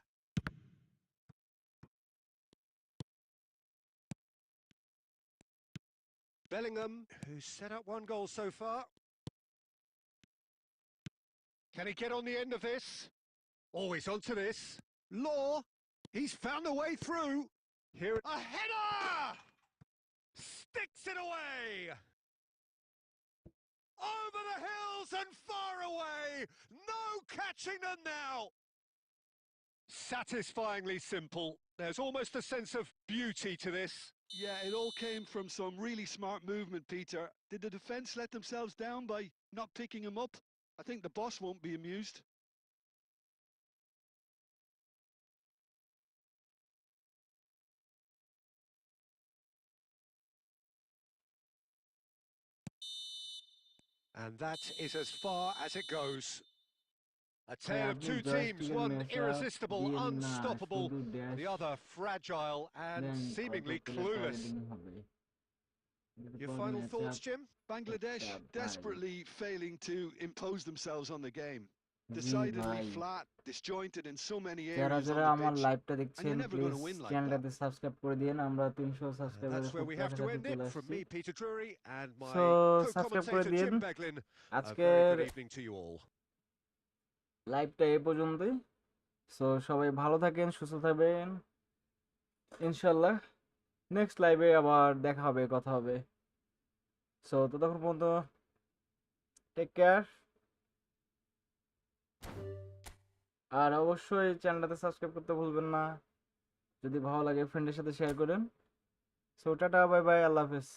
Bellingham, who's set up one goal so far. Can he get on the end of this? Oh, he's onto this. Law, he's found a way through. Here, a header! Sticks it away! Over the hills and far away! No catching them now! Satisfyingly simple. There's almost a sense of beauty to this. Yeah, it all came from some really smart movement, Peter. Did the defence let themselves down by not picking him up? I think the boss won't be amused. And that is as far as it goes. A ভাই tale of আপনি two teams, জয়স্টিকের one match irresistible, দিয়েন না, unstoppable, শুধু and dash the other fragile and দেন, কত seemingly পেলে clueless. Targeting হবে। এটা Your পর final match thoughts, Jim? Bangladesh ভাই। desperately failing to impose themselves on the game. G Decidedly ভাই, flat, disjointed in so many যারা areas on যারা the আমার pitch. লাইভটা And দেখছেন you're never please going to win like that. চ্যানেলটাতে subscribe করে দিন। আমরা 300 And সাবস্ক্রাইবারের that's where খুব we have to কাছাকাছি end চলে it from আসছি। me, Peter Drury, and my so subscribe করে co-commentator দিন। Jim Beglin. A very আজকের good evening to you all. লাইভটা এই পর্যন্তই। সো সবাই ভালো থাকেন, সুস্থ থাকবেন। ইনশাল্লাহ নেক্সট লাইভে আবার দেখা হবে, কথা হবে। সো ততক্ষণ পর্যন্ত টেক কেয়ার। আর অবশ্যই চ্যানেলটাতে সাবস্ক্রাইব করতে ভুলবেন না। যদি ভালো লাগে ফ্রেন্ডের সাথে শেয়ার করেন। সো টাটা, বাই বাই, আল্লাহ হাফেজ।